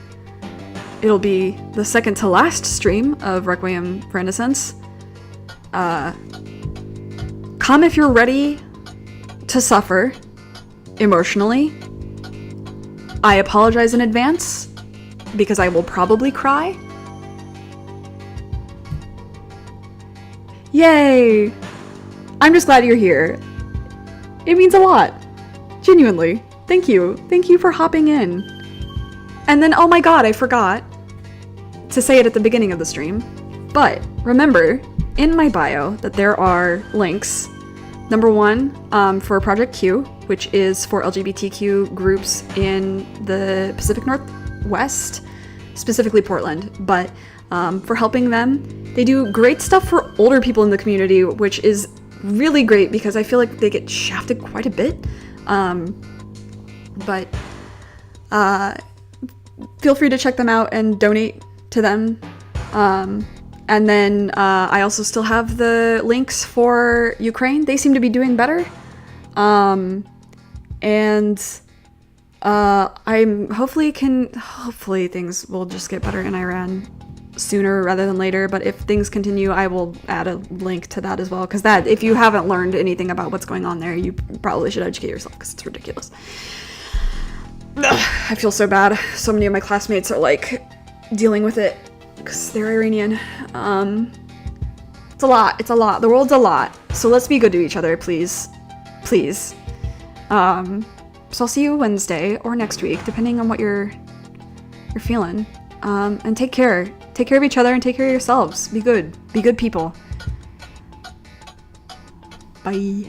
It'll be the second to last stream of Requiem for Innocence. Come if you're ready to suffer emotionally. I apologize in advance because I will probably cry. Yay! I'm just glad you're here. It means a lot. Genuinely. Thank you. Thank you for hopping in. And then, oh my god, I forgot to say it at the beginning of the stream. But remember, in my bio, that there are links. Number 1, for Project Q, which is for LGBTQ groups in the Pacific Northwest, specifically Portland, but for helping them. They do great stuff for older people in the community, which is really great because I feel like they get shafted quite a bit. But feel free to check them out and donate to them. And then I also still have the links for Ukraine. They seem to be doing better. And I'm hopefully things will just get better in Iran. sooner rather than later, but if things continue, I will add a link to that as well, because that, if you haven't learned anything about what's going on there, you probably should educate yourself, because it's ridiculous. Ugh, I feel so bad. So many of my classmates are like dealing with it because they're Iranian. It's a lot. It's a lot. The world's a lot. So let's be good to each other, please. Please. So I'll see you Wednesday or next week, depending on what you're feeling. And take care. Take care of each other and take care of yourselves. Be good. Be good people. Bye.